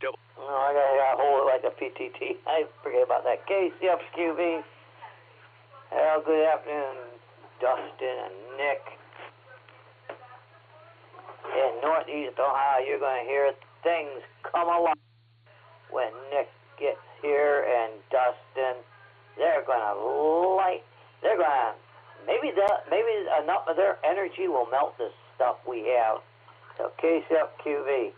Oh, I gotta hold it like a PTT. I forget about that. KCFQV. Well, good afternoon, Dustin and Nick. In Northeast Ohio, you're gonna hear things come alive when Nick gets here and Dustin. They're gonna light. They're gonna maybe enough of their energy will melt this stuff we have. So KCFQV.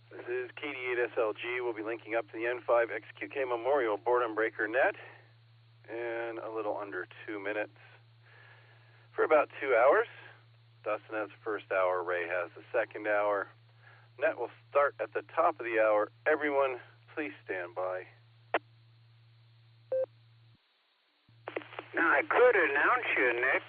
This is KD8SLG. We'll be linking up to the N5XQK Memorial Boredom Breaker net in a little under 2 minutes for about 2 hours. Dustin has the first hour, Ray has the second hour. Net will start at the top of the hour. Everyone, please stand by. Now, I could announce you, Nick.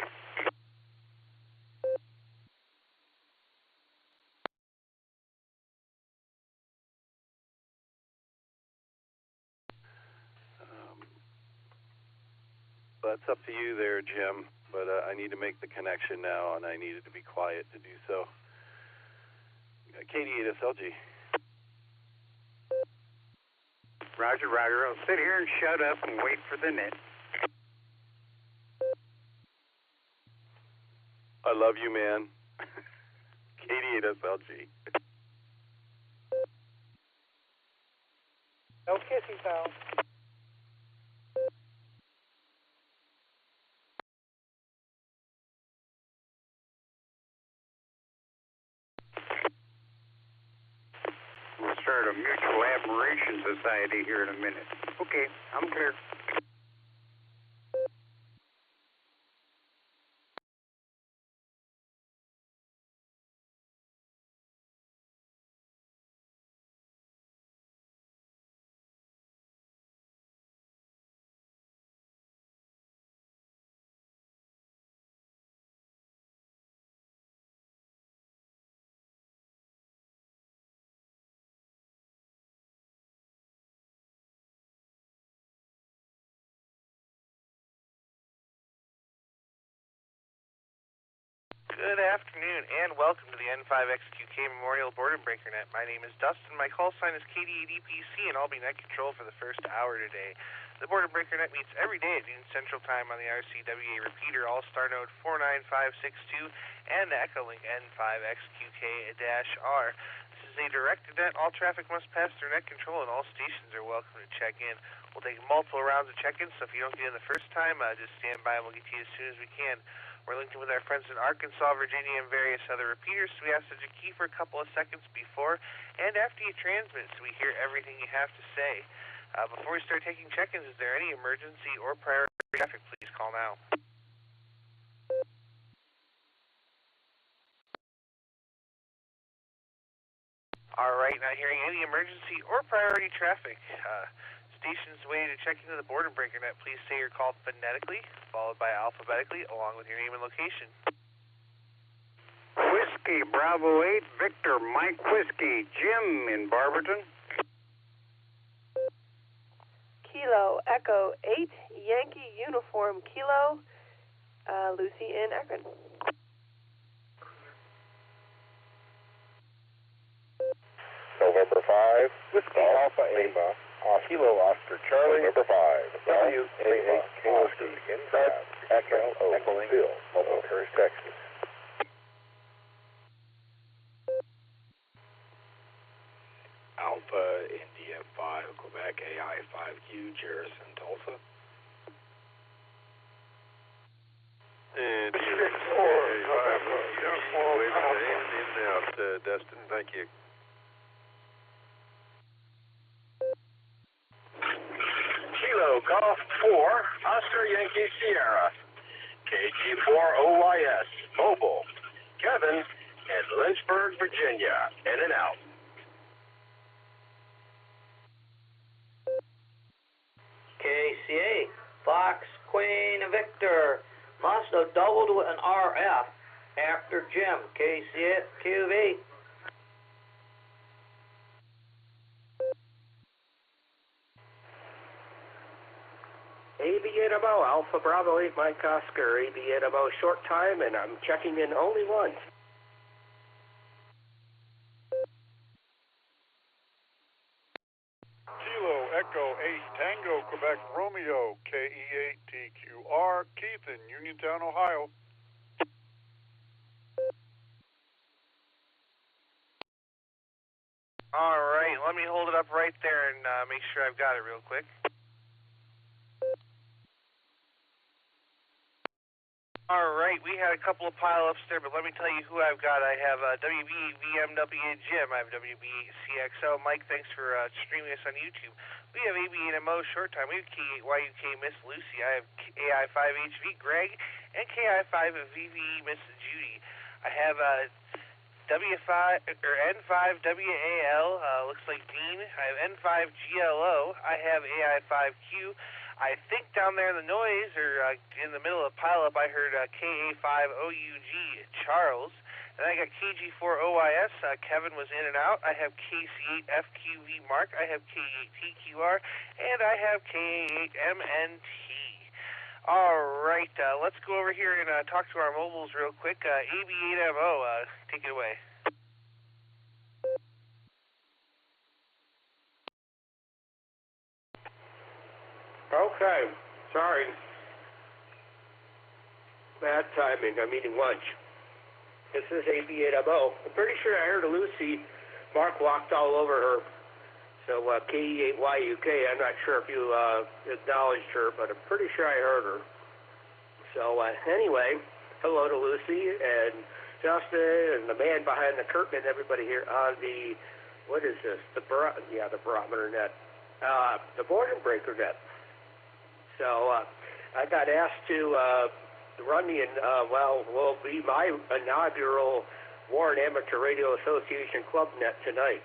That's up to you there, Jim, but I need to make the connection now, and I needed to be quiet to do so. KD8SLG. Roger, Roger. I'll sit here and shut up and wait for the net. I love you, man. KD8SLG. No kissing sound. We'll start a mutual admiration society here in a minute. Okay, I'm clear. Good afternoon, and welcome to the N5XQK Memorial Boredom Breaker Net. My name is Dustin. My call sign is KD8EPC, and I'll be net control for the first hour today. The Boredom Breaker Net meets every day at noon Central Time on the RCWA repeater, Allstar node 49562, and the Echolink N5XQK-R. This is a directed net. All traffic must pass through net control, and all stations are welcome to check in. We'll take multiple rounds of check-in, so if you don't get in the first time, just stand by and we'll get to you as soon as we can. We're linked in with our friends in Arkansas, Virginia, and various other repeaters, so we ask that you key for a couple of seconds before and after you transmit so we hear everything you have to say. Before we start taking check-ins, is there any emergency or priority traffic? Please call now. All right, not hearing any emergency or priority traffic. Stations waiting to check into the Boredom Breaker Net, please say your call phonetically, followed by alphabetically, along with your name and location. Whiskey Bravo 8, Victor Mike Whiskey, Jim in Barberton. Kilo Echo 8, Yankee Uniform Kilo, Lucy in Akron. November 5, Whiskey Alpha Lima, Kilo Oscar Charlie, November 5, WA8 Oscar, Echolink, Mobile Courage, Texas. Alpha India 5, Quebec AI 5Q, Jerison, Tulsa. And here is AI 5, in and out, Dustin, thank you. Kilo Golf 4, Oscar Yankee Sierra, KG4 OYS, Mobile, Kevin in Lynchburg, Virginia, in and out. KCA, Fox Queen Victor, must have doubled with an RF after Jim, KCA QV. AB Edabo, Alpha Bravo 8 Mike Oscar, AB Edabo, short time, and I'm checking in only once. Kilo Echo 8 Tango Quebec Romeo, KE8TQR, Keith in Uniontown, Ohio. All right, let me hold it up right there and make sure I've got it real quick. All right, we had a couple of pile-ups there, but let me tell you who I've got. I have WB8VMW Jim. I have WB8CXO. Mike, thanks for streaming us on YouTube. We have AB8MO Short Time. We have K8YUK Miss Lucy. I have AI5HV Greg and KI5VVE Miss Judy. I have N5WAL, looks like Dean. I have N5GLO. I have AI5Q. I think down there in the noise, or in the middle of pile-up, I heard KA5OUG Charles. And I got KG4OYS, Kevin was in and out. I have KC8FQV Mark. I have K8TQR. And I have KA8MNT. All right, let's go over here and talk to our mobiles real quick. AB8MO, take it away. Okay, sorry. Bad timing, I'm eating lunch. This is AB8MO. I'm pretty sure I heard Lucy. Mark walked all over her. So KE8YUK, I'm not sure if you acknowledged her, but I'm pretty sure I heard her. So anyway, hello to Lucy and Dustin and the man behind the curtain and everybody here on the, what is this? The barometer net. The Boredom Breaker net. So I got asked to run the, will be my inaugural Warren Amateur Radio Association Club net tonight.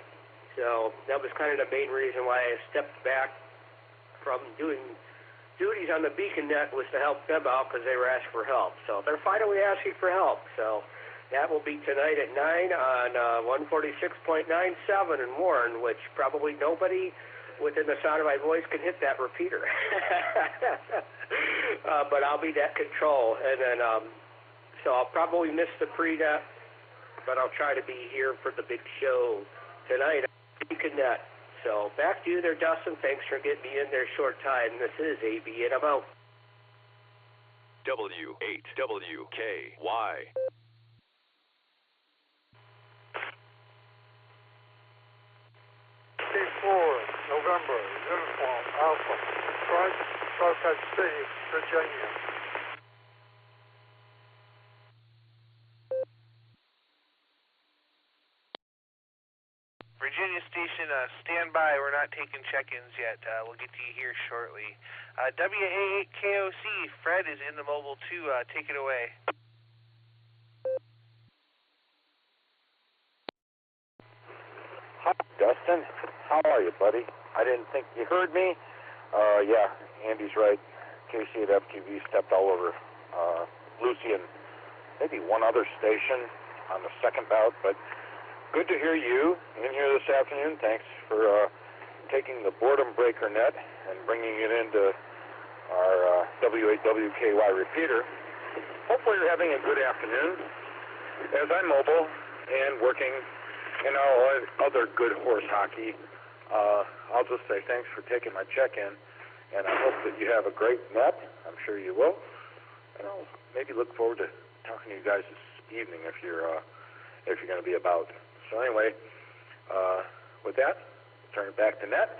So that was kind of the main reason why I stepped back from doing duties on the Beacon net, was to help them out because they were asking for help. So they're finally asking for help. So that will be tonight at 9 on 146.97 in Warren, which probably nobody within the sound of my voice can hit that repeater. But I'll be that control. And then, so I'll probably miss the pre-net, but I'll try to be here for the big show tonight. Net. So back to you there, Dustin. Thanks for getting me in there short time. This is AB8MO. W8WKY. November, Uniform Alpha, Strike, Southside City, Virginia. Virginia Station, stand by. We're not taking check-ins yet. We'll get to you here shortly. WA8KOC, Fred is in the mobile 2. Take it away. Hi, Dustin. How are you, buddy? I didn't think you heard me. Yeah, Andy's right. KC at FTV stepped all over Lucy and maybe one other station on the second bout, but good to hear you in here this afternoon. Thanks for taking the Boredom Breaker net and bringing it into our W8WKY repeater. Hopefully you're having a good afternoon as I'm mobile and working in all other good horse hockey. I'll just say thanks for taking my check-in, and I hope that you have a great net. I'm sure you will. And I'll maybe look forward to talking to you guys this evening if you're going to be about. So anyway, with that, turn it back to net.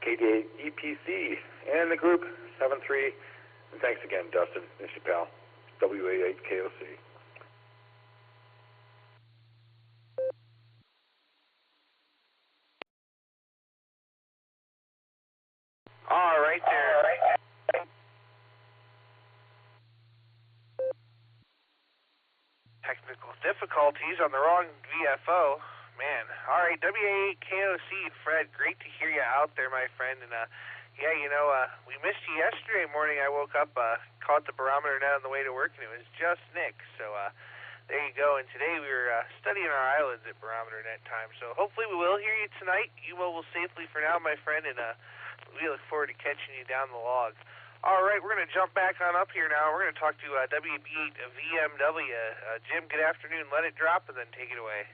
KD8 EPC and the group 73. And thanks again, Dustin. Miss you, pal. WA8KOC. All right there. Technical difficulties on the wrong VFO. Man. All right, WA8KOC, Fred, great to hear you out there, my friend. And, yeah, you know, we missed you yesterday morning. I woke up, caught the barometer net on the way to work, and it was just Nick. So, there you go. And today we were studying our islands at barometer net time. So hopefully we will hear you tonight. You will safely for now, my friend, and we look forward to catching you down the log. All right, we're going to jump back on up here now. We're going to talk to WB8 VMW. Jim, good afternoon. Let it drop and then take it away.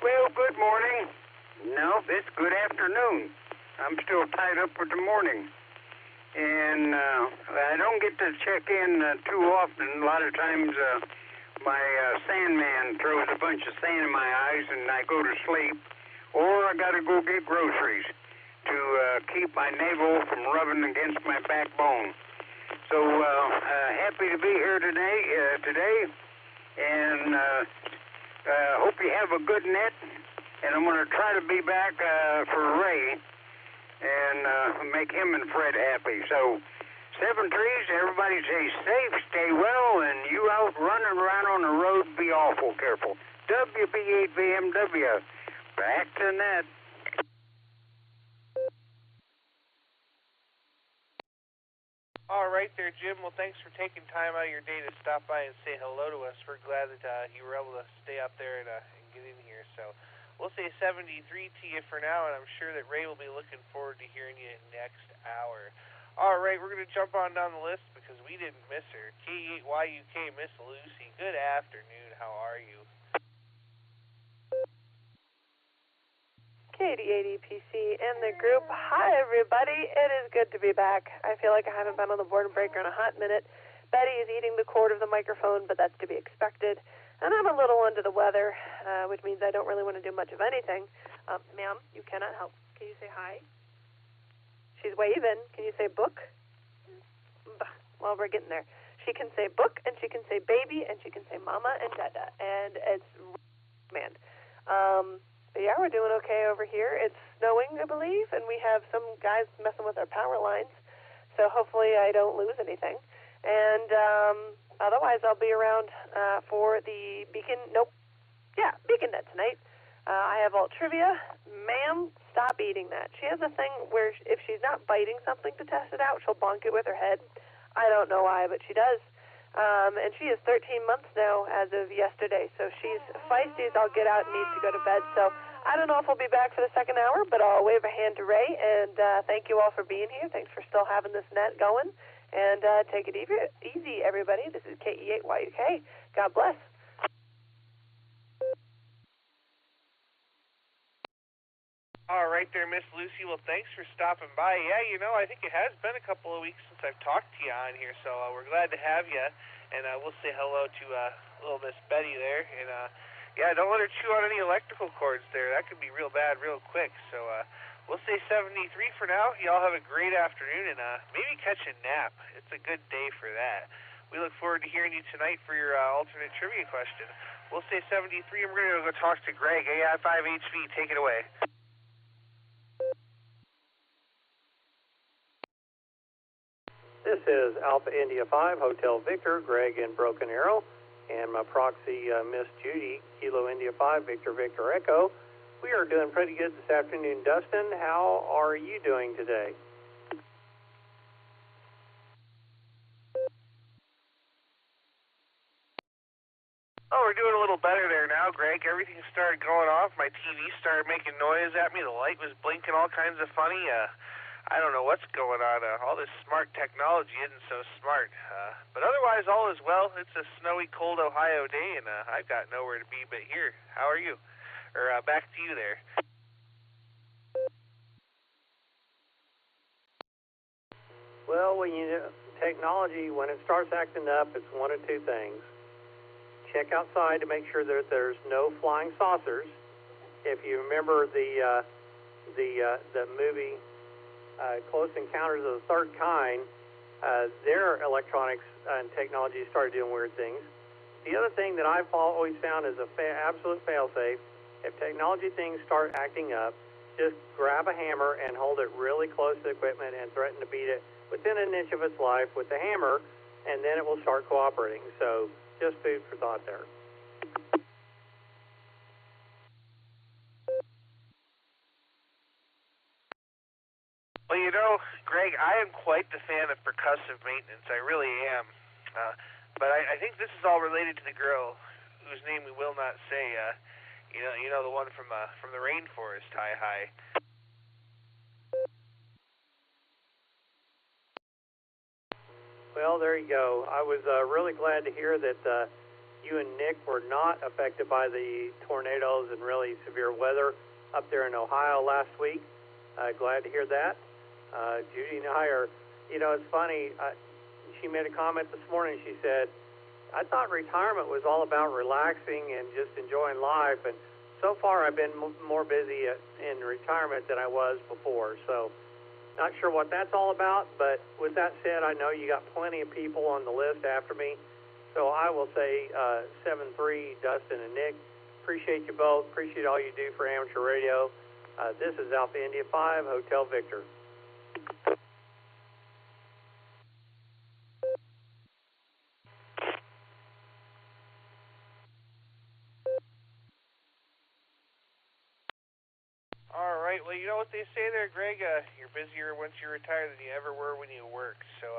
Well, good morning. No, it's good afternoon. I'm still tied up with the morning. And I don't get to check in too often. A lot of times my sandman throws a bunch of sand in my eyes and I go to sleep. Or I got to go get groceries to keep my navel from rubbing against my backbone. So happy to be here today. And hope you have a good net. And I'm going to try to be back for Ray and make him and Fred happy. So 7 trees, everybody stay safe, stay well, and you out running around on the road, be awful careful. WB8 VMW. Back to net. All right there, Jim. Well, thanks for taking time out of your day to stop by and say hello to us. We're glad that you were able to stay up there and get in here. So we'll say 73 to you for now, and I'm sure that Ray will be looking forward to hearing you next hour. All right, we're going to jump on down the list because we didn't miss her. K8YUK, Miss Lucy. Good afternoon. How are you? KD8EPC and the group. Hi, everybody. It is good to be back. I feel like I haven't been on the Boredom Breaker in a hot minute. Betty is eating the cord of the microphone, but that's to be expected. And I'm a little under the weather, which means I don't really want to do much of anything. Ma'am, you cannot help. Can you say hi? She's waving. Can you say book? Well, we're getting there. She can say book, and she can say baby, and she can say mama and dada. And it's man. But yeah, we're doing okay over here. It's snowing, I believe, and we have some guys messing with our power lines. So hopefully I don't lose anything. And otherwise, I'll be around for the Beacon. Nope. Yeah, Beacon Net tonight. I have alt trivia. Ma'am, stop eating that. She has a thing where if she's not biting something to test it out, she'll bonk it with her head. I don't know why, but she does. And she is 13 months now as of yesterday, so she's feisty as I'll get out and needs to go to bed. So I don't know if we'll be back for the second hour, but I'll wave a hand to Ray, and thank you all for being here. Thanks for still having this net going, and take it easy, everybody. This is KE8YUK. God bless. All right there, Miss Lucy. Well, thanks for stopping by. Yeah, you know, I think it has been a couple of weeks since I've talked to you on here, so we're glad to have you. And we'll say hello to little Miss Betty there. And, yeah, don't let her chew on any electrical cords there. That could be real bad real quick. So we'll say 73 for now. Y'all have a great afternoon, and maybe catch a nap. It's a good day for that. We look forward to hearing you tonight for your alternate trivia question. We'll say 73, and we're going to go talk to Greg, AI5HV. Take it away. This is Alpha India 5, Hotel Victor, Greg in Broken Arrow, and my proxy, Miss Judy, Kilo India 5, Victor Victor Echo. We are doing pretty good this afternoon. Dustin, how are you doing today? Oh, we're doing a little better there now, Greg. Everything started going off. My TV started making noise at me. The light was blinking all kinds of funny. I don't know what's going on. All this smart technology isn't so smart. But otherwise, all is well. It's a snowy, cold Ohio day, and I've got nowhere to be but here. How are you? Or back to you there. Well, technology, when it starts acting up, it's one of two things. Check outside to make sure that there's no flying saucers. If you remember the movie Close Encounters of the Third Kind, their electronics and technology started doing weird things. The other thing that I've always found is absolute fail-safe. If technology things start acting up, just grab a hammer and hold it really close to the equipment and threaten to beat it within an inch of its life with the hammer, and then it will start cooperating. So just food for thought there. Well, you know, Greg, I am quite the fan of percussive maintenance. I really am. But I think this is all related to the girl whose name we will not say. You know the one from the rainforest. Hi. Well, there you go. I was really glad to hear that you and Nick were not affected by the tornadoes and really severe weather up there in Ohio last week. Glad to hear that. Judy and I are, you know, it's funny. She made a comment this morning. She said, I thought retirement was all about relaxing and just enjoying life. And so far, I've been more busy in retirement than I was before. So not sure what that's all about. But with that said, I know you got plenty of people on the list after me. So I will say 7-3, Dustin and Nick. Appreciate you both. Appreciate all you do for amateur radio. This is Alpha India 5, Hotel Victor. All right. Well, you know what they say there, Greg? You're busier once you retire than you ever were when you work. So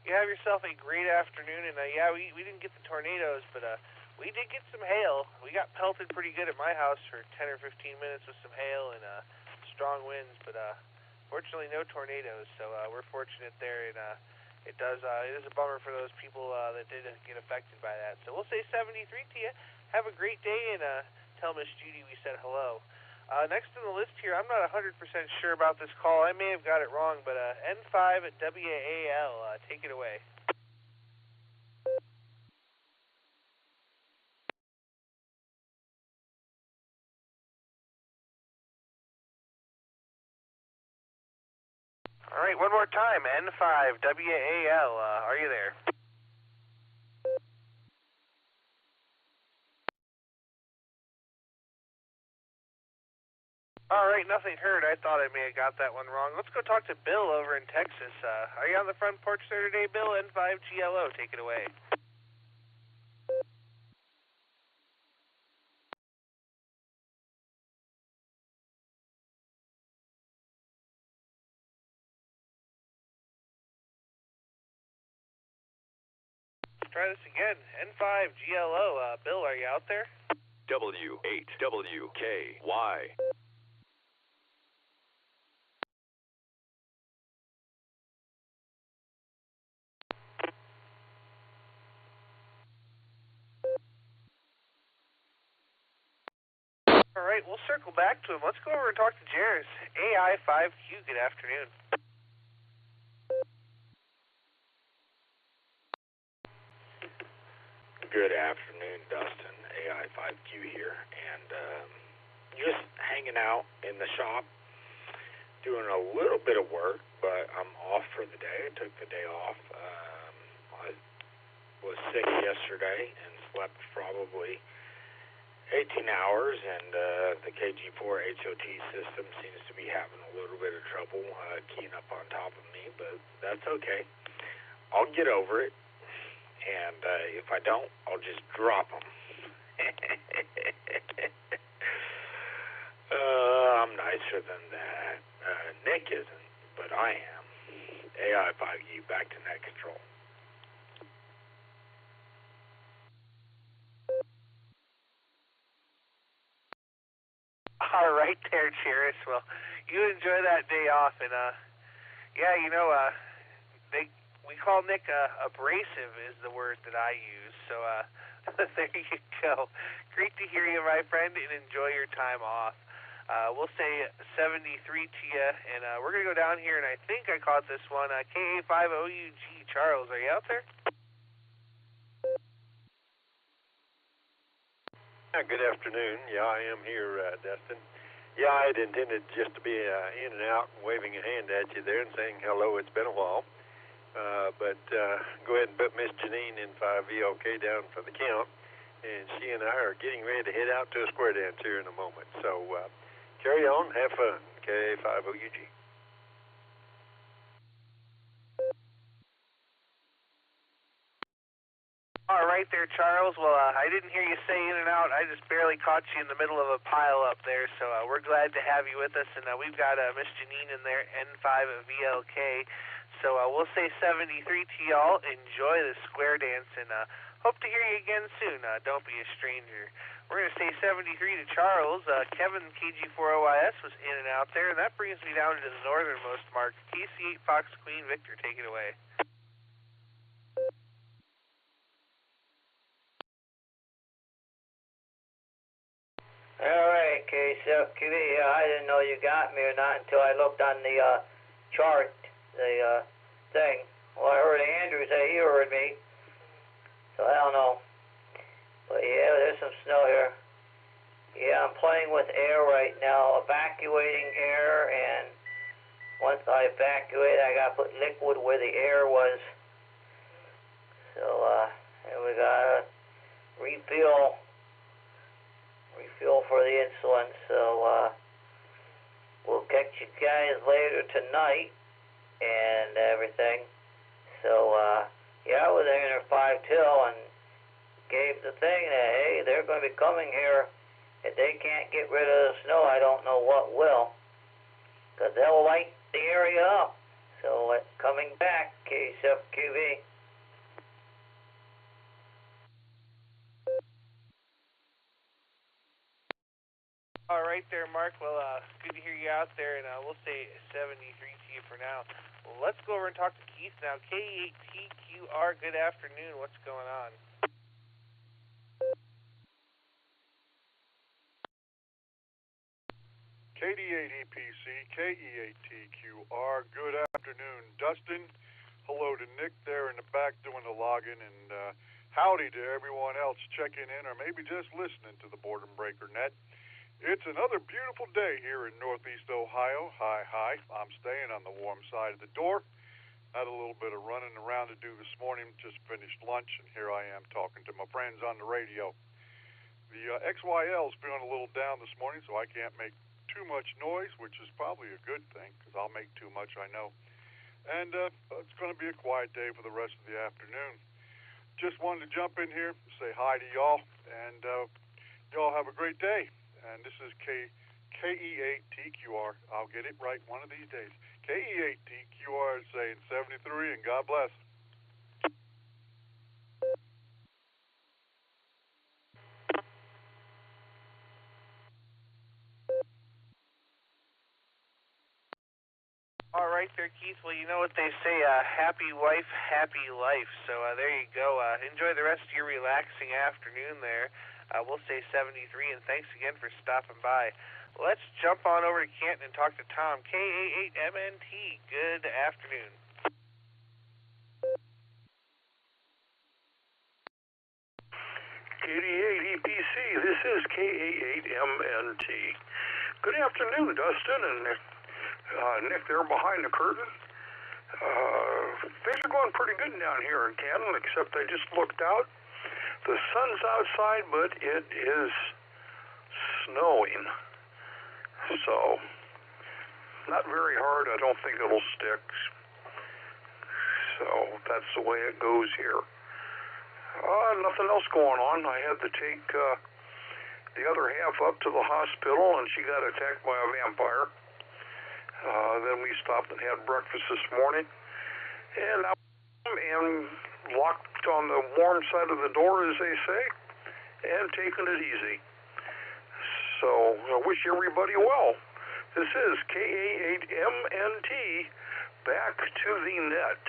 you have yourself a great afternoon. And yeah, we didn't get the tornadoes, but we did get some hail. We got pelted pretty good at my house for 10 or 15 minutes with some hail and strong winds, but fortunately no tornadoes. So we're fortunate there, and it is a bummer for those people that did get affected by that. So we'll say 73 to you. Have a great day, and tell Miss Judy we said hello. Next on the list here, I'm not 100% sure about this call. I may have got it wrong, but N5 at WAL, take it away. All right, one more time, N5 WAL, are you there? All right, nothing heard. I thought I may have got that one wrong. Let's go talk to Bill over in Texas. Are you on the front porch there today, Bill? N5GLO, take it away. Let's try this again. N5GLO, Bill, are you out there? W8WKY. All right, we'll circle back to him. Let's go over and talk to Jairus. AI5Q, good afternoon. Good afternoon, Dustin. AI5Q here, and just hanging out in the shop, doing a little bit of work, but I'm off for the day. I took the day off. I was sick yesterday and slept probably 18 hours, and the KG4 HOT system seems to be having a little bit of trouble keying up on top of me, but that's okay. I'll get over it, and if I don't, I'll just drop them. I'm nicer than that. Nick isn't, but I am. AI5U, back to net control. All right there, Jairus. Well, you enjoy that day off, and yeah, you know, we call Nick abrasive is the word that I use. So there you go. Great to hear you, my friend, and enjoy your time off. We'll say 73 to you, and we're going to go down here, and I think I caught this one. KA5OUG, Charles, are you out there? Good afternoon. Yeah, I am here, Dustin. Yeah, I had intended just to be in and out and waving a hand at you there and saying hello. It's been a while. But go ahead and put Miss Janine in 5VOK down for the count, and she and I are getting ready to head out to a square dance here in a moment. So carry on, have fun. KA5OUG. All right there, Charles. Well, I didn't hear you say in and out. I just barely caught you in the middle of a pile up there, so we're glad to have you with us. And we've got Miss Janine in there, N5VLK. So we'll say 73 to y'all. Enjoy the square dance, and hope to hear you again soon. Don't be a stranger. We're going to say 73 to Charles. Kevin, KG4OIS, was in and out there, and that brings me down to the northernmost mark. KC8 Fox Queen Victor, take it away. All right, KCFQV. I didn't know you got me or not until I looked on the chart, the thing. Well, I heard Andrew say he heard me, so I don't know. But yeah, there's some snow here. Yeah, I'm playing with air right now, evacuating air, and once I evacuate, I got to put liquid where the air was. So, and we got to refill for the insulin, so we'll catch you guys later tonight and everything. So yeah, I was there at 5 till and gave the thing that, hey, they're going to be coming here. If they can't get rid of the snow, I don't know what will, because they'll light the area up. So coming back, KCFQV. All right there, Mark. Well, good to hear you out there, and we'll say 73 to you for now. Well, let's go over and talk to Keith now. K8TQR, good afternoon. What's going on? KD8EPC, KE8TQR, good afternoon. Dustin, hello to Nick there in the back doing the login, and howdy to everyone else checking in or maybe just listening to the Boredom Breaker Net. It's another beautiful day here in Northeast Ohio. Hi. I'm staying on the warm side of the door. Had a little bit of running around to do this morning. Just finished lunch, and here I am talking to my friends on the radio. The XYL's feeling a little down this morning, so I can't make too much noise, which is probably a good thing, because I'll make too much, I know. And it's going to be a quiet day for the rest of the afternoon. Just wanted to jump in here, say hi to y'all, and y'all have a great day. And this is KE8TQR. I'll get it right one of these days. KE8TQR is saying 73, and God bless. All right there, Keith. Well, you know what they say, happy wife, happy life. So there you go. Enjoy the rest of your relaxing afternoon there. We'll say 73, and thanks again for stopping by. Let's jump on over to Canton and talk to Tom, KA8MNT. Good afternoon. KD8EPC, this is KA8MNT. Good afternoon, Dustin and Nick there behind the curtain. Things are going pretty good down here in Canton, except I just looked out. The sun's outside, but it is snowing. So, not very hard. I don't think it'll stick. So, that's the way it goes here. Nothing else going on. I had to take the other half up to the hospital, and she got attacked by a vampire. Then we stopped and had breakfast this morning. And locked on the warm side of the door, as they say, and taking it easy. So I wish everybody well. This is KA8MNT, back to the net.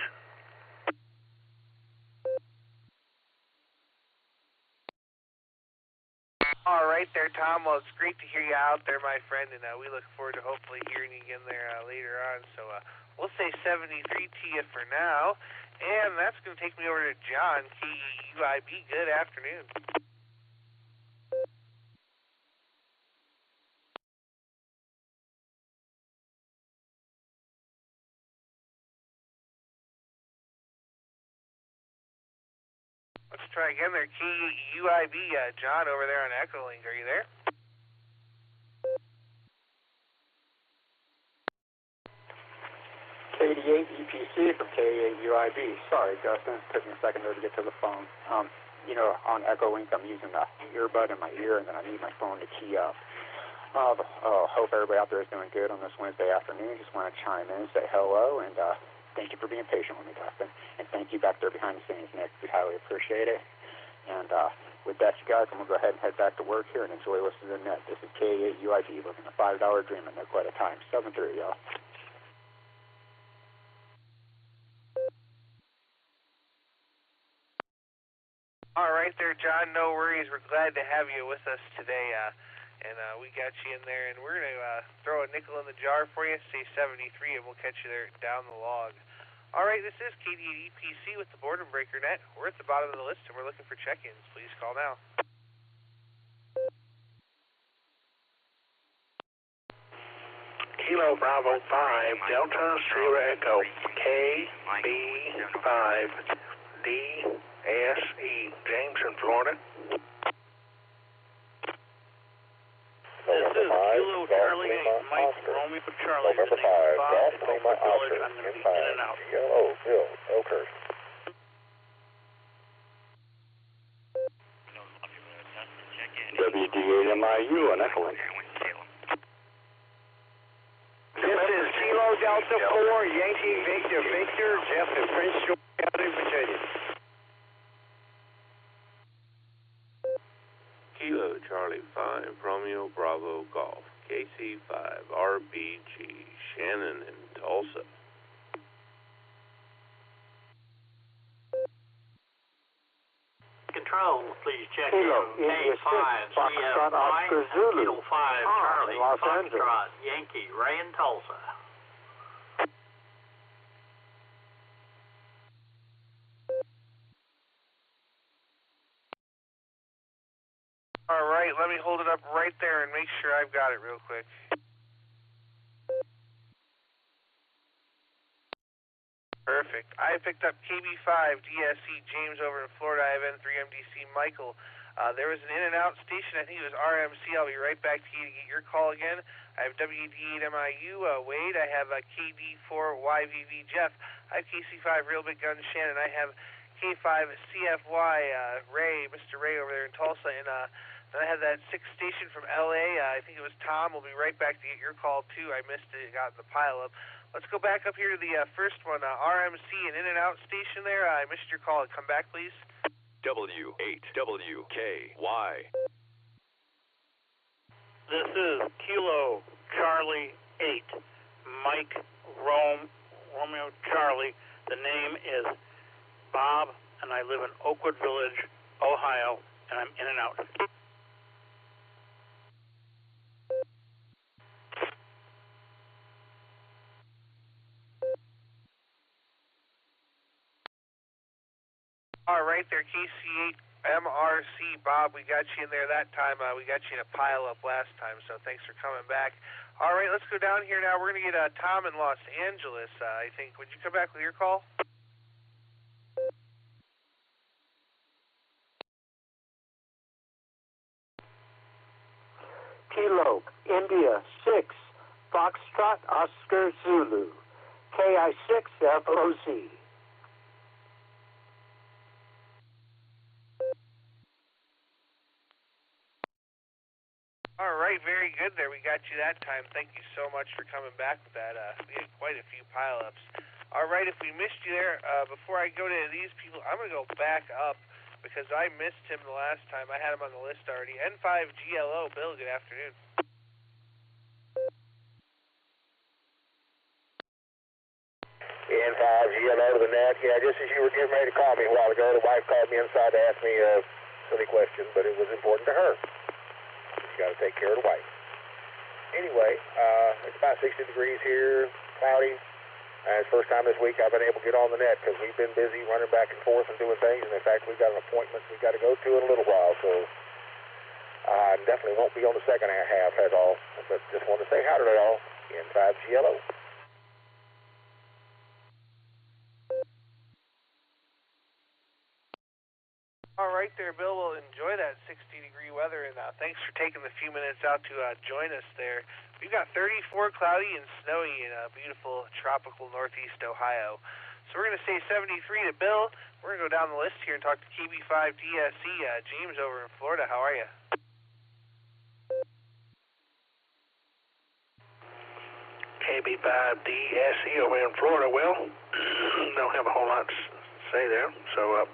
All right there, Tom. Well, it's great to hear you out there, my friend, and we look forward to hopefully hearing you again there later on. So we'll say 73 to you for now, and that's going to take me over to John, KUIB. Good afternoon. Let's try again there, KUIB. John over there on Echolink. Are you there? KD8EPC from KA8UIB. Sorry, Dustin. It took me a second there to get to the phone. On Echolink, I'm using the earbud in my ear, and then I need my phone to key up. Hope everybody out there is doing good on this Wednesday afternoon. Just want to chime in and say hello, and thank you for being patient with me, Dustin. And thank you back there behind the scenes, Nick. We highly appreciate it. And with that, you guys, I'm going to go ahead and head back to work here and enjoy listening to the net. This is KA8UIB, living a $5 dream at no quite a time. 7-3, y'all. All right there, John. No worries. We're glad to have you with us today. And we got you in there, and we're going to throw a nickel in the jar for you, say 73, and we'll catch you there down the log. All right, this is KD8EPC with the Boredom Breaker Net. We're at the bottom of the list, and we're looking for check-ins. Please call now. Kilo Bravo 5, Delta Sierra Echo, KB5, DSE, Jameson, Florida. This is Kilo Charlie 8, Mike Romeo Charlie, the name Bob, Oakwood Village. I'm going to be in and out. Oh, Phil, Oakhurst. WD8MIU on Echolink. This is Kilo Delta 4, Yankee Victor Victor, Jeff in Prince George County, Virginia. Kilo Charlie 5, Romeo Bravo Golf, KC5, RBG, Shannon in Tulsa. Control, please check Kilo, in. K5, CF Mike, Kilo 5, Charlie, Los Angeles. Foxtrot, Yankee, Ray in Tulsa. All right, let me hold it up right there and make sure I've got it real quick. Perfect. I picked up KB5, DSE, James over in Florida. I have N3MDC, Michael. There was an in-and-out station. I think it was RMC. I'll be right back to you to get your call again. I have WD8MIU, Wade. I have KD4YVV, Jeff. I have KC5, Real Big Gun, Shannon. I have K5, CFY, Ray, Mr. Ray over there in Tulsa. And then I have that 6th station from LA. I think it was Tom. We'll be right back to get your call, too. I missed it. It got in the pile-up. Let's go back up here to the first one, RMC, an in-and-out station there. I missed your call. Come back, please. W8WKY. This is Kilo Charlie 8, Mike Romeo Charlie. The name is Bob, and I live in Oakwood Village, Ohio, and I'm in and out. All right there, KC8 MRC Bob, we got you in there that time. We got you in a pile up last time, so thanks for coming back. All right, let's go down here now. We're going to get Tom in Los Angeles, I think. Would you come back with your call? Kilo, India 6, Foxtrot, Oscar, Zulu, KI6, FOZ. All right, very good there. We got you that time. Thank you so much for coming back with that. We had quite a few pileups. All right, if we missed you there, before I go to these people, I'm going to go back up because I missed him the last time. I had him on the list already. N5GLO, Bill, good afternoon. N5GLO to the net. Yeah, just as you were getting ready to call me a while ago, the wife called me inside to ask me a silly question, but it was important to her. You got to take care of the wife. Anyway, it's about 60 degrees here, cloudy. It's the first time this week I've been able to get on the net because we've been busy running back and forth and doing things. And in fact, we've got an appointment we've got to go to in a little while. So I definitely won't be on the second half at all. But just wanted to say hi to y'all. N5GLO. All right there, Bill. We'll enjoy that 60-degree weather, and thanks for taking the few minutes out to join us there. We've got 34 cloudy and snowy in beautiful tropical northeast Ohio. So we're going to say 73 to Bill. We're going to go down the list here and talk to KB5DSE. James over in Florida, how are you? KB5DSE over in Florida. Well, don't have a whole lot to say there. So,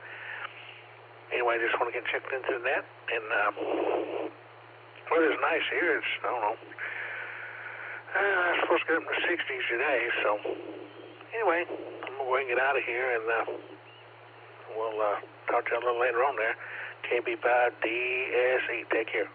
anyway, just want to get checked into the net, and weather's nice here. It's, I don't know, it's supposed to get up in the 60s today, so anyway, I'm going to get out of here, and we'll talk to you a little later on there. KB5DSE, take care.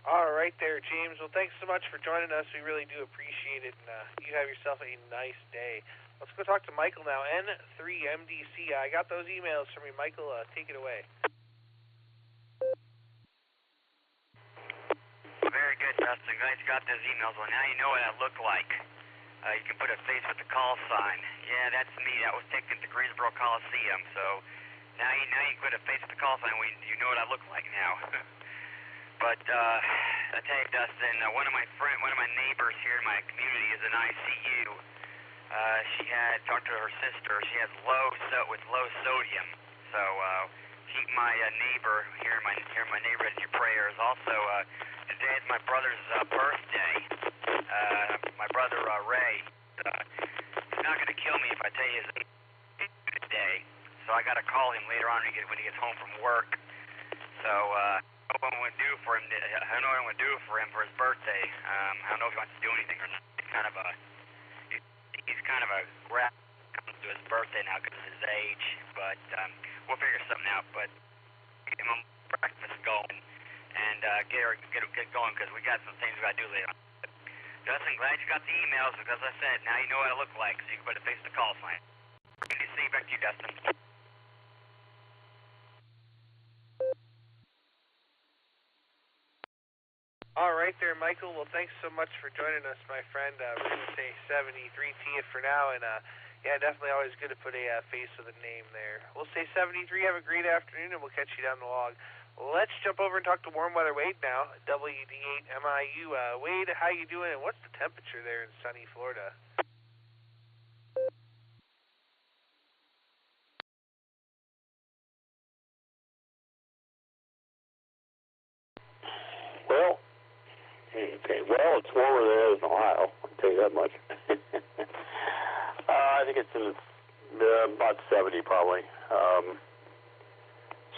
All right there, James. Well, thanks so much for joining us. We really do appreciate it, and you have yourself a nice day. Let's go talk to Michael now, N3MDC. I got those emails from you, Michael. Take it away. Very good, Dustin. Glad you got those emails. Well, now you know what I look like. You can put a face with the call sign. Yeah, that's me. That was taken to Greensboro Coliseum. So now you can put a face with the call sign. You know what I look like now. But I tell you, Dustin, one of my neighbors here in my community is in ICU. She had talked to her sister. She has low sodium. So keep my neighbor here in my neighborhood in your prayers. Also, today is my brother's birthday. My brother Ray. He's not going to kill me if I tell you his age today. So I got to call him later on when he gets home from work. So. I don't know what I'm going to do for him. I don't know what I'm going to do for him for his birthday. I don't know if he wants to do anything or not. He's kind of a wrap comes to his birthday now because of his age. But we'll figure something out. But get him breakfast going and get going because we got some things we got to do later on. Dustin, glad you got the emails because I said now you know what I look like, so you can put a face to the call sign. Good to see you. Back to you, Dustin. All right there, Michael. Well, thanks so much for joining us, my friend. We're going to say 73 to you for now, and yeah, definitely always good to put a face with a name there. We'll say 73. Have a great afternoon, and we'll catch you down the log. Let's jump over and talk to Warm Weather Wade now, WD8MIU. Wade, how you doing, and what's the temperature there in sunny Florida? Well, okay. Well, it's warmer than it is in Ohio. I'll tell you that much. I think it's in about 70 probably.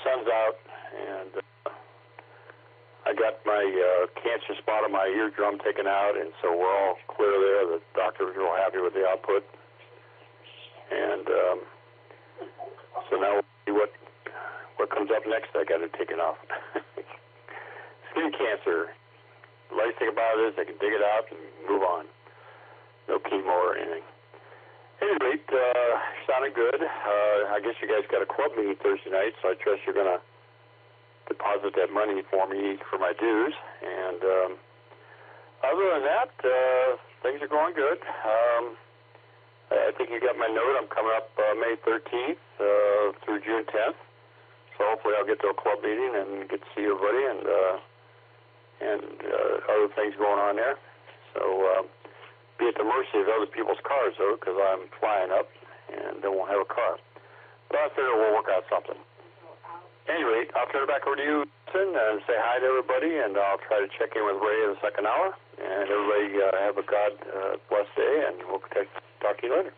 Sun's out, and I got my cancer spot on my eardrum taken out, and so we're all clear there. The doctor's real happy with the output, and So now we'll see what comes up next. I got it taken off. Skin cancer. The nice thing about it is I can dig it out and move on. No chemo or anything. At any rate, sounded good. I guess you guys got a club meeting Thursday night, so I trust you're going to deposit that money for me for my dues. And other than that, things are going good. I think you got my note. I'm coming up May 13th through June 10th. So hopefully I'll get to a club meeting and get to see everybody and other things going on there. So be at the mercy of other people's cars, though, because I'm flying up and they won't have a car. But I figure we'll work out something. Anyway, I'll turn it back over to you, Dustin, and say hi to everybody, and I'll try to check in with Ray in the second hour. And everybody have a God-blessed day, and we'll talk to you later.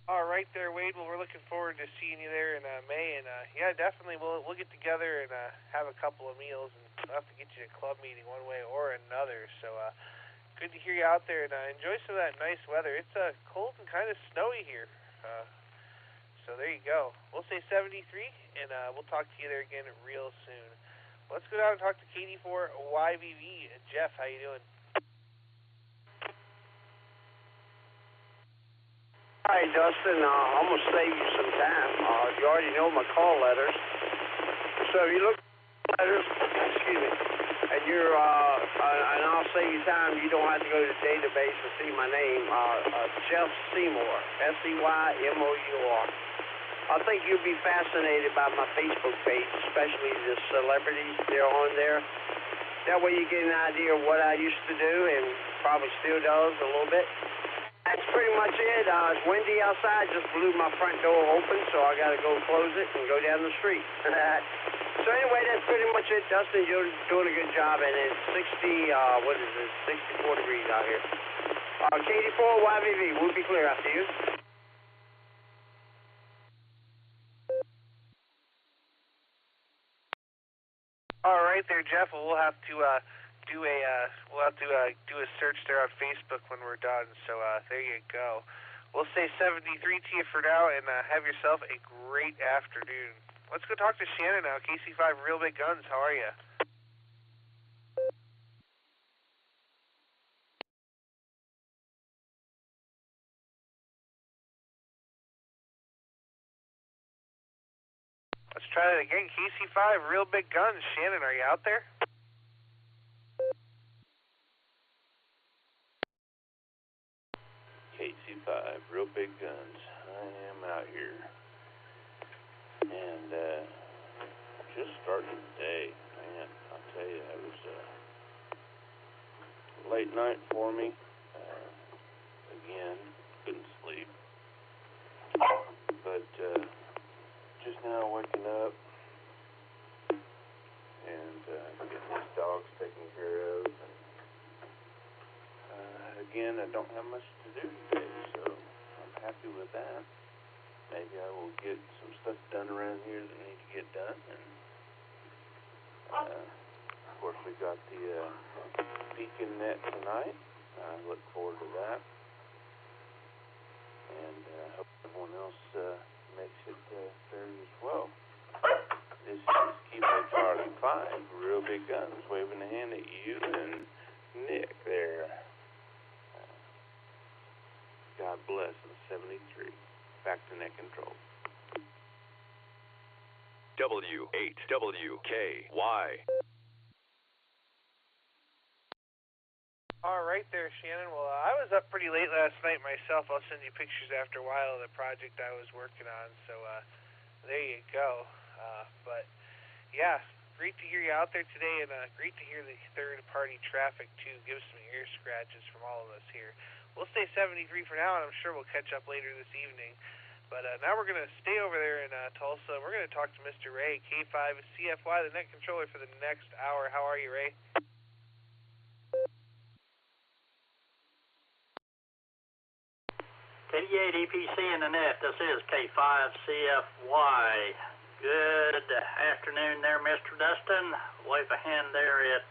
All right there, Wade. Well, we're looking forward to seeing you there in May, and yeah, definitely we'll get together and have a couple of meals, and we'll have to get you a club meeting one way or another. So good to hear you out there, and enjoy some of that nice weather. It's cold and kind of snowy here, so there you go. We'll say 73, and we'll talk to you there again real soon. Let's go down and talk to KD4YVV. Jeff, how you doing? Hi, Dustin. I'm going to save you some time. You already know my call letters. So if you look at letters, excuse me, and and I'll save you time. You don't have to go to the database and see my name. Jeff Seymour, Seymour. I think you'll be fascinated by my Facebook page, especially the celebrities that are on there. That way you get an idea of what I used to do and probably still does a little bit. That's pretty much it. It's windy outside. Just blew my front door open, so I got to go close it and go down the street. So anyway, that's pretty much it. Dustin, you're doing a good job, and it's 64 degrees out here. KD4YVV, we'll be clear after you. All right there, Jeff. Well, we'll have to do a search there on Facebook when we're done. So there you go. We'll say 73 to you for now, and have yourself a great afternoon. Let's go talk to Shannon now. KC5 Real Big Guns. How are you? Let's try that again. KC5 Real Big Guns. Shannon, are you out there? KC5, Real Big Guns. I am out here. And just starting the day. Man, I'll tell you, it was a late night for me. Again, couldn't sleep. But just now waking up and getting these dogs taken care of. And again, I don't have much to do today, so I'm happy with that. Maybe I will get some stuff done around here that need to get done. And of course, we got the Beacon Net tonight. I look forward to that. And hope everyone else makes it fair as well. This is Kilo Charlie 5, Real Big Guns, waving a hand at you and Nick there. God bless in 73. Back to net control. W8WKY. All right there, Shannon. Well, I was up pretty late last night myself. I'll send you pictures after a while of the project I was working on. So there you go. But yeah, great to hear you out there today, and great to hear the third-party traffic too. Gives some ear scratches from all of us here. We'll stay 73 for now, and I'm sure we'll catch up later this evening. But now we're going to stay over there in Tulsa. We're going to talk to Mr. Ray, K5 CFY, the net controller for the next hour. How are you, Ray? KD8 EPC in the net. This is K5 CFY. Good afternoon there, Mr. Dustin. Wave a hand there at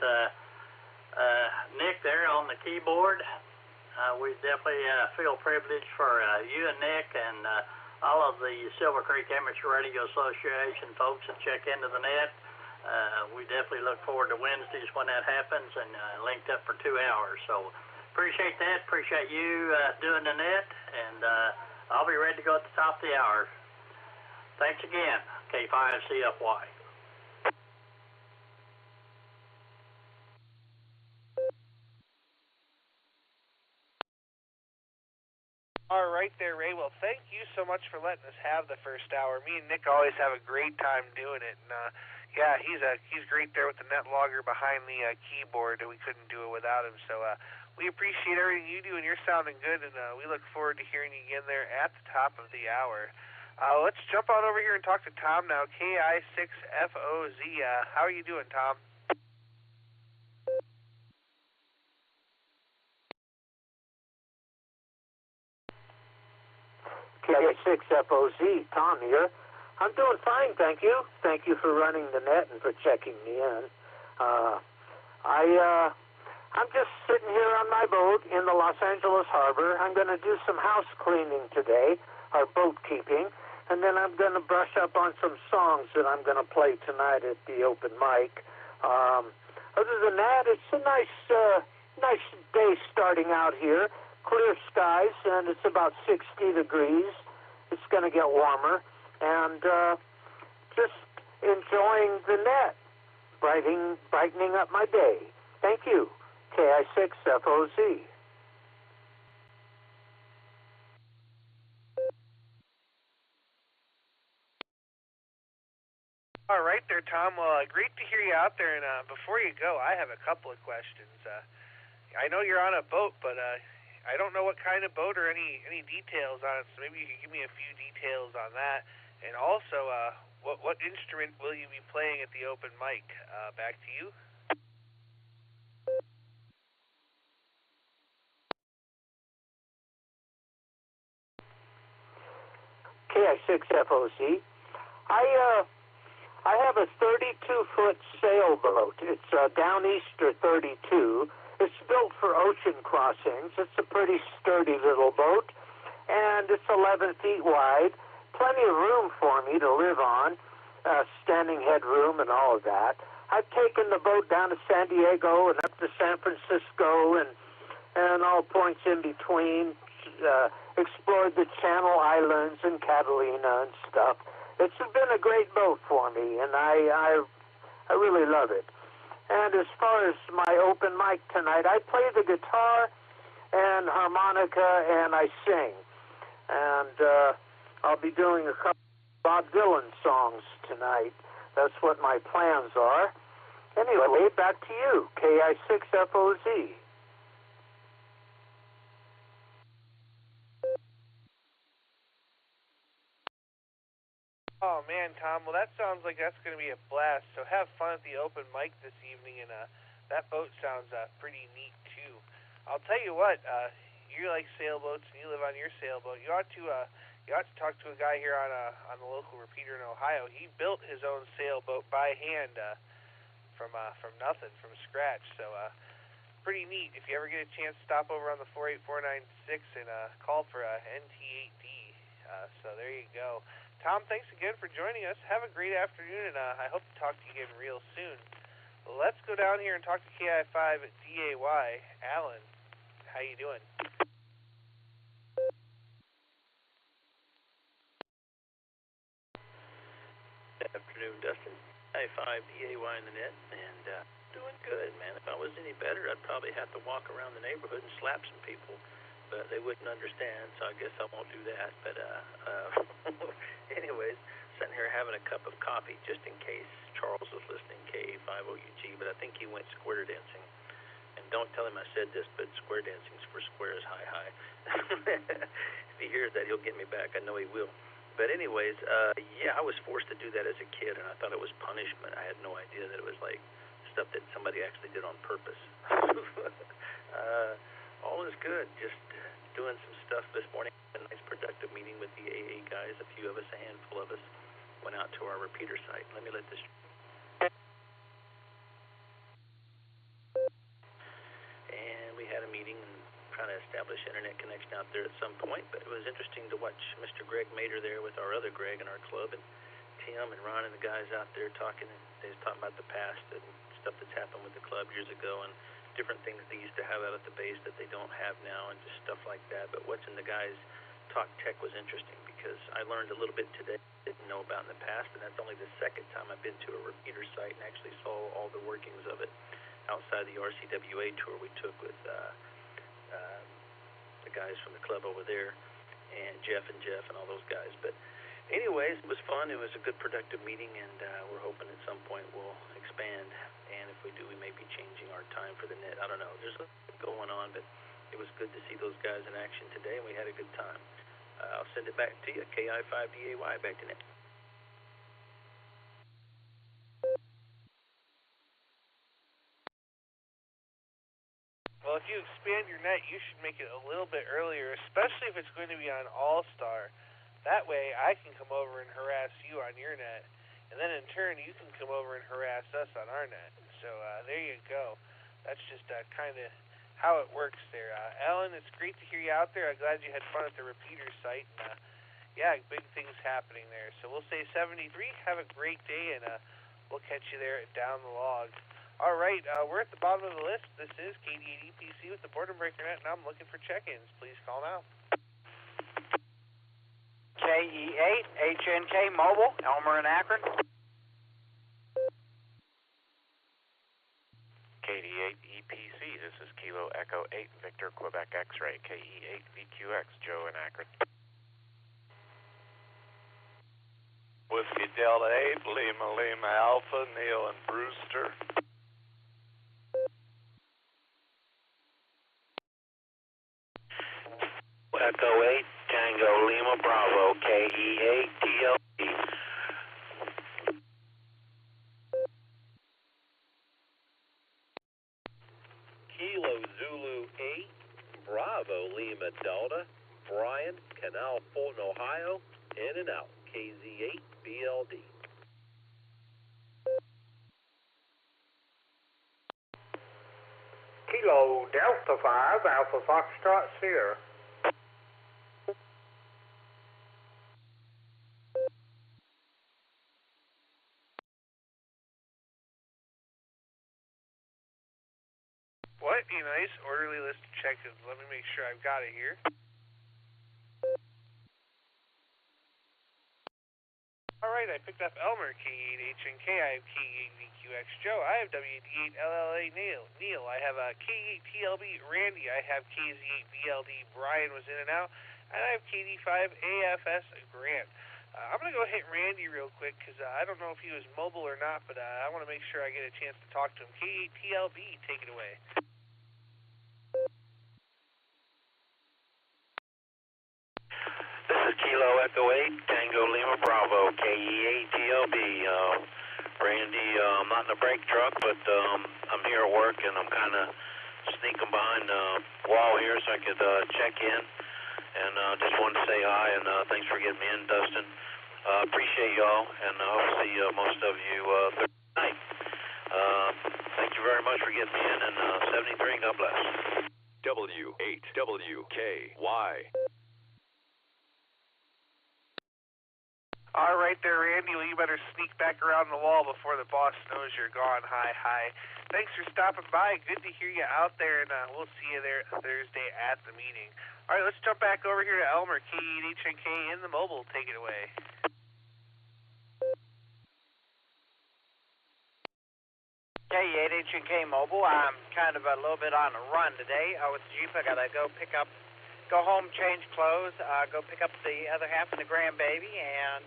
Nick there on the keyboard. We definitely feel privileged for you and Nick and all of the Silver Creek Amateur Radio Association folks that check into the net. We definitely look forward to Wednesdays when that happens and linked up for 2 hours. So appreciate that. Appreciate you doing the net, and I'll be ready to go at the top of the hour. Thanks again, K5CFY. All right there, Ray. Well, thank you so much for letting us have the first hour. Me and Nick always have a great time doing it. And yeah, he's great there with the Netlogger behind the keyboard. We couldn't do it without him. So we appreciate everything you do, and you're sounding good. And we look forward to hearing you again there at the top of the hour. Let's jump on over here and talk to Tom now. KI6FOZ. How are you doing, Tom? KI6FOZ, Tom here. I'm doing fine, thank you. Thank you for running the net and for checking me in. I'm just sitting here on my boat in the Los Angeles harbor. I'm going to do some house cleaning today, or boat keeping, and then I'm going to brush up on some songs that I'm going to play tonight at the open mic. Other than that, it's a nice day starting out here. Clear skies, and it's about 60 degrees. It's going to get warmer, and just enjoying the net, brightening up my day. Thank you, KI6FOZ. All right there, Tom. Well, great to hear you out there. And before you go, I have a couple of questions. I know you're on a boat, but I don't know what kind of boat or any details on it, so maybe you can give me a few details on that. And also, what instrument will you be playing at the open mic? Back to you. KI6FOC. I have a 32-foot sailboat. It's a Downeaster 32. It's built for ocean crossings. It's a pretty sturdy little boat, and it's 11 feet wide. Plenty of room for me to live on, standing headroom and all of that. I've taken the boat down to San Diego and up to San Francisco and all points in between, explored the Channel Islands and Catalina and stuff. It's been a great boat for me, and I really love it. And as far as my open mic tonight, I play the guitar and harmonica, and I sing. And I'll be doing a couple of Bob Dylan songs tonight. That's what my plans are. Anyway, back to you, KI6FOZ. Oh, man, Tom. Well, that sounds like that's going to be a blast. So have fun at the open mic this evening, and that boat sounds pretty neat, too. I'll tell you what, you like sailboats and you live on your sailboat. You ought to talk to a guy here on the local repeater in Ohio. He built his own sailboat by hand from nothing, from scratch. So pretty neat. If you ever get a chance, stop over on the 48496 and call for NT8D. So there you go. Tom, thanks again for joining us. Have a great afternoon, and I hope to talk to you again real soon. Let's go down here and talk to KI5 at DAY. Alan, how you doing? Good afternoon, Dustin. KI5 DAY in the net, and doing good, man. If I was any better, I'd probably have to walk around the neighborhood and slap some people. But they wouldn't understand, so I guess I won't do that. But anyways, sitting here having a cup of coffee just in case Charles was listening, KA50UG, but I think he went square dancing. And don't tell him I said this, but square dancing's for squares, hi. If he hears that, he'll get me back. I know he will. But anyways, yeah, I was forced to do that as a kid, and I thought it was punishment. I had no idea that it was like stuff that somebody actually did on purpose. All is good. Just doing some stuff this morning. A nice productive meeting with the AA guys. A few of us, a handful of us, went out to our repeater site. Let me let this. establish internet connection out there at some point. But it was interesting to watch Mr. Greg Mater there with our other Greg in our club, and Tim and Ron and the guys out there talking. They was talking about the past and stuff that's happened with the club years ago, and different things they used to have out at the base that they don't have now, and just stuff like that. But watching the guys talk tech was interesting because I learned a little bit today I didn't know about in the past, and that's only the second time I've been to a repeater site and actually saw all the workings of it outside the RCWA tour we took with the guys from the club over there, and Jeff and all those guys. But anyways, it was fun. It was a good, productive meeting, and we're hoping at some point we'll expand. And if we do, we may be changing our time for the net. I don't know. There's a lot going on, but it was good to see those guys in action today, and we had a good time. I'll send it back to you, KI5DAY, back to net. Well, if you expand your net, you should make it a little bit earlier, especially if it's going to be on Allstar. That way, I can come over and harass you on your net, and then in turn, you can come over and harass us on our net. So there you go. That's just kind of how it works there. Ellen, it's great to hear you out there. I'm glad you had fun at the repeater site. And, yeah, big things happening there. So we'll say 73. Have a great day, and we'll catch you there down the log. All right, we're at the bottom of the list. This is KD8EPC with the Boredom Breaker Net, and I'm looking for check-ins. Please call now. KE8, HNK Mobile, Elmer and Akron. KD8 EPC, this is Kilo Echo 8, Victor Quebec X-Ray, KE8 VQX, Joe and Akron. Whiskey Delta 8, Lima Alpha, Neil and Brewster. Echo 8, Tango Lima Bravo, KE8 TLB. Kilo Zulu 8, Bravo Lima Delta, Brian, Canal Fulton, Ohio, in and out, KZ8 BLD. Kilo Delta 5, Alpha Foxtrot Sierra. What a nice orderly list of check-ins. Let me make sure I've got it here. Alright, I picked up Elmer, KE8HNK, I have KE8VQX Joe, I have WD8LLA Neil, I have KE8TLB Randy, I have KZ8BLD Brian was in and out, and I have KD5AFS Grant. I'm going to go hit Randy real quick because I don't know if he was mobile or not, but I want to make sure I get a chance to talk to him. KE8TLB, take it away. This is Kilo Echo 8, Tango Lima Bravo, KE8TLB. Randy, I'm not in a brake truck, but I'm here at work, and I'm kind of sneaking behind the wall here so I could check in. And just wanted to say hi, and thanks for getting me in, Dustin. Appreciate y'all, and I hope to see most of you Thursday night. Thank you very much for getting me in, and 73, God bless. W8WKY. All right there, Randy. Well, you better sneak back around the wall before the boss knows you're gone. Hi. Thanks for stopping by. Good to hear you out there, and we'll see you there Thursday at the meeting. All right, let's jump back over here to Elmer, KE8HNK in the mobile. Take it away. KE8HNK Mobile. I'm kind of a little bit on a run today. With the Jeep, I got to go home, change clothes, go pick up the other half of the grandbaby, and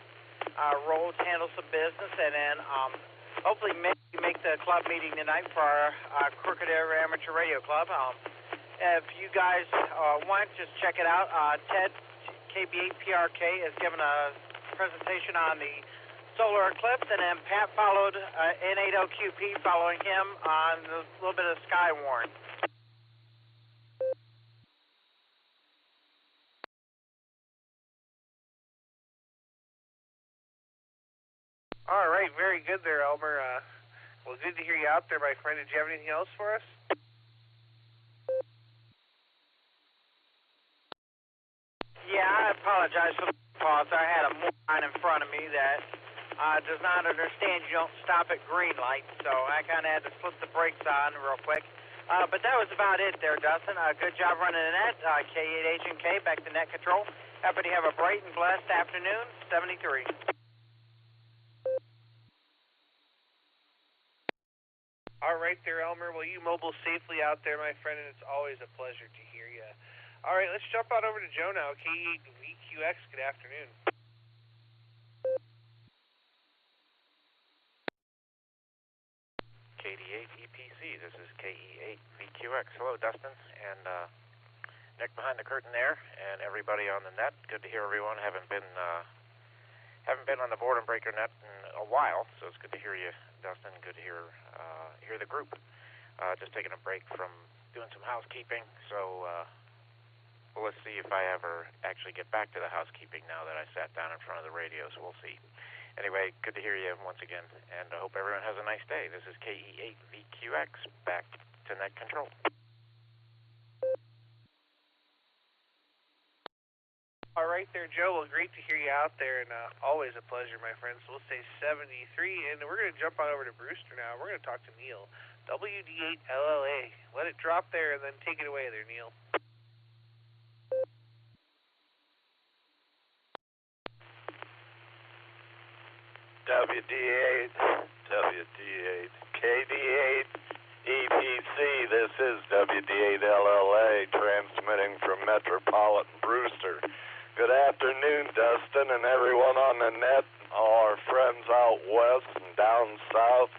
roll to handle some business, and then hopefully make the club meeting tonight for our Crooked Air Amateur Radio Club. If you guys want, just check it out. Ted, KB8PRK, has given a presentation on the solar eclipse, and then Pat followed N80QP following him on a little bit of sky warn. All right, very good there, Elmer. Well, good to hear you out there, my friend. Did you have anything else for us? Yeah, I apologize for the pause. I had a moron in front of me that does not understand you don't stop at green light, so I kind of had to slip the brakes on real quick. But that was about it there, Dustin. Good job running the net. K8H&K, back to net control. Happy to have a bright and blessed afternoon, 73. All right there, Elmer. Well, you mobile safely out there, my friend, and it's always a pleasure to hear you. All right, let's jump on over to Joe now. K8VQX, good afternoon. KD8EPC, this is KE8VQX. Hello, Dustin, and Nick behind the curtain there, and everybody on the net. Good to hear everyone. Haven't been on the Boredom Breaker net in a while, so it's good to hear you, Dustin. Good to hear the group. Just taking a break from doing some housekeeping, so well, let's see if I ever actually get back to the housekeeping now that I sat down in front of the radio, so we'll see. Anyway, good to hear you once again, and I hope everyone has a nice day. This is KE8VQX, back to net control. All right there, Joe. Well, great to hear you out there, and always a pleasure, my friends. So we'll say 73, and we're going to jump on over to Brewster now. We're going to talk to Neil, WD8LLA. Let it drop there, and then take it away there, Neil. WD8, KD8, EPC, this is WD8LLA, transmitting from Metropolitan Brewster. Good afternoon, Dustin, and everyone on the net, all our friends out west and down south.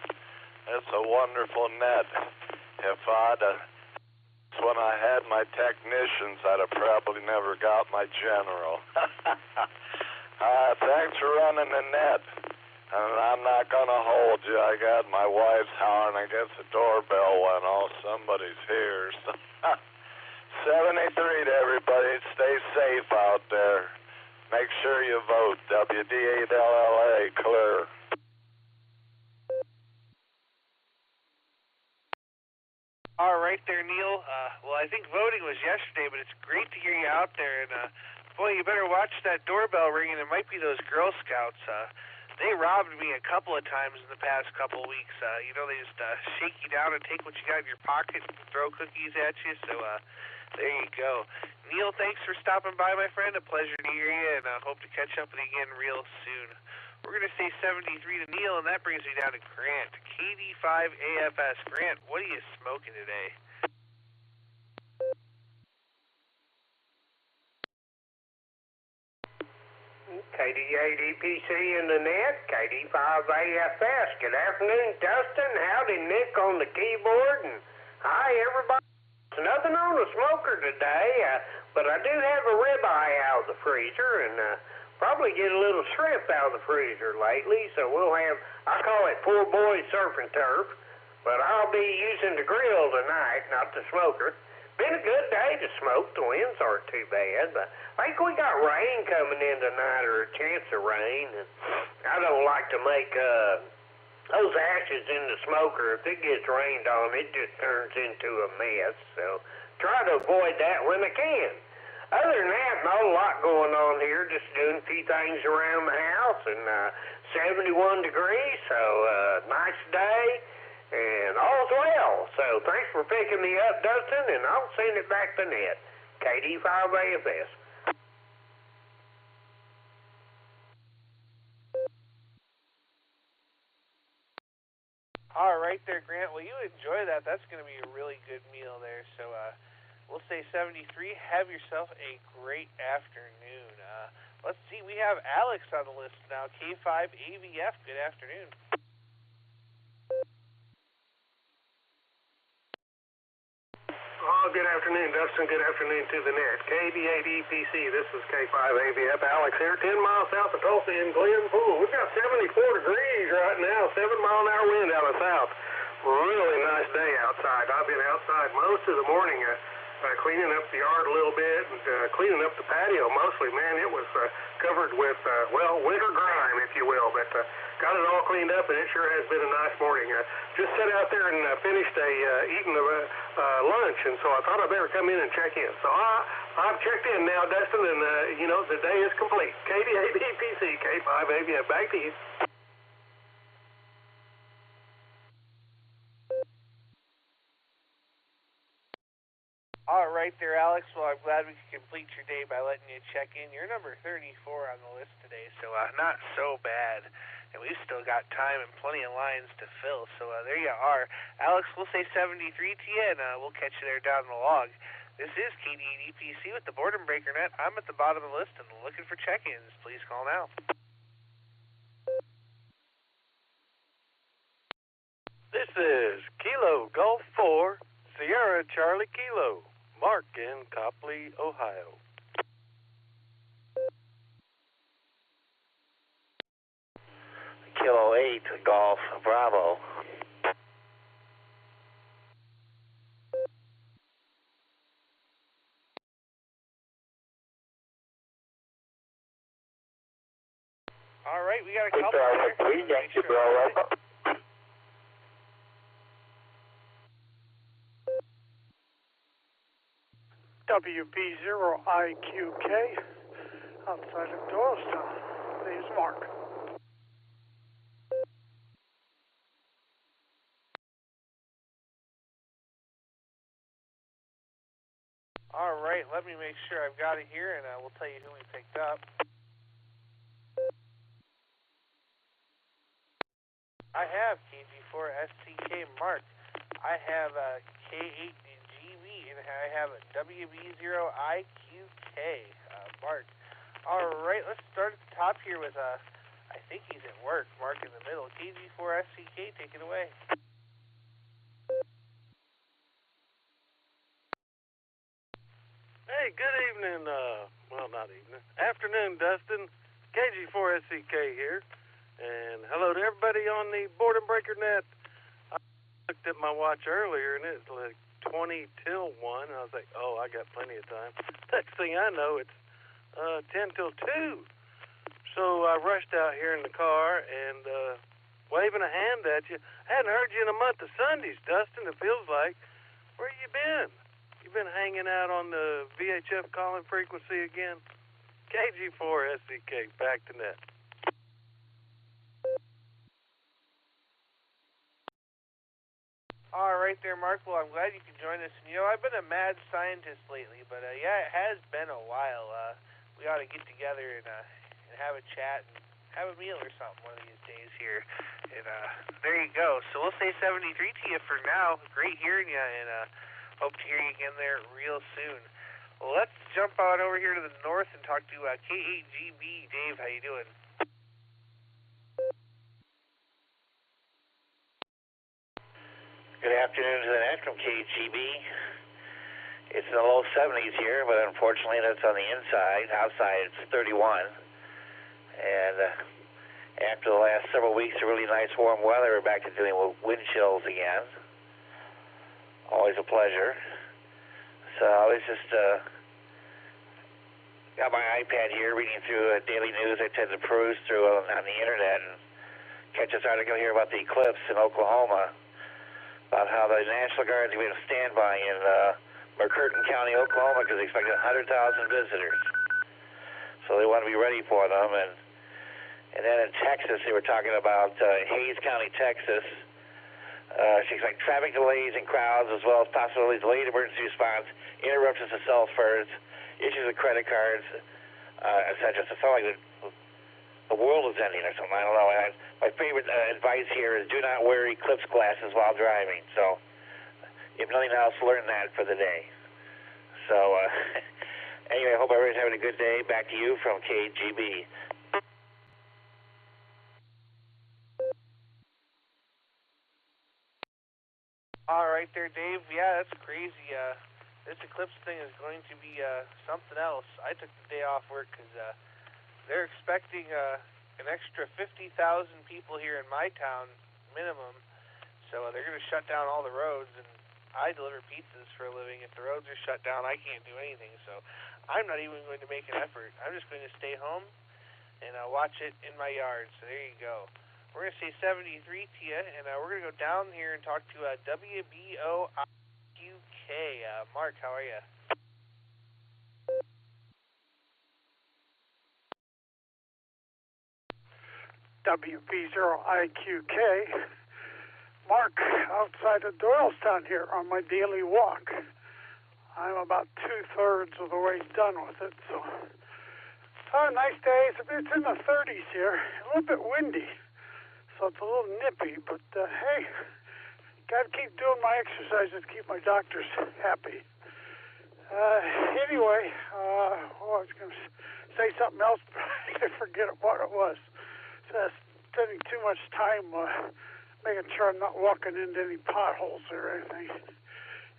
It's a wonderful net. If when I had my technicians, I'd have probably never got my general. Thanks for running the net. And I'm not going to hold you. I got my wife's hollering. I guess the doorbell went off. Somebody's here. So 73 to everybody. Stay safe out there. Make sure you vote. WD8LLA, clear. All right there, Neil. Well, I think voting was yesterday, but it's great to hear you out there. And, boy, you better watch that doorbell ringing. It might be those Girl Scouts. They robbed me a couple of times in the past couple of weeks. They just shake you down and take what you got in your pocket and throw cookies at you. So there you go. Neil, thanks for stopping by, my friend. A pleasure to hear you, and I hope to catch up with you again real soon. We're going to say 73 to Neil, and that brings me down to Grant, KD5AFS. Grant, what are you smoking today? KD8EPC in the net, KD5AFS. Good afternoon, Dustin. Howdy, Nick on the keyboard, and hi, everybody. Nothing on the smoker today, but I do have a ribeye out of the freezer, and probably get a little shrimp out of the freezer lately, so we'll have, I call it poor boy surf and turf, but I'll be using the grill tonight, not the smoker. Been a good day to smoke. The winds aren't too bad, but I think we got rain coming in tonight, or a chance of rain, and I don't like to make those ashes in the smoker. If it gets rained on, it just turns into a mess, so try to avoid that when I can. Other than that, not a lot going on here, just doing a few things around the house, and 71 degrees, so nice day, and all's well. So thanks for picking me up, Dustin, and I'll send it back to net. KD5AFS. All right there, Grant. Well, you enjoy that. That's going to be a really good meal there. So we'll say 73. Have yourself a great afternoon. Let's see. We have Alex on the list now. K5AVF. Good afternoon. Oh, good afternoon, Dustin. Good afternoon to the net. KD8EPC. This is K5AVF. Alex here, 10 miles south of Tulsa in Glenpool. We've got 74 degrees right now, 7-mile-an-hour wind out of the south. Really nice day outside. I've been outside most of the morning. cleaning up the yard a little bit and cleaning up the patio mostly. Man, it was covered with, winter grime, if you will. But got it all cleaned up, and it sure has been a nice morning. Just sat out there and finished eating lunch, and so I thought I'd better come in and check in. So I've checked in now, Dustin, and, the day is complete. KDADPC, K5AVF, back to you. All right there, Alex. Well, I'm glad we could complete your day by letting you check in. You're number 34 on the list today, so not so bad. And we've still got time and plenty of lines to fill, so there you are. Alex, we'll say 73 to you, and we'll catch you there down the log. This is KDADPC with the Boredom Breaker Net. I'm at the bottom of the list and looking for check-ins. Please call now. This is Kilo Golf 4, Sierra Charlie Kilo, Mark in Copley, Ohio. Kilo 8, Golf Bravo. All right, we got a couple here. WP0IQK, outside of Doylestown. Name's Mark. All right, let me make sure I've got it here, and we'll tell you who we picked up. I have KG4STK Mark. I have K8GB, and I have WB0IQK Mark. All right, let's start at the top here with, I think he's at work, Mark in the middle. KG4STK, take it away. Hey, good evening, not evening, afternoon, Dustin. KG4SCK here, and hello to everybody on the Boredom Breaker Net. I looked at my watch earlier, and it's like 20 till 1. I was like, oh, I got plenty of time. Next thing I know, it's 10 till 2. So I rushed out here in the car and waving a hand at you. I hadn't heard you in a month of Sundays, Dustin, it feels like. Where you been? You been hanging out on the VHF calling frequency again? KG4SCK, back to net. All right there, Mark. Well, I'm glad you could join us. And, I've been a mad scientist lately, but, it has been a while. We ought to get together and have a chat and have a meal or something one of these days here. And there you go. So we'll say 73 to you for now. Great hearing you, and hope to hear you again there real soon. Well, let's jump on over here to the north and talk to K8GB. Dave, how you doing? Good afternoon to the net from KGB. It's in the low 70s here, but unfortunately that's on the inside. Outside it's 31. And after the last several weeks of really nice warm weather, we're back to dealing with wind chills again. Always a pleasure. So I was just got my iPad here reading through daily news. I tend to peruse through on the internet and catch this article here about the eclipse in Oklahoma, about how the National Guard is going to stand by in McCurtain County, Oklahoma, because they expect 100,000 visitors. So they want to be ready for them. And then in Texas, they were talking about Hayes County, Texas. She expects traffic delays and crowds, as well as possibly delayed emergency response, interruptions to cell phones, issues with credit cards, etc. So it's not like the world is ending or something. I don't know. My favorite advice here is do not wear eclipse glasses while driving. So if nothing else, learn that for the day. So anyway, I hope everybody's having a good day. Back to you from KGB. All right there, Dave. Yeah, that's crazy. This eclipse thing is going to be something else. I took the day off work because they're expecting an extra 50,000 people here in my town, minimum. So they're going to shut down all the roads, and I deliver pizzas for a living. If the roads are shut down, I can't do anything. So I'm not even going to make an effort. I'm just going to stay home and watch it in my yard. So there you go. We're going to say 73 to you, and we're going to go down here and talk to WBOIQK. Mark, how are you? WB0IQK. Mark, outside of Doylestown here on my daily walk. I'm about 2/3 of the way done with it, so nice days. It's in the 30s here, a little bit windy, so it's a little nippy, but hey, gotta keep doing my exercises to keep my doctors happy. Anyway, I was going to say something else, but I forget what it was. Spending too much time making sure I'm not walking into any potholes or anything.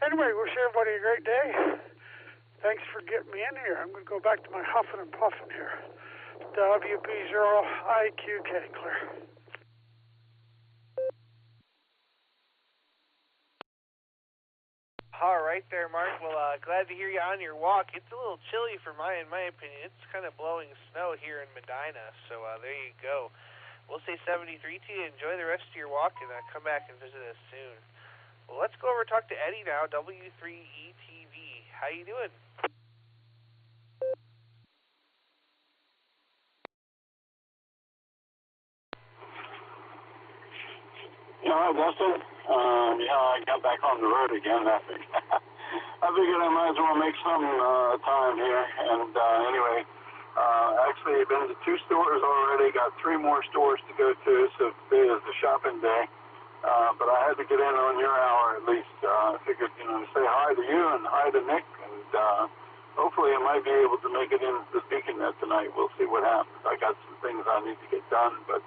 Anyway, wish everybody a great day. Thanks for getting me in here. I'm going to go back to my huffing and puffing here. WB0IQK, clear. All right there, Mark. Well, glad to hear you on your walk. It's a little chilly in my opinion. It's kind of blowing snow here in Medina, so there you go. We'll say 73 to you. Enjoy the rest of your walk, and come back and visit us soon. Well, let's go over and talk to Eddie now, W3ETV. How you doing? Hi, Dustin. I got back on the road again. I figured I might as well make some time here. And anyway, actually, I've been to 2 stores already. Got 3 more stores to go to. So today is the shopping day. But I had to get in on your hour at least. I figured, say hi to you and hi to Nick. And hopefully I might be able to make it into the BeaconNet tonight. We'll see what happens. I got some things I need to get done, but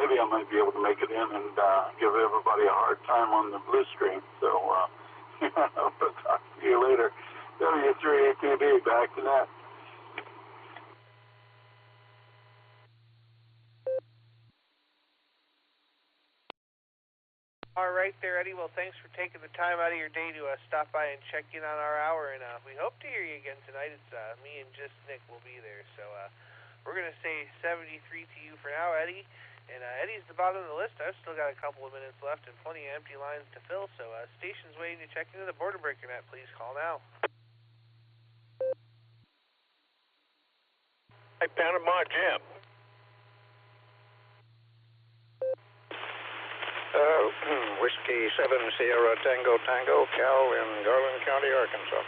maybe I might be able to make it in and give everybody a hard time on the blue stream. So I'll talk to you later. W3ATV, back to that. All right there, Eddie. Well, thanks for taking the time out of your day to stop by and check in on our hour, and we hope to hear you again tonight. It's me and just Nick will be there. So we're going to say 73 to you for now, Eddie. And Eddie's the bottom of the list. I've still got a couple of minutes left and plenty of empty lines to fill. So stations waiting to check into the Boredom BreakerNet. Please call now. Hey, Panama Jim. Whiskey 7 Sierra Tango Tango, Cal in Garland County, Arkansas.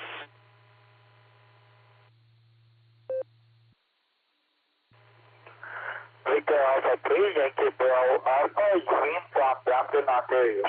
Victor Alpha 3, Yankee Bravo Alpha, Green from Brampton, Ontario.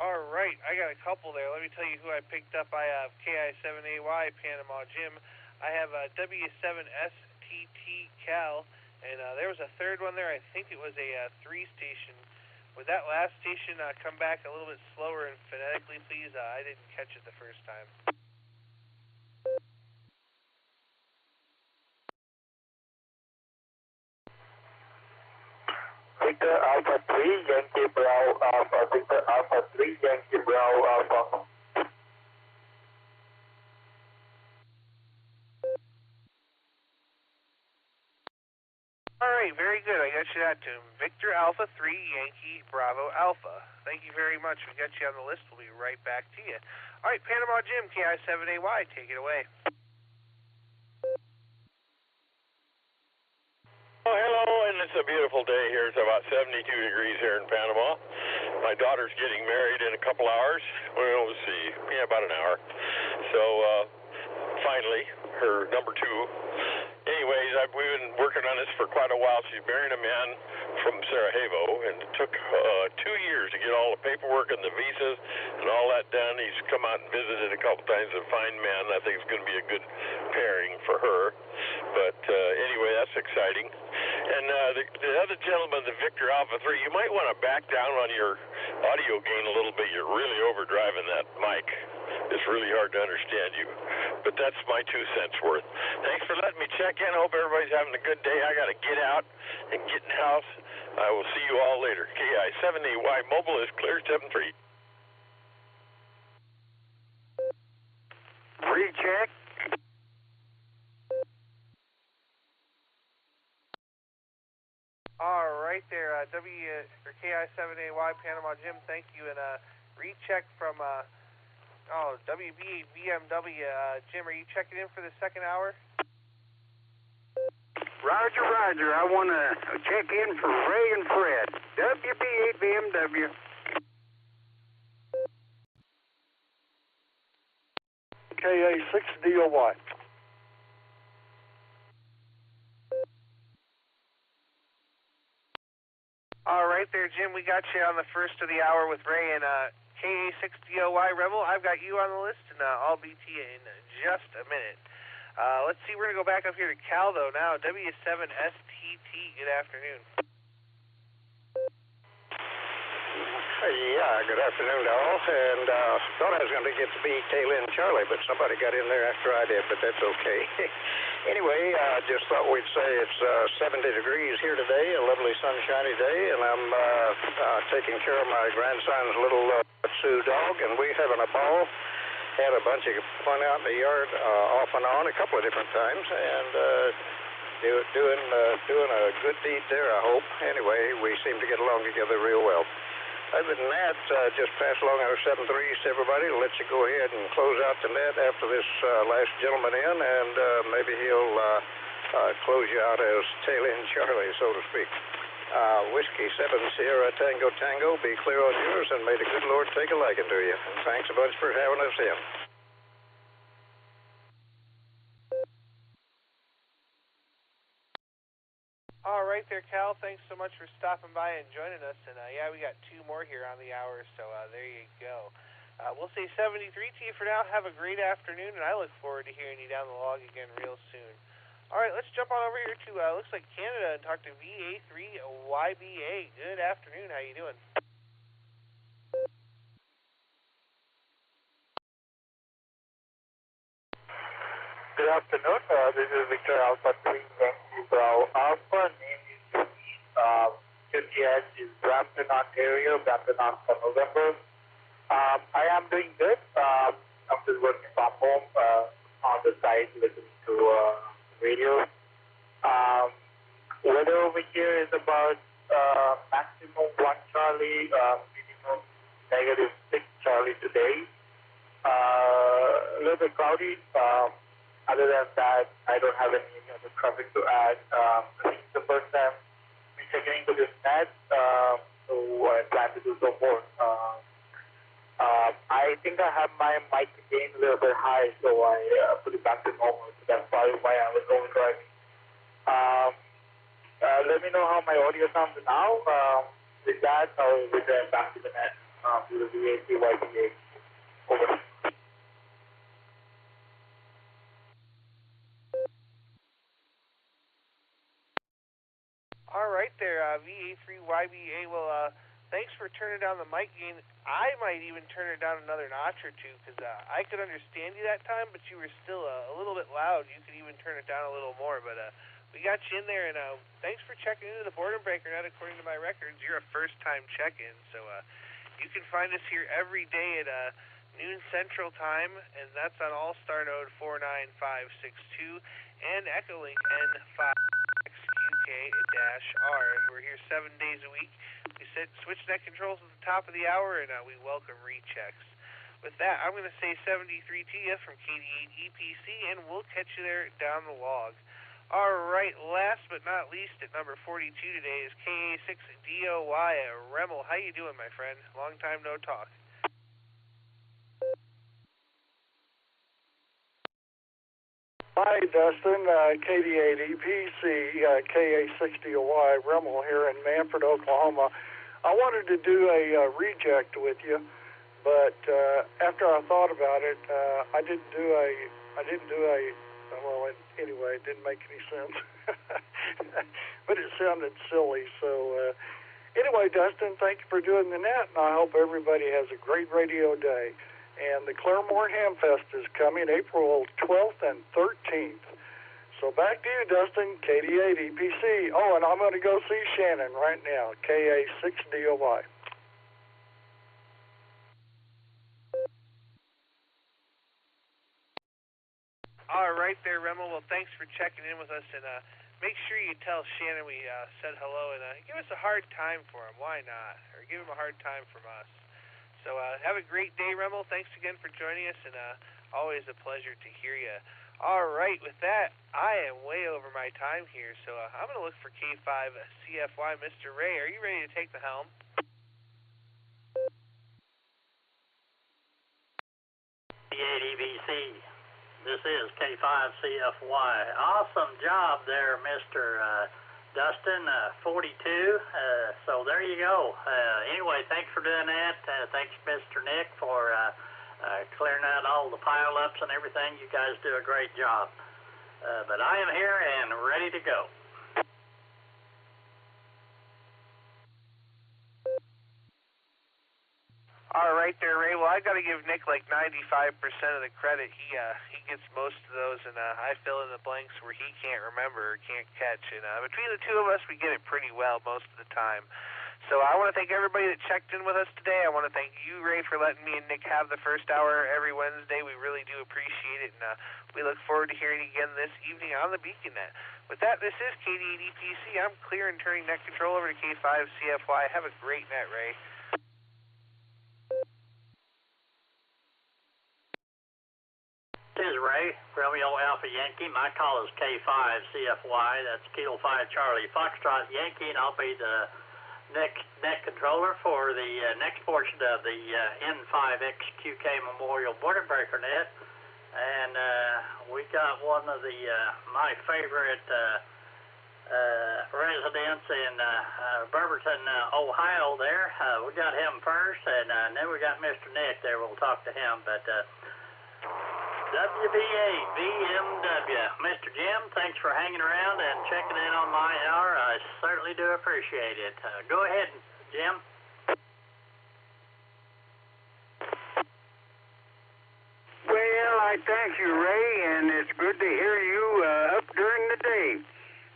All right, I got a couple there. Let me tell you who I picked up. I have KI7AY, Panama Jim. I have W7STT Cal, and there was a third one there. I think it was a 3-station. Would that last station come back a little bit slower and phonetically, please? I didn't catch it the first time. Victor Alpha 3, Yankee Bravo Alpha, Victor Alpha 3, Yankee Bravo Alpha. All right, very good. I got you that to him. Victor Alpha 3, Yankee Bravo Alpha. Thank you very much. We got you on the list. We'll be right back to you. All right, Panama Jim, KI7AY, take it away. Oh, hello, and it's a beautiful day here. It's about 72 degrees here in Panama. My daughter's getting married in a couple hours. Well, we'll see. Yeah, about an hour. So, finally, her number 2. Anyways, we've been working on this for quite a while. She's marrying a man from Sarajevo, and it took 2 years to get all the paperwork and the visas and all that done. He's come out and visited a couple times, a fine man. I think it's going to be a good pairing for her. But anyway, that's exciting. And the other gentleman, the Victor Alpha 3, you might want to back down on your audio gain a little bit. You're really overdriving that mic. It's really hard to understand you, but that's my 2 cents worth. Thanks for letting me check in. Hope everybody's having a good day. I got to get out and get in the house. I will see you all later. KI-7AY mobile is clear 7-3. Recheck. All right there, KI-7AY Panama Jim, thank you, and recheck from WB BMW. Jim, are you checking in for the second hour? Roger, Roger. I want to check in for Ray and Fred. WB8 BMW. KA6DOY. All right there, Jim. We got you on the first of the hour with Ray and KA6DOY Rebel. I've got you on the list, and I'll be to you in just a minute. Let's see. We're going to go back up here to Cal, though, now. W7STT, good afternoon. Yeah, good afternoon to all. And thought I was going to get to be tail end Charlie, but somebody got in there after I did, but that's okay. Anyway, just thought we'd say it's 70 degrees here today, a lovely sunshiny day, and I'm taking care of my grandson's little Sioux dog, and we're having a ball. Had a bunch of fun out in the yard off and on a couple of different times, and doing a good deed there, I hope. Anyway, we seem to get along together real well. Other than that, just pass along our 7-3s to everybody. Let's you go ahead and close out the net after this last gentleman in, and maybe he'll close you out as tail end Charlie, so to speak. Whiskey 7 Sierra Tango Tango, be clear on yours, and may the good Lord take a liking to you. And thanks a bunch for having us in. All right there, Cal. Thanks so much for stopping by and joining us. And yeah, we got 2 more here on the hour, so there you go. We'll say 73 to you for now. Have a great afternoon, and I look forward to hearing you down the log again real soon. All right, let's jump on over here to looks like Canada and talk to VA3YBA. Good afternoon. How you doing? Good afternoon. This is Victor Alpha 3 Yankee Bravo Alpha. Name is Downeast. QTS is Brampton, Ontario. Brampton Alpha November. I am doing good. I'm just working from home on the side, listening to radio. Weather over here is about maximum 1 Charlie, minimum -6 Charlie today. A little bit cloudy. Other than that, I don't have any other traffic to add. I think it's the first time we're checking into this net, so I plan to do so more. I think I have my mic gain a little bit high, so I put it back to normal. So that's probably why I was overdriving. Let me know how my audio sounds now. With that, I'll return back to the net to the VA3YBA. Over. All right there, VA3YBA. Well, thanks for turning down the mic gain. I might even turn it down another notch or two, because I could understand you that time, but you were still a little bit loud. You could even turn it down a little more, but we got you in there, and thanks for checking into the Boredom Breaker Net. According to my records, you're a first-time check-in, so you can find us here every day at noon Central Time, and that's on Allstar node 49562 and Echolink N5XQK-R, and we're here 7 days a week. We switch net controls at the top of the hour, and we welcome rechecks. With that, I'm going to say 73 to you from KD8EPC, and we'll catch you there down the log. All right, last but not least, at number 42 today is KA6DOY Remmel. How you doing, my friend? Long time no talk. Hi, Dustin. KD8EPC, KA6DOY Remmel here in Manford, Oklahoma. I wanted to do a reject with you, but after I thought about it, I didn't do a. Well, anyway, it didn't make any sense. But it sounded silly. So anyway, Dustin, thank you for doing the net, and I hope everybody has a great radio day. And the Claremore Hamfest is coming April 12th and 13th. So back to you, Dustin, KD8 EPC. Oh, and I'm going to go see Shannon right now, KA6DOY. All right there, Remmel. Well, thanks for checking in with us, and make sure you tell Shannon we said hello, and give us a hard time for him. Why not? Or give him a hard time from us. So have a great day, Remmel. Thanks again for joining us, and always a pleasure to hear you. All right, with that, I am way over my time here, so I'm going to look for K5 CFY. Mr. Ray, are you ready to take the helm? EBC. This is K5CFY. Awesome job there, Mr. Dustin, 42. So there you go. Anyway, thanks for doing that. Thanks, Mr. Nick, for clearing out all the pile-ups and everything. You guys do a great job. But I am here and ready to go. All right there, Ray. Well, I got to give Nick like 95% of the credit. He gets most of those, and I fill in the blanks where he can't remember or can't catch. And between the two of us, we get it pretty well most of the time. So I want to thank everybody that checked in with us today. I want to thank you, Ray, for letting me and Nick have the first hour every Wednesday. We really do appreciate it, and we look forward to hearing you again this evening on the Beacon Net. With that, this is KD8EPC. I'm clear and turning net control over to K5CFY. Have a great net, Ray. This is Ray, Romeo Alpha Yankee. My call is K5CFY. That's Kilo 5 Charlie Foxtrot Yankee, and I'll be the next net controller for the next portion of the N5XQK Memorial Border Breaker Net. And we got one of the my favorite residents in Bremerton, Ohio there. We got him first, and then we got Mr. Nick there. We'll talk to him. But WB8 VMW. Mr. Jim, thanks for hanging around and checking in on my hour. I certainly do appreciate it. Go ahead, Jim. Well, I thank you, Ray, and it's good to hear you up during the day.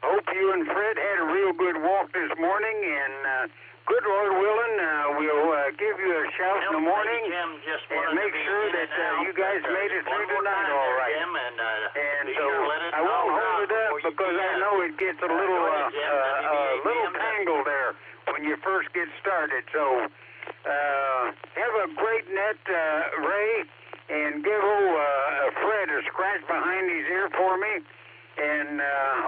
Hope you and Fred had a real good walk this morning, and good Lord willing, we'll give you a shout in the morning and make sure that you guys made it through the night all right. And so I won't hold it up because I know it gets a little tangled there when you first get started. So have a great net, Ray, and give old Fred a scratch behind his ear for me. And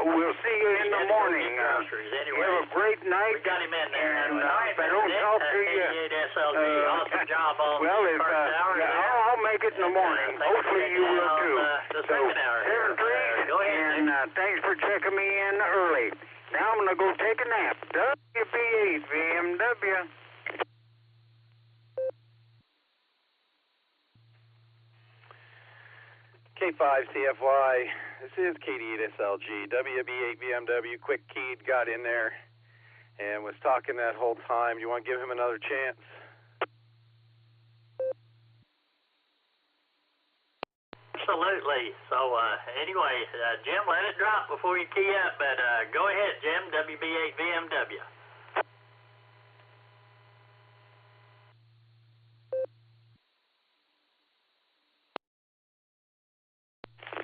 we'll see you in the morning. Have a great night. We got him in there. And if I don't talk to you, awesome job on well, the first hour. I'll make it in the morning. Hopefully you will too. The second hour. 7-3, and thanks for checking me in early. Now I'm going to go take a nap. WB8 VMW. K5CFY, this is KD8SLG, WB8BMW, quick keyed, got in there and was talking that whole time. Do you want to give him another chance? Absolutely. So anyway, Jim, let it drop before you key up, but go ahead, Jim, WB8 BMW.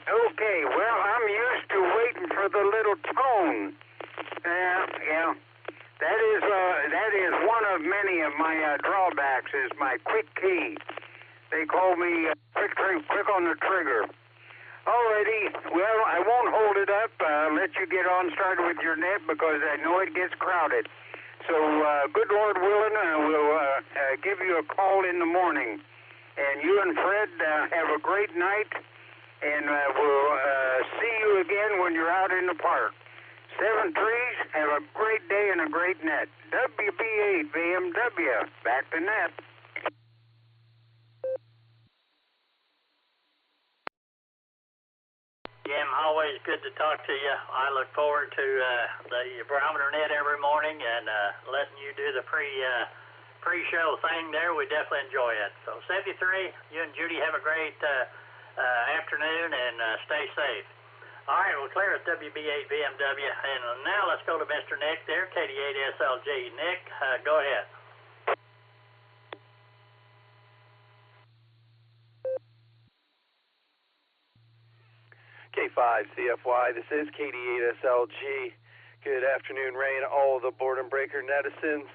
Okay, well, I'm used to waiting for the little tone. Yeah. That is one of many of my drawbacks is my quick key. They call me quick on the trigger. Alrighty, well, I won't hold it up. Let you get on started with your net because I know it gets crowded. So, good Lord willing, we'll give you a call in the morning. And you and Fred have a great night. And we'll see you again when you're out in the park. 7-3, have a great day and a great net. WB8 BMW, back to net. Jim, always good to talk to you. I look forward to the barometer net every morning and letting you do the pre-show thing there. We definitely enjoy it. So 73, you and Judy have a great afternoon and stay safe. All right, we'll clear at WB8VMW. And now let's go to Mr. Nick there, KD8SLG. Nick, go ahead. K5CFY, this is KD8SLG. Good afternoon, Ray, and all the Boredom Breaker netizens.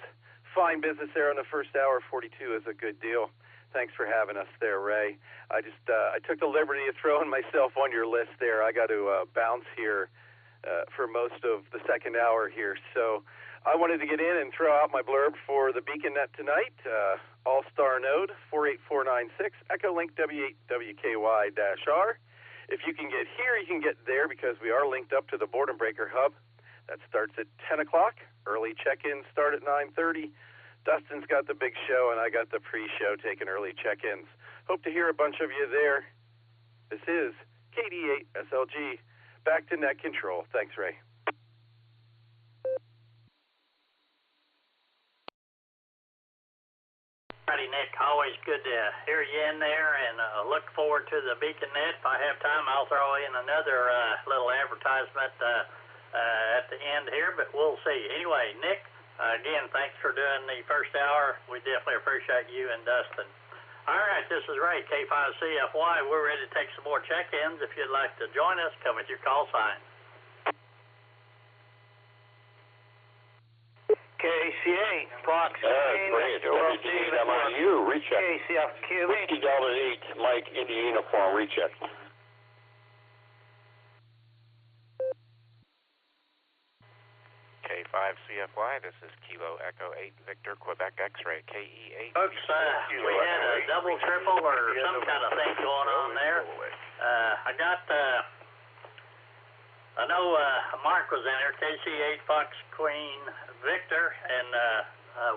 Fine business there on the first hour. 42 is a good deal. Thanks for having us there, Ray. I took the liberty of throwing myself on your list there. I got to bounce here for most of the second hour here. So I wanted to get in and throw out my blurb for the Beacon Net tonight. Allstar node 48496, Echolink W8WKY-R. If you can get here, you can get there because we are linked up to the Boredom Breaker Hub. That starts at 10 o'clock. Early check-ins start at 9:30. Dustin's got the big show, and I got the pre-show taking early check-ins. Hope to hear a bunch of you there. This is KD8SLG. Back to net control. Thanks, Ray. Alrighty, Nick, always good to hear you in there, and look forward to the Beacon Net. If I have time, I'll throw in another little advertisement at the end here, but we'll see. Anyway, Nick, again, thanks for doing the first hour. We definitely appreciate you and Dustin. All right, this is Ray, K5CFY. We're ready to take some more check-ins. If you'd like to join us, come with your call sign. KCA, Fox, great. WD8MIU, recheck. KCFQ. Whiskey Delta 8, Mike, Indian Uniform, recheck. K5CFY, this is Kilo Echo 8, Victor, Quebec X-Ray, KE8. Folks, we had a double, triple, or some kind of thing going on there. I know Mark was in there, KC8 Fox Queen Victor, and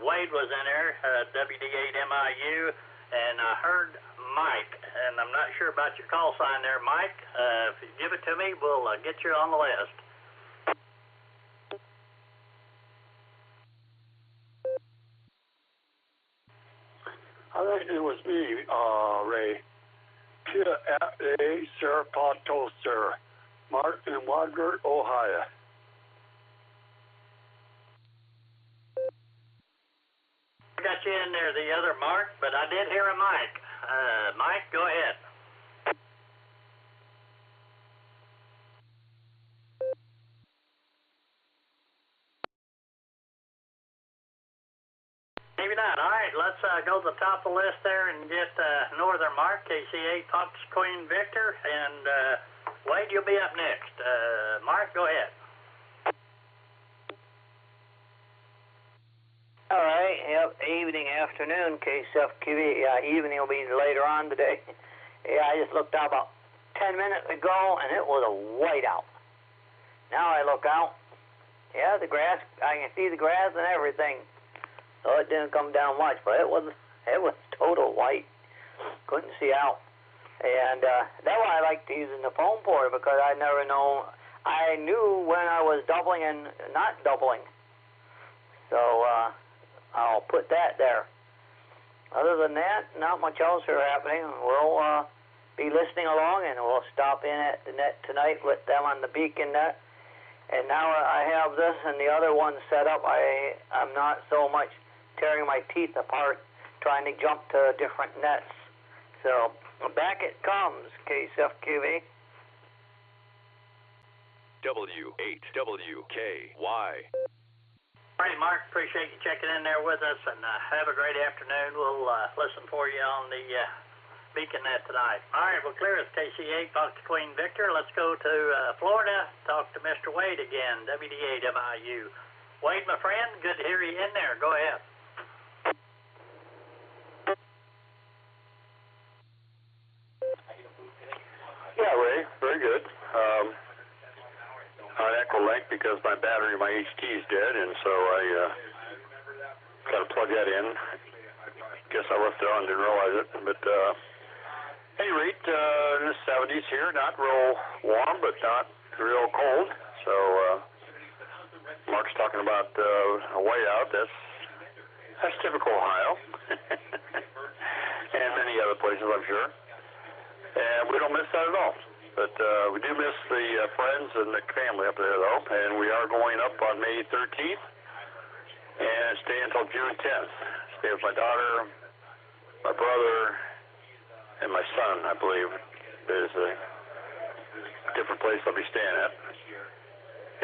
Wade was in there, WD8MIU, and I heard Mike, and I'm not sure about your call sign there, Mike. If you give it to me, we'll get you on the list. I think it was me, Ray. Kia A. Sir Pato, sir. Mark in Margaret, Ohio. I got you in there, the other Mark, but I did hear a Mike. Mike, go ahead. Maybe not. All right, let's go to the top of the list there and get Northern Mark, KC8 Fox Queen Victor, and Wade, you'll be up next. Mark, go ahead. All right, yep, evening, afternoon, KCFQV. Evening will be later on today. Yeah, I just looked out about 10 minutes ago, and it was a whiteout. Now I look out. Yeah, the grass, I can see the grass and everything. So it didn't come down much, but it was total white. Couldn't see out. And that's why I like using the phone for it, because I never know. I knew when I was doubling and not doubling. So I'll put that there. Other than that, not much else are happening. We'll be listening along, and we'll stop in at the net tonight with them on the Beacon Net. And now I have this and the other one set up. I'm not so much tearing my teeth apart trying to jump to different nets. So back it comes, KCFQV. W8WKY. All right, Mark, appreciate you checking in there with us, and have a great afternoon. We'll listen for you on the Beacon Net tonight. All right, we'll clear us, KC8 Fox Queen Victor. Let's go to Florida, talk to Mr. Wade again, WD8MIU. Wade, my friend, good to hear you in there. Go ahead. Yeah, Ray, very good. On Echolink because my battery, my HT is dead, and so I got to plug that in. Guess I left it on, didn't realize it. But at any rate, in the 70s here, not real warm, but not real cold. So Mark's talking about a whiteout. That's That's typical Ohio. And many other places, I'm sure. And we don't miss that at all. But we do miss the friends and the family up there, though. And we are going up on May 13th and stay until June 10th. Stay with my daughter, my brother, and my son, I believe. There's a different place I'll be staying at.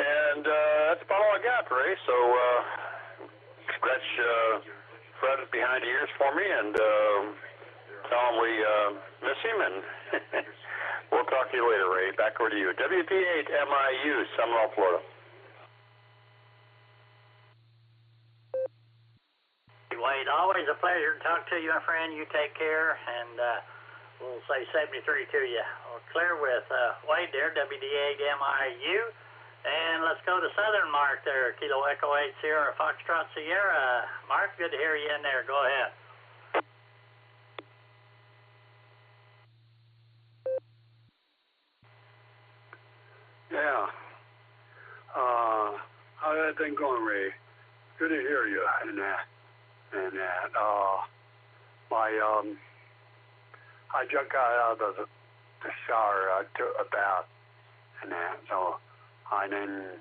And that's about all I got, Ray. So scratch Fred behind the ears for me and tell him we miss him. And we'll talk to you later, Ray. Back over to you. WP8MIU, Seminole, Florida. Wade, always a pleasure to talk to you, my friend. You take care, and we'll say 73 to you. We're clear with Wade there, WD8MIU. And let's go to Southern Mark there, Kilo Echo 8 Sierra Foxtrot Sierra. Mark, good to hear you in there. Go ahead. Yeah. How's that thing going, Ray? Good to hear you. And I just got out of the shower. I took a bath and that, so I didn't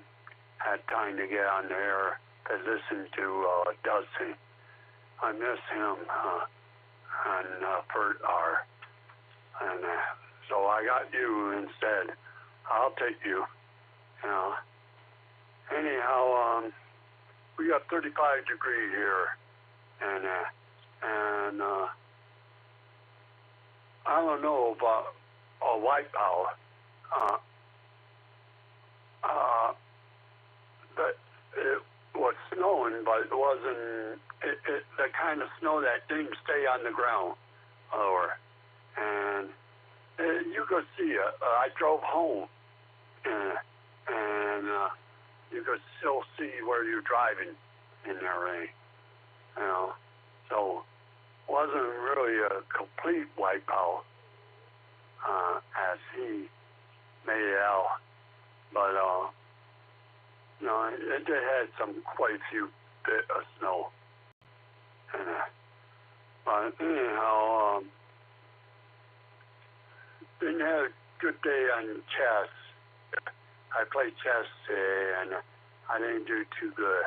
have time to get on there to listen to Dustin. I miss him and Bert and so I got you instead. I'll take you. Anyhow, we got 35 degrees here, and I don't know about a white power. But it was snowing, but it wasn't the kind of snow that didn't stay on the ground. And you could see it. I drove home, and you could still see where you're driving in there, Ray. So it wasn't really a complete wipeout as he made it out, but it did had quite a few bit of snow. But anyhow, didn't have a good day on chess. I played chess today, and I didn't do too good.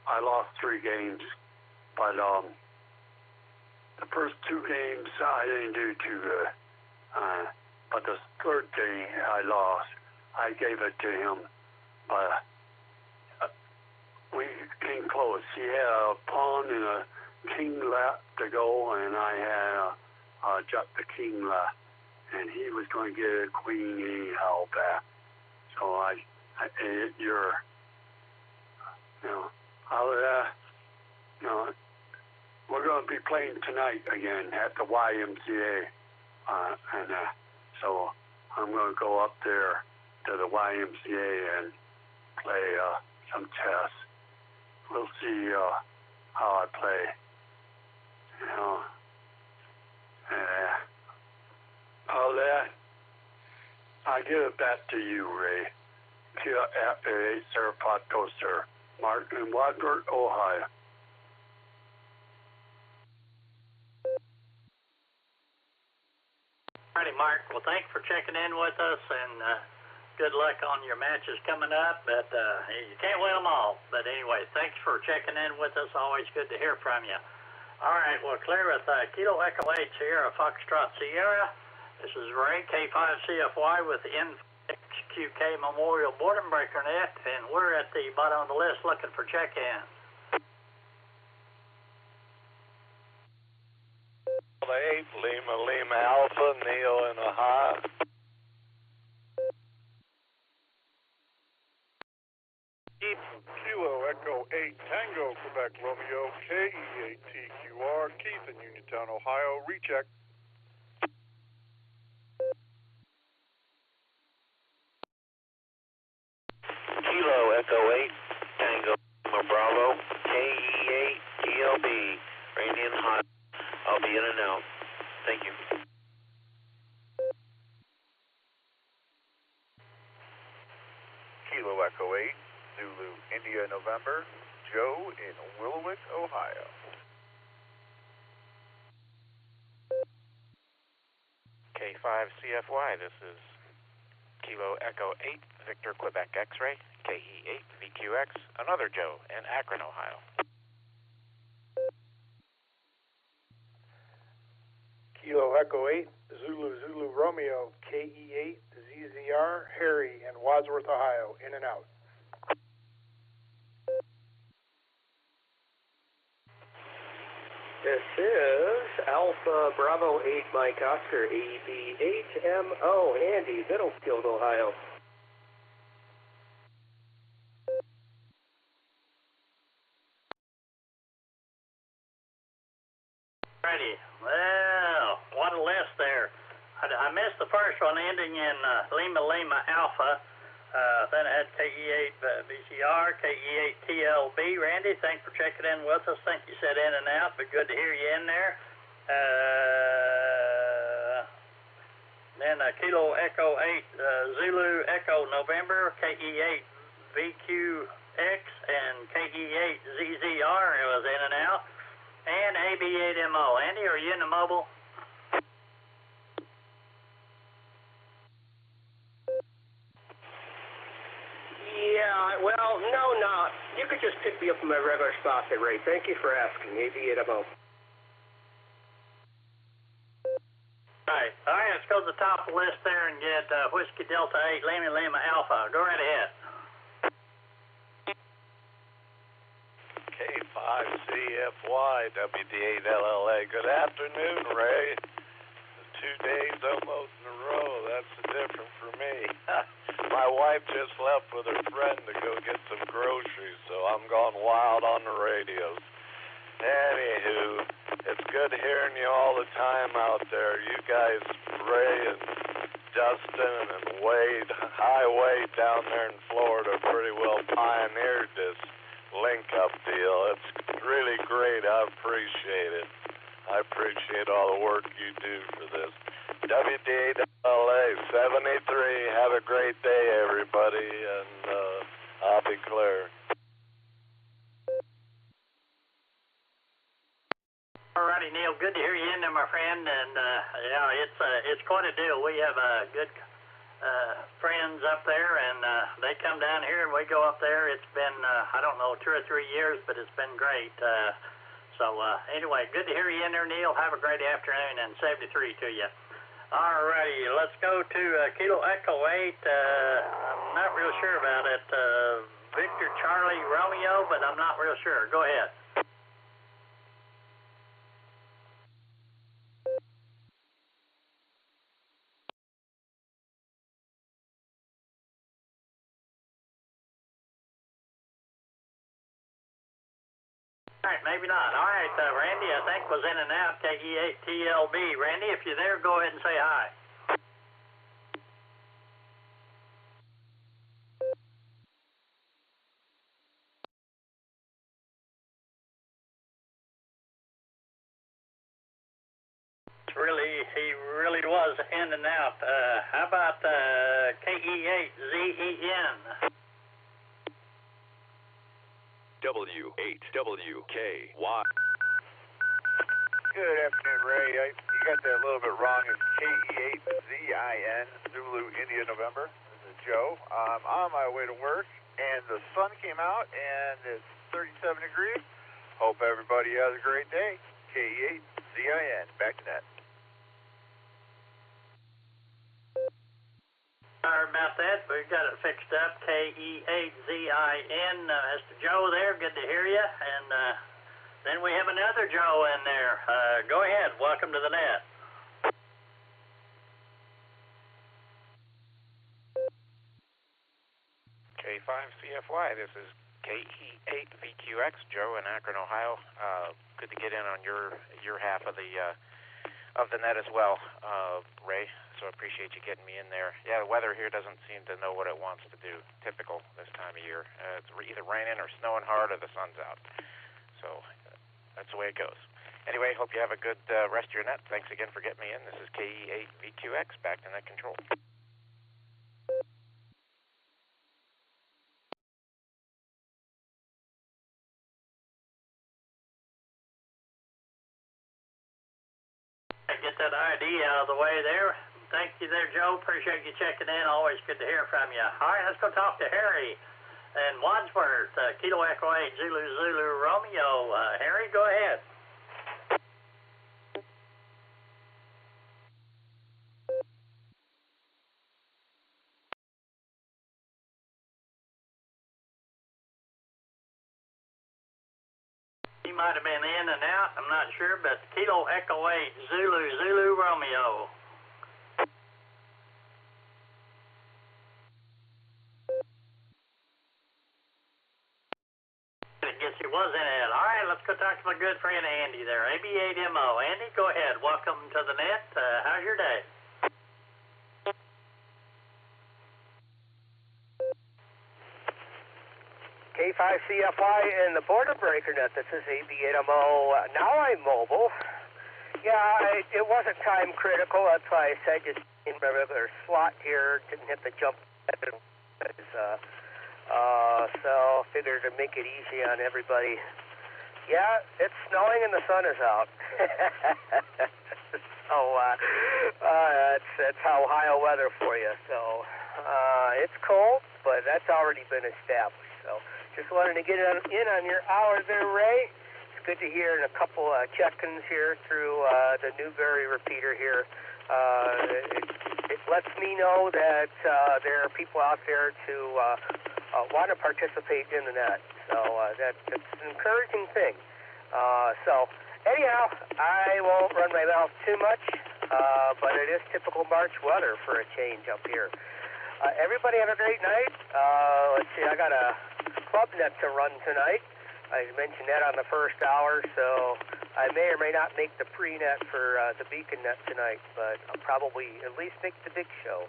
I lost 3 games, but the first 2 games I didn't do too good. But the third game I lost. I gave it to him, but we came close. He had a pawn and a king left to go, and I had just the king left, and he was going to get a queen anyhow back. So I ate your, we're going to be playing tonight again at the YMCA, and so I'm going to go up there to the YMCA and play some chess. We'll see how I play. All that, I give it back to you, Ray. After Sir Potco, sir. Martin Wadford, Ohio. Alrighty, Mark. Well, thanks for checking in with us, and good luck on your matches coming up. But you can't win them all. But anyway, thanks for checking in with us. Always good to hear from you. All right, well, clear with Kilo Echo 8 Sierra Foxtrot Sierra. This is Ray, K5CFY with the NXQK Memorial Boredom Breaker Net, and we're at the bottom of the list looking for check-in. Lima Alpha, Neo in Ohio. Kilo Echo 8 Tango, Quebec Romeo, KE8TQR, Keith in Uniontown, Ohio, recheck. Kilo Echo 8 Tango Bravo, KE8TLB, Randy in Ohio. I'll be in and out. Thank you. Kilo Echo 8 Zulu India November, Joe in Willowick, Ohio. K5CFY, this is Kilo Echo 8, Victor Quebec X-Ray, KE8 VQX, another Joe in Akron, Ohio. Kilo Echo 8, Zulu Romeo, KE8 ZZR, Harry in Wadsworth, Ohio, in and out. This is Alpha Bravo 8 Mike Oscar, EB8MO, Andy, Middlefield, Ohio. Righty. Well, what a list there. I missed the first one ending in Lima Alpha. Then I had KE8 BCR, KE8 TLB. Randy, thanks for checking in with us. Think you said in and out, but good to hear you in there. Then Kilo Echo 8 Zulu Echo November, KE8 VQX, and KE8 ZZR was in and out. And AB8MO. Andy, are you in the mobile? Yeah, well, no. You could just pick me up from my regular spot there, Ray. Thank you for asking. AB8MO. All right, let's go to the top of the list there and get Whiskey Delta 8 Lima Alpha. Go right ahead. K5CFY WD8LLA. Good afternoon, Ray. 2 days almost in a row. That's different for me. My wife just left with her friend to go get some groceries, so I'm going wild on the radios. Anywho, it's good hearing you all the time out there. You guys, Ray and Dustin and Wade, Wade down there in Florida, pretty well pioneered this link-up deal. It's really great. I appreciate it. I appreciate all the work you do for this. WD8LA 73. Have a great day, everybody, and I'll be clear. Alrighty, Neil. Good to hear you in there, my friend. And it's quite a deal. We have good friends up there, and they come down here, and we go up there. It's been I don't know, 2 or 3 years, but it's been great. Anyway, good to hear you in there, Neil. Have a great afternoon, and 73 to you. Alrighty, let's go to Kilo Echo 8. I'm not real sure about it. Victor Charlie Romeo, but I'm not real sure. Go ahead. All right, maybe not. All right, Randy, I think was in and out, KE8 TLB. Randy, if you're there, go ahead and say hi. He really was in and out. How about KE8 ZEN? W8WKY. Good afternoon, Ray. You got that a little bit wrong. It's KE8ZIN, Zulu India November. This is Joe. I'm on my way to work, and the sun came out, and it's 37 degrees. Hope everybody has a great day. KE8ZIN. Back to that. Sorry about that. We've got it fixed up. KE8ZIN. Mr. Joe there, good to hear you. And then we have another Joe in there. Go ahead. Welcome to the net. K5CFY, this is KE8VQX, Joe in Akron, Ohio. Good to get in on your half of the net as well, Ray. So I appreciate you getting me in there. Yeah, the weather here doesn't seem to know what it wants to do. Typical this time of year. It's either raining or snowing hard or the sun's out. So that's the way it goes. Anyway, hope you have a good rest of your net. Thanks again for getting me in. This is KE8VQX, back to net control. Get that ID out of the way there. Thank you there, Joe. Appreciate you checking in. Always good to hear from you. All right, let's go talk to Harry and Wadsworth, Kilo Echo 8, Zulu Zulu Romeo. Harry, go ahead. He might have been in and out, I'm not sure, but Kilo Echo 8, Zulu Zulu Romeo. I guess he was in it. All right, let's go talk to my good friend Andy there, AB8MO. Andy, go ahead. Welcome to the net. How's your day? K5CFY and the Border Breaker Net. This is AB8MO. Now I'm mobile. Yeah, it wasn't time critical. That's why I said just in my regular slot here. Didn't hit the jump button. So figured to make it easy on everybody. Yeah, it's snowing and the sun is out. So that's how Ohio weather for you. So it's cold, but that's already been established. So just wanted to get in on your hour there, Ray. It's good to hear, and a couple check-ins here through the Newberry repeater here. It lets me know that there are people out there to want to participate in the net. So that's an encouraging thing. So anyhow, I won't run my mouth too much, but it is typical March weather for a change up here. Everybody have a great night. Let's see, I got a club net to run tonight. I mentioned that on the first hour, so I may or may not make the pre-net for the beacon net tonight, but I'll probably at least make the big show.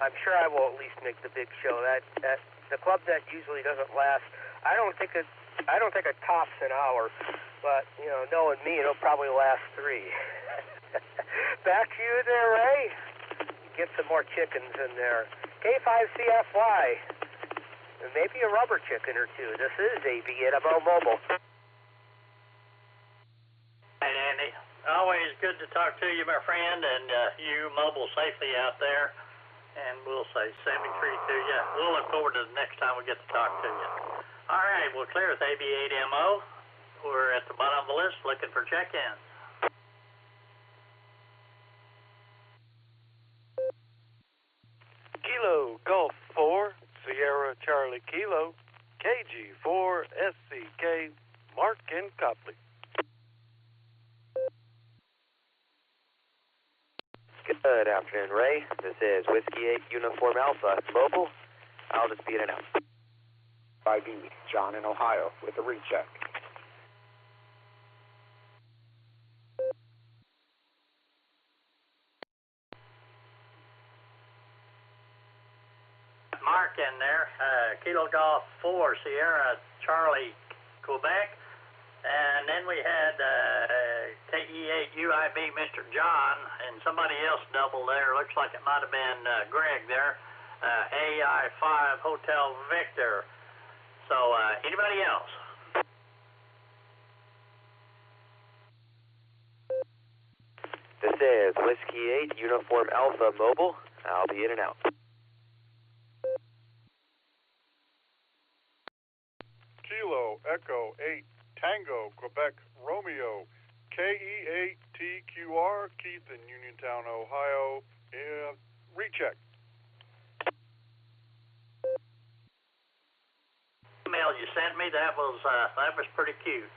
I'm sure I will at least make the big show. That the club net usually doesn't last. I don't think it tops an hour, but knowing me, it'll probably last 3. Back to you there, Ray. Get some more chickens in there. K5CFY. Maybe a rubber chicken or two. This is AB8MO Mobile. Hey, Andy. Always good to talk to you, my friend, and you mobile safely out there. And we'll say sending treat to you. We'll look forward to the next time we get to talk to you. All right, we're clear with AB8MO. We're at the bottom of the list looking for check-ins. Kilo Golf 4, Sierra Charlie Kilo, KG4 SCK, Mark and Copley. Good afternoon, Ray. This is Whiskey 8 Uniform Alpha Mobile. I'll just be in and out. 5D, John in Ohio with a recheck. Mark in there, Kilo Golf 4, Sierra Charlie, Quebec. And then we had KE8 UIB Mr. John, and somebody else double there. Looks like it might have been Greg there. AI5 Hotel Victor. So anybody else? This is Whiskey 8 Uniform Alpha Mobile. I'll be in and out. Kilo Echo 8 Tango Quebec Romeo KE8TQR Keith in Uniontown, Ohio. Recheck. Email you sent me, that was pretty cute.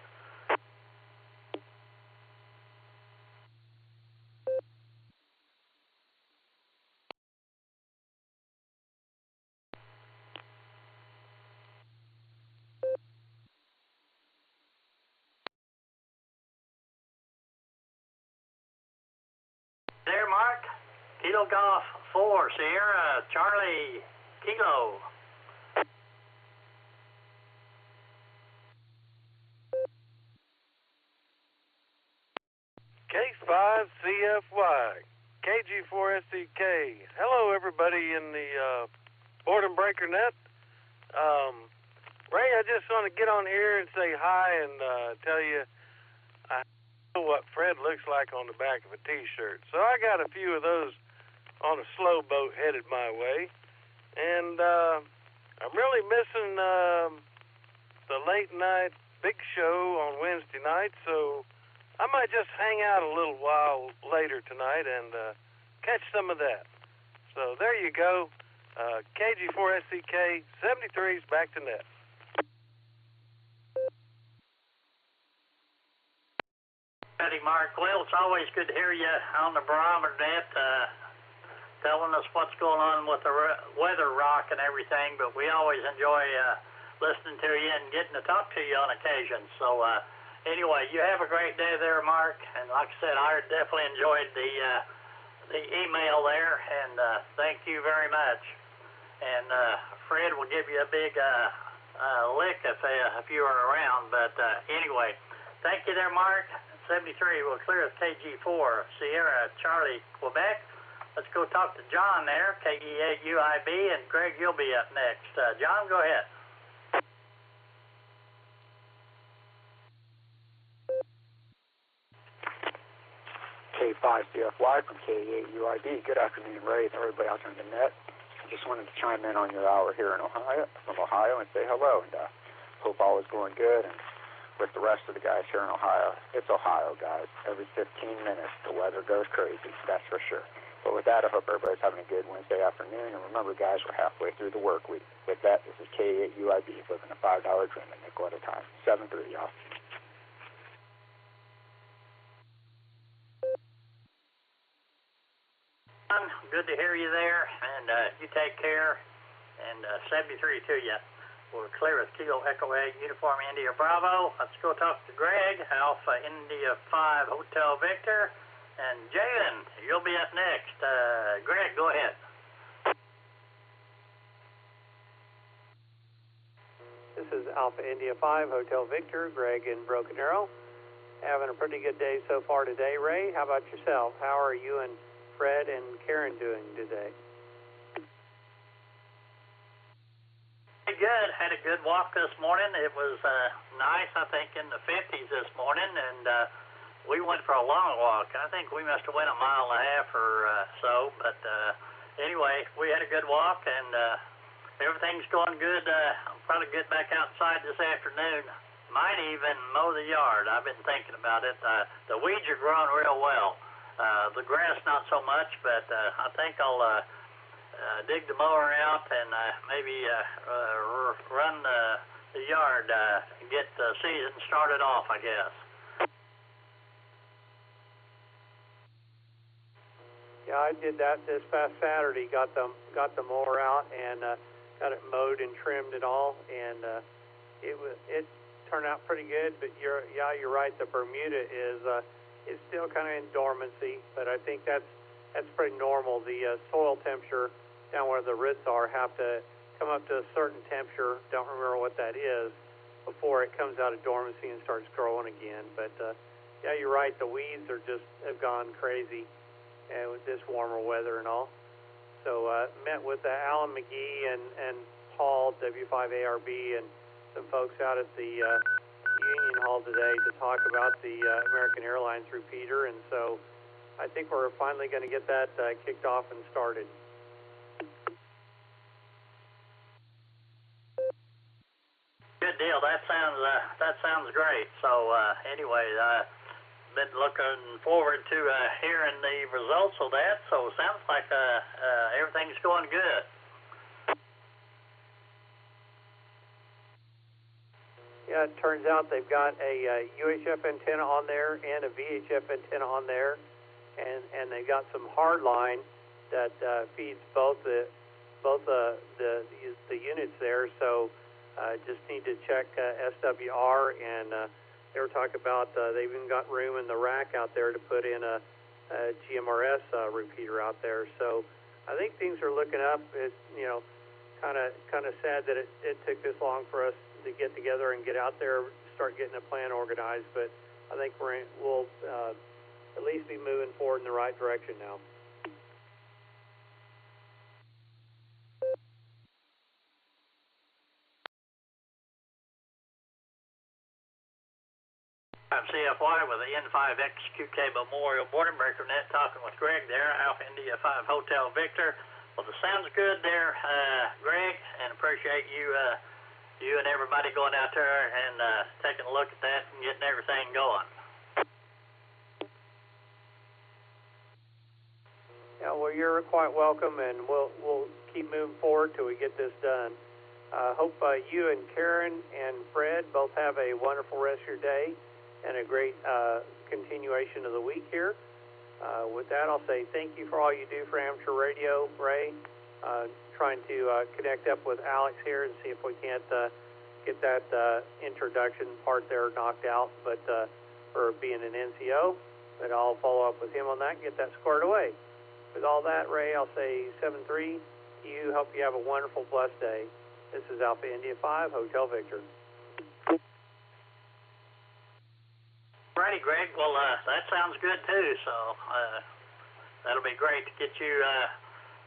There, Mark. Kilo Golf 4, Sierra Charlie Kilo. K5CFY, KG4SCK. Hello, everybody in the Boredom Breaker Net. Ray, I just want to get on here and say hi and tell you what Fred looks like on the back of a T-shirt. So I got a few of those on a slow boat headed my way. And I'm really missing the late night big show on Wednesday night, so I might just hang out a little while later tonight and catch some of that. So there you go. KG4SCK 73's back to net. Howdy, Mark. Well, it's always good to hear you on the barometer net, telling us what's going on with the weather rock and everything, but we always enjoy listening to you and getting to talk to you on occasion. So anyway, you have a great day there, Mark, and like I said, I definitely enjoyed the email there, and thank you very much. And Fred will give you a big lick if you are around, but anyway, thank you there, Mark. 73 will clear with KG4 Sierra Charlie Quebec. Let's go talk to John there, KE8 UIB, and Greg, you'll be up next. John, go ahead. K5CFY from KE8 UIB. Good afternoon, Ray, and everybody out there on the net. I just wanted to chime in on your hour here in Ohio, and say hello, and hope all is going good. And with the rest of the guys here in Ohio, it's Ohio, guys. Every 15 minutes, the weather goes crazy, that's for sure. But with that, I hope everybody's having a good Wednesday afternoon. And remember, guys, we're halfway through the work week. With that, this is K8 UIB, living a $5 dream a nickel at a time. 7-3, y'all. Good to hear you there, and you take care. And 73 to you. We're clear with Kilo Echo 8, Uniform India Bravo. Let's go talk to Greg, Alpha India 5 Hotel Victor. And Jalen, you'll be up next. Greg, go ahead. This is Alpha India 5 Hotel Victor, Greg in Broken Arrow. Having a pretty good day so far today, Ray. How about yourself? How are you and Fred and Karen doing today? Good. Had a good walk this morning. It was nice, I think, in the 50s this morning, and we went for a long walk. I think we must have went a mile and a half or so, but anyway, we had a good walk, and everything's going good. I'll probably get back outside this afternoon. Might even mow the yard. I've been thinking about it. The weeds are growing real well. The grass not so much, but I think I'll dig the mower out and maybe run the yard and get the season started off, I guess. Yeah, I did that this past Saturday. Got the mower out and got it mowed and trimmed and all, and it turned out pretty good. But you're right. The Bermuda is still kind of in dormancy, but I think that's pretty normal. The soil temperature down where the roots are have to come up to a certain temperature, don't remember what that is, before it comes out of dormancy and starts growing again. But yeah, you're right, the weeds have gone crazy with this warmer weather and all. So met with Alan McGee and Paul, W5ARB, and some folks out at the Union Hall today to talk about the American Airlines repeater, and so I think we're finally going to get that kicked off and started. Good deal. That sounds great. So anyway, been looking forward to hearing the results of that. So it sounds like everything's going good. Yeah, it turns out they've got a UHF antenna on there and a VHF antenna on there, and they've got some hard line that feeds both the units there. So just need to check SWR, and they were talking about they've even got room in the rack out there to put in a GMRS repeater out there. So I think things are looking up. It's kind of sad that it took this long for us to get together and get out there, start getting a plan organized. But I think we'll at least be moving forward in the right direction now. CFY with the N5XQK Memorial Boredom Breaker Net, talking with Greg there, Alpha India 5 Hotel Victor. Well, the sound's good there, Greg, and appreciate you and everybody going out there and taking a look at that and getting everything going. Yeah, well, you're quite welcome, and we'll keep moving forward till we get this done. Hope you and Karen and Fred both have a wonderful rest of your day and a great continuation of the week here. With that, I'll say thank you for all you do for amateur radio, Ray. Trying to connect up with Alex here and see if we can't get that introduction part there knocked out, but for being an NCO. But I'll follow up with him on that and get that squared away. With all that, Ray, I'll say 7-3 to you. Hope you have a wonderful, blessed day. This is Alpha India 5, Hotel Victor. Righty, Greg. Well, that sounds good, too. So that'll be great to get you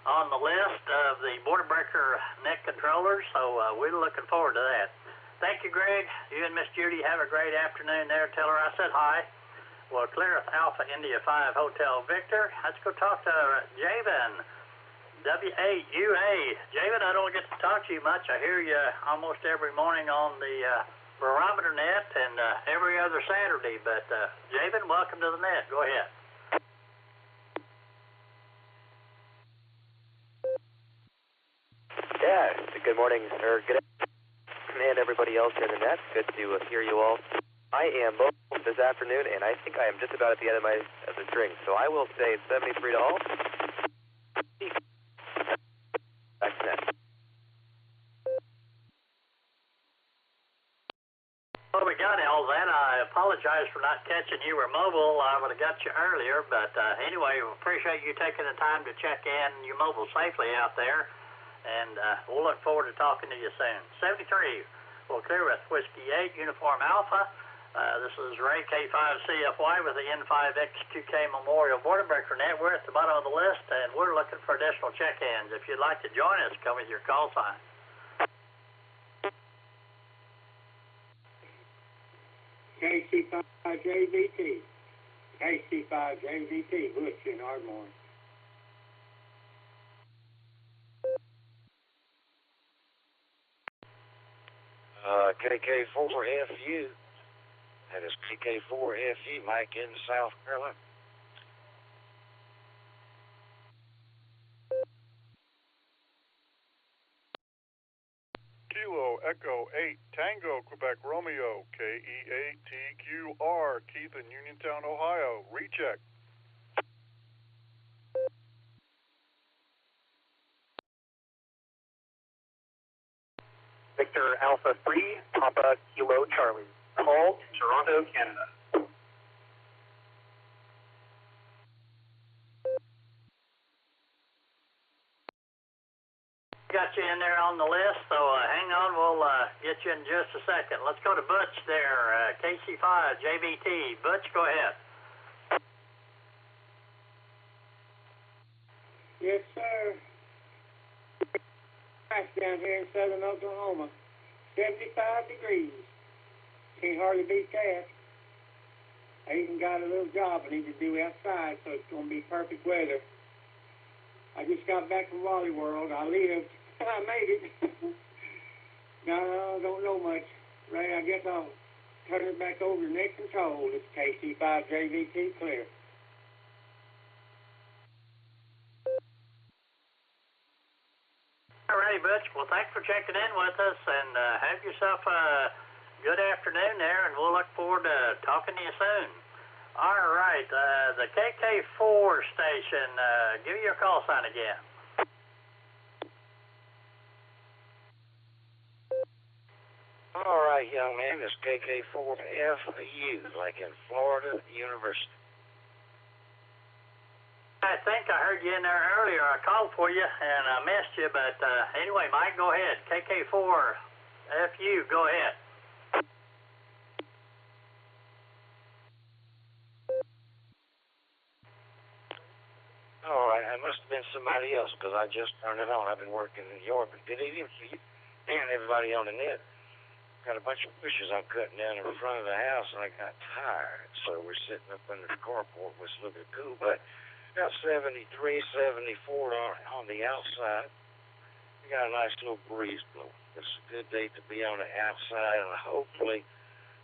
on the list of the Border Breaker net controllers. So we're looking forward to that. Thank you, Greg. You and Miss Judy have a great afternoon there. Tell her I said hi. Well, clear with Alpha India 5 Hotel Victor. Let's go talk to Javen, WAUA. Javen, I don't get to talk to you much. I hear you almost every morning on the barometer net and every other Saturday. But, Javen, welcome to the net. Go ahead. Yeah, good morning, or good afternoon, and everybody else in the net. Good to hear you all. I am both this afternoon, and I think I am just about at the end of the string. So I will say 73 to all. Back to net. Well, we got all that. I apologize for not catching you were mobile. I would have got you earlier, but anyway, we appreciate you taking the time to check in. You're mobile safely out there, and we'll look forward to talking to you soon. 73, we'll clear with Whiskey 8, Uniform Alpha. This is Ray K5CFY with the N5XQK Memorial Border Breaker Net. We're at the bottom of the list, and we're looking for additional check-ins. If you'd like to join us, come with your call sign. KC5JVT. KC5JVT. Bush in Ardmore. KK4FU. That is KK4FU, Mike in South Carolina. Kilo Echo 8 Tango Quebec Romeo KE8TQR Keith in Uniontown, Ohio. Recheck. Victor Alpha 3 Papa Kilo Charlie. Call to Toronto, Canada. Got you in there on the list, so hang on, we'll get you in just a second. Let's go to Butch there, KC5, JVT. Butch, go ahead. Yes, sir. Nice down here in southern Oklahoma. 75 degrees. Can't hardly beat that. I even got a little job I need to do outside, so it's going to be perfect weather. I just got back from Wally World. I lived. I made it. No, don't know much. Ray, I guess I'll turn it back over to net control. It's KC5JVT clear. All righty, Butch. Well, thanks for checking in with us, and have yourself a good afternoon there, and we'll look forward to talking to you soon. All right, the KK4 station, give me your call sign again. All right, young man, it's KK4FU, like in Florida University. I think I heard you in there earlier. I called for you, and I missed you, but anyway, Mike, go ahead. KK4FU, go ahead. All right, it must have been somebody else because I just turned it on. I've been working in York. Good evening to you and everybody on the net. got a bunch of bushes I'm cutting down in front of the house, and I got tired. So we're sitting up under the carport, which is looking cool, but about 73, 74 on the outside. We got a nice little breeze blowing. It's a good day to be on the outside, and hopefully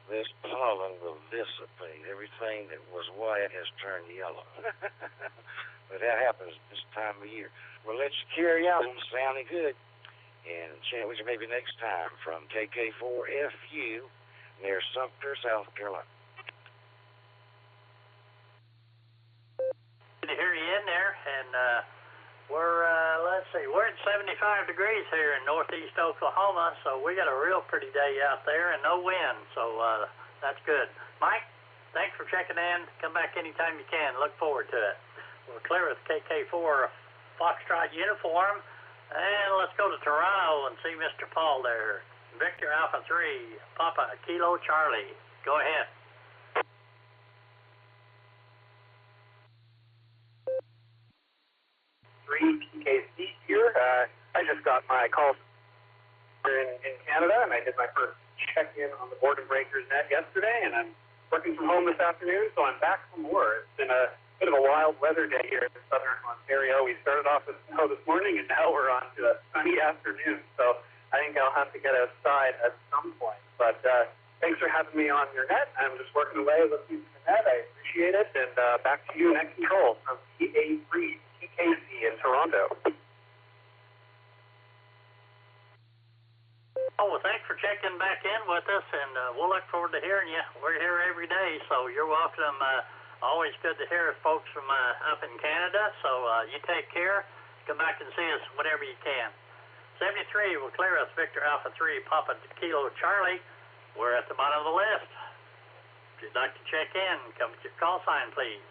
this pollen will dissipate. Everything that was white has turned yellow. But that happens this time of year. Well, let's carry on. Sounding good. And chat with you maybe next time from KK4FU near Sumter, South Carolina. Good to hear you in there, and we're at 75 degrees here in northeast Oklahoma, so we got a real pretty day out there and no wind, so that's good. Mike, thanks for checking in. Come back anytime you can. Look forward to it. We're clear with KK4 Foxtrot uniform. And let's go to Toronto and see Mr. Paul there. Victor Alpha 3, Papa Kilo Charlie. Go ahead. PKC here. I just got my call in Canada, and I did my first check-in on the Boredom Breakers net yesterday, and I'm working from home this afternoon, so I'm back from war. It's been a bit of a wild weather day here in southern Ontario. We started off with snow this morning, and now we're on to a sunny afternoon. So I think I'll have to get outside at some point. But thanks for having me on your net. I'm just working away listening to the net. I appreciate it. And back to you, Net Control from PA3 TKC in Toronto. Oh, well, thanks for checking back in with us, and we'll look forward to hearing you. We're here every day, so you're welcome. Always good to hear folks from up in Canada, so you take care. Come back and see us whenever you can. 73 will clear us, Victor Alpha 3, Papa Kilo Charlie. We're at the bottom of the list. If you'd like to check in, come with your call sign, please.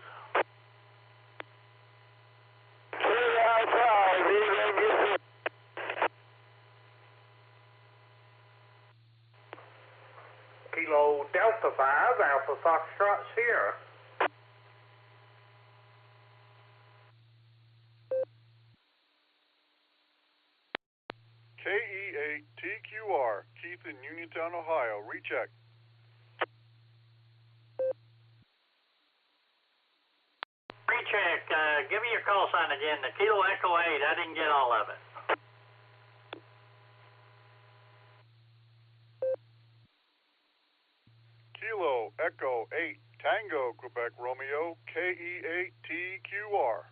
Kilo Delta 5, Alpha Foxtrot Sierra. KE8TQR, Keith in Uniontown, Ohio. Recheck. Recheck. Give me your call sign again. The Kilo Echo 8. I didn't get all of it. Kilo Echo 8, Tango, Quebec, Romeo, KE8TQR.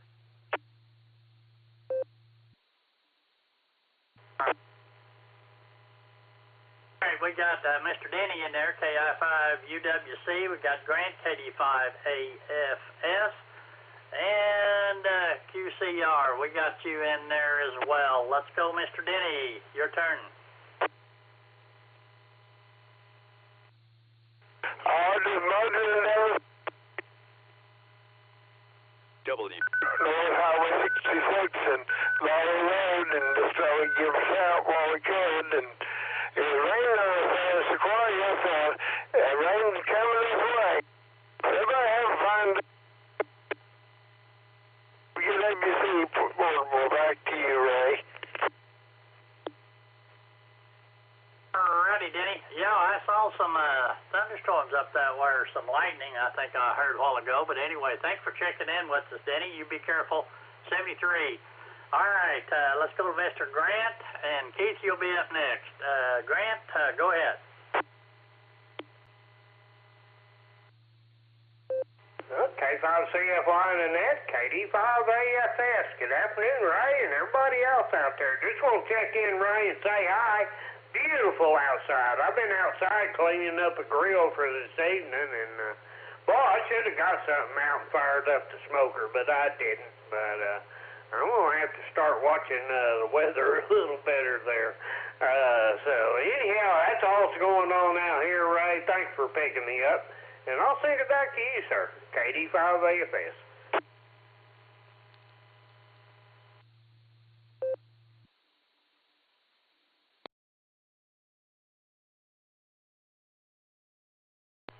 All right, we got Mr. Denny in there, KI5UWC. We got Grant, KD5AFS, and QCR. We got you in there as well. Let's go, Mr. Denny. Your turn. W. North Highway 66 and Lowry Road, and just thought we'd give us out while we could. And it was raining on us in Sequoia, so rain's coming this way. Everybody have a fine day. We get ABC portable back to you, Ray. Alrighty, Denny. Yeah, I saw some thunderstorms up that way, or some lightning, I think I heard a while ago. But anyway, thanks for checking in with us, Denny. You be careful. 73. All right, let's go to Mr. Grant, and Keith, you'll be up next. Grant, go ahead. K5CFY in the net, KD5AFS. Good afternoon, Ray, and everybody else out there. Just want to check in, Ray, and say hi. Beautiful outside. I've been outside cleaning up a grill for this evening, and boy, I should have got something out and fired up the smoker, but I didn't. But I'm gonna have to start watching the weather a little better there. So anyhow, that's all that's going on out here, Ray. Thanks for picking me up, and I'll send it back to you, sir. KD5AFS.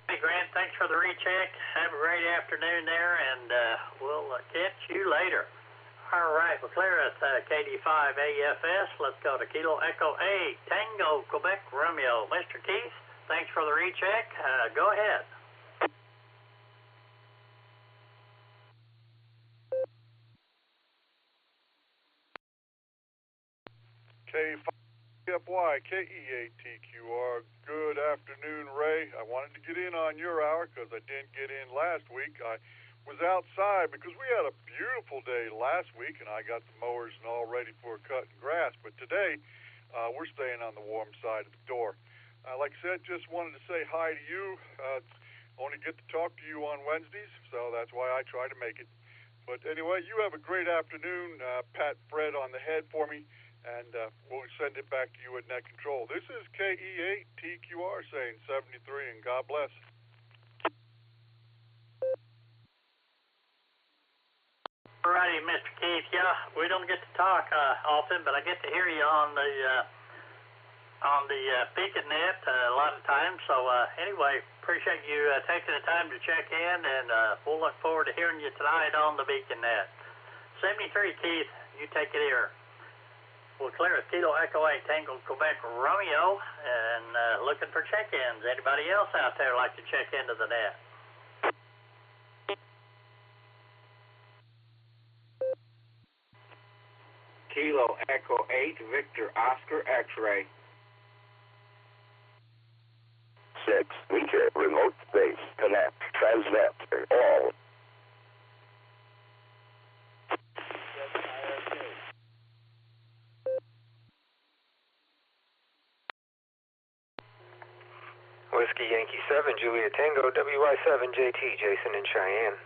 Hey, Grant, thanks for the recheck. Have a great afternoon there, and we'll catch you later. All right, we're clear at KD5 AFS. Let's go to Kilo Echo 8, Tango, Quebec, Romeo. Mr. Keith, thanks for the recheck. Go ahead. K5FY, KE8TQR. Good afternoon, Ray. I wanted to get in on your hour because I didn't get in last week. I was outside because we had a beautiful day last week, and I got the mowers and all ready for cutting grass. But today, we're staying on the warm side of the door. Like I said, just wanted to say hi to you. Only get to talk to you on Wednesdays, so that's why I try to make it. But anyway, you have a great afternoon. Pat Fred on the head for me, and we'll send it back to you at Net Control. This is KE8TQR saying 73, and God bless. All righty, Mr. Keith. Yeah, we don't get to talk often, but I get to hear you on the Beacon Net a lot of times. So anyway, appreciate you taking the time to check in, and we'll look forward to hearing you tonight on the Beacon Net. 73, Keith, you take it here. We're clear at Kilo Echo 8, Tango, Quebec, Romeo, and looking for check-ins. Anybody else out there like to check into the net? Kilo Echo 8, Victor Oscar X-Ray. 6 meter remote base connect transmit all. Whiskey Yankee 7, Juliet Tango, WI7, JT, Jason in Cheyenne.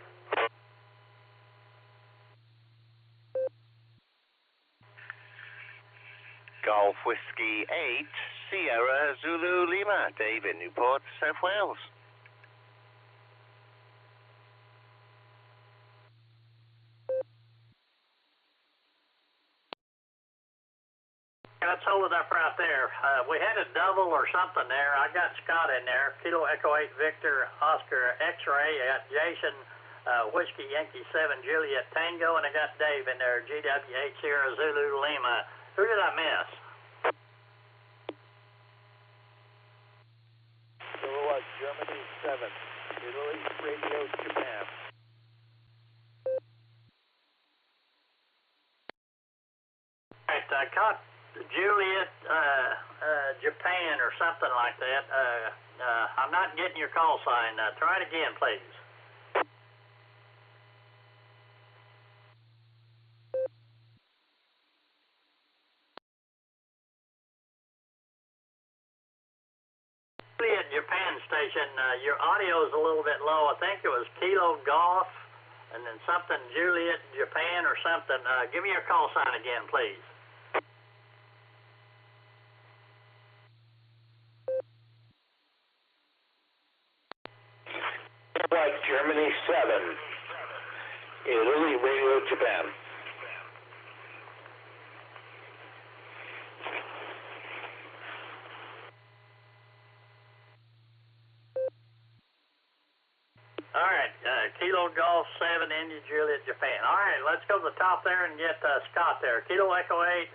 Golf Whiskey 8, Sierra Zulu Lima, Dave in Newport, South Wales. Let's hold it up right there. We had a double or something there. I got Scott in there. Kilo Echo 8 Victor Oscar X-Ray. I got Jason Whiskey Yankee 7 Juliet Tango, and I got Dave in there. GW8 Sierra Zulu Lima. Who did I miss? Germany 7, Italy Radio Japan. Right, I caught Juliet Japan or something like that. I'm not getting your call sign. Try it again, please. Juliet Japan station, your audio is a little bit low. I think it was Kilo Golf and then something Juliet Japan or something. Give me your call sign again, please. Germany 7, Italy Radio Japan. All right, Kilo Golf 7, India Juliet Japan. All right, let's go to the top there and get Scott there. Kilo Echo 8,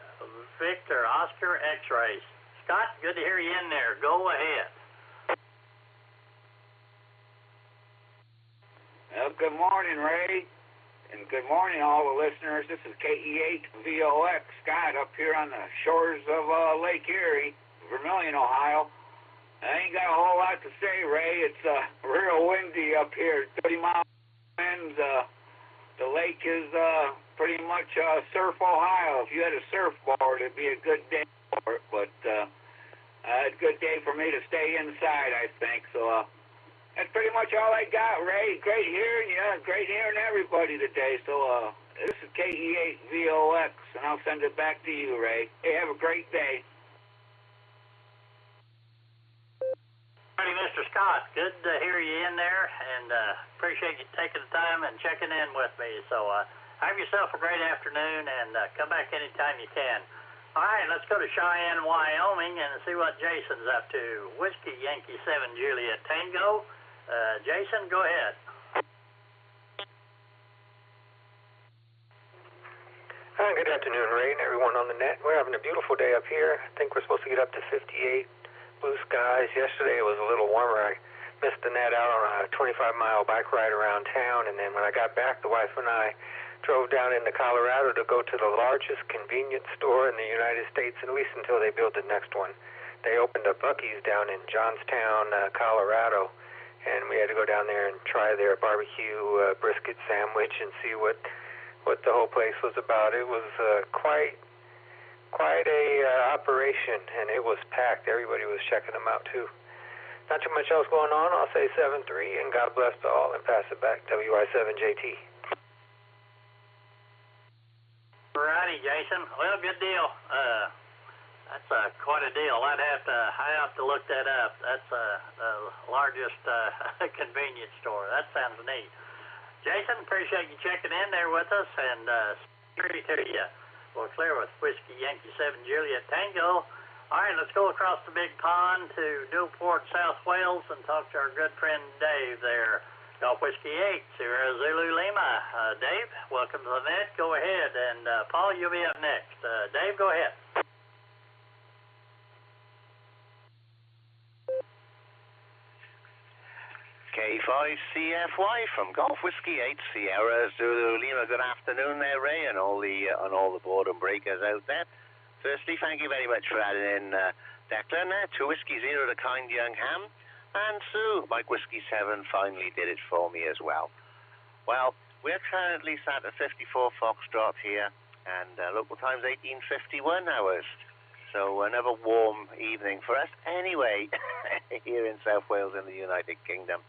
Victor Oscar X-Rays. Scott, good to hear you in there. Go ahead. Well, good morning, Ray, and good morning, all the listeners. This is KE8VOX, Scott, up here on the shores of Lake Erie, Vermilion, Ohio. I ain't got a whole lot to say, Ray. It's real windy up here, 30-mile winds. The lake is pretty much surf Ohio. If you had a surfboard, it'd be a good day for it, but it's a good day for me to stay inside, I think. So that's pretty much all I got, Ray. Great hearing you. Great hearing everybody today. So this is KE8VOX, and I'll send it back to you, Ray. Hey, have a great day. Hey, Mr. Scott, good to hear you in there, and appreciate you taking the time and checking in with me. So have yourself a great afternoon, and come back anytime you can. All right, let's go to Cheyenne, Wyoming, and see what Jason's up to. Whiskey Yankee 7 Juliet Tango. Jason, go ahead. good afternoon, Ray, and everyone on the net. We're having a beautiful day up here. I think we're supposed to get up to 58 blue skies. Yesterday it was a little warmer. I missed the net out on a 25-mile bike ride around town, and then when I got back, the wife and I drove down into Colorado to go to the largest convenience store in the United States, at least until they build the next one. They opened a Buc-ee's down in Johnstown, Colorado, and we had to go down there and try their barbecue brisket sandwich and see what the whole place was about. It was quite a operation, and it was packed. Everybody was checking them out too. Not too much else going on. I'll say 7-3, and God bless to all, and pass it back. WI7JT. Righty, Jason. Well, good deal. That's quite a deal. I have to look that up. That's the largest convenience store. That sounds neat. Jason, appreciate you checking in there with us, and security to you. We're clear with Whiskey Yankee 7 Juliet Tango. All right, let's go across the big pond to Newport, South Wales, and talk to our good friend Dave there. Golf Whiskey 8, Sierra Zulu Lima. Dave, welcome to the net. Go ahead, and Paul, you'll be up next. Dave, go ahead. K5CFY from Golf Whiskey 8, Sierra Zulu Lima. Good afternoon there, Ray, and all the boredom breakers out there. Firstly, thank you very much for adding in Declan there, 2 Whiskey 0 to Kind Young Ham, and Sue, Mike Whiskey 7, finally did it for me as well. Well, we're currently sat at 54 Foxtrot here, and local time's 18:51 hours. So another warm evening for us anyway, here in South Wales in the United Kingdom.